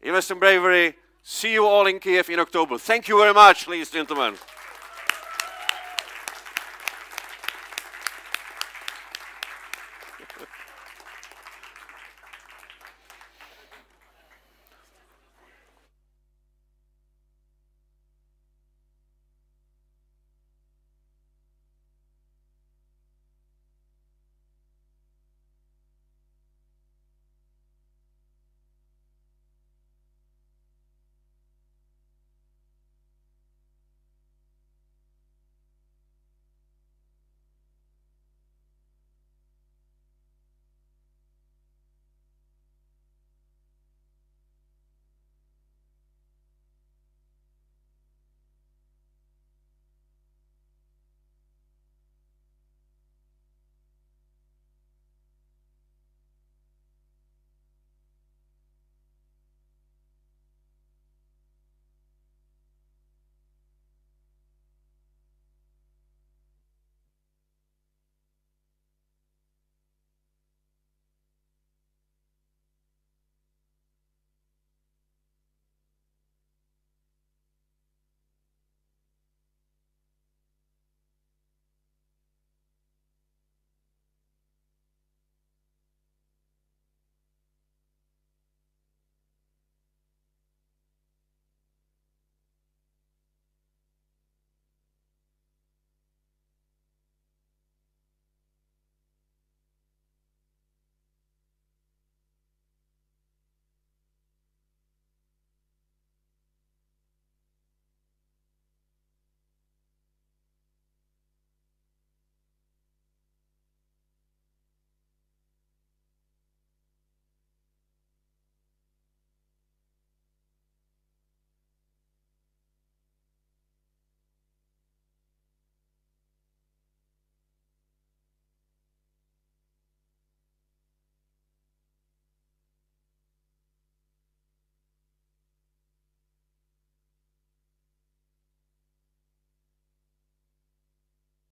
invest in Bravery. See you all in Kiev in October. Thank you very much, ladies and gentlemen.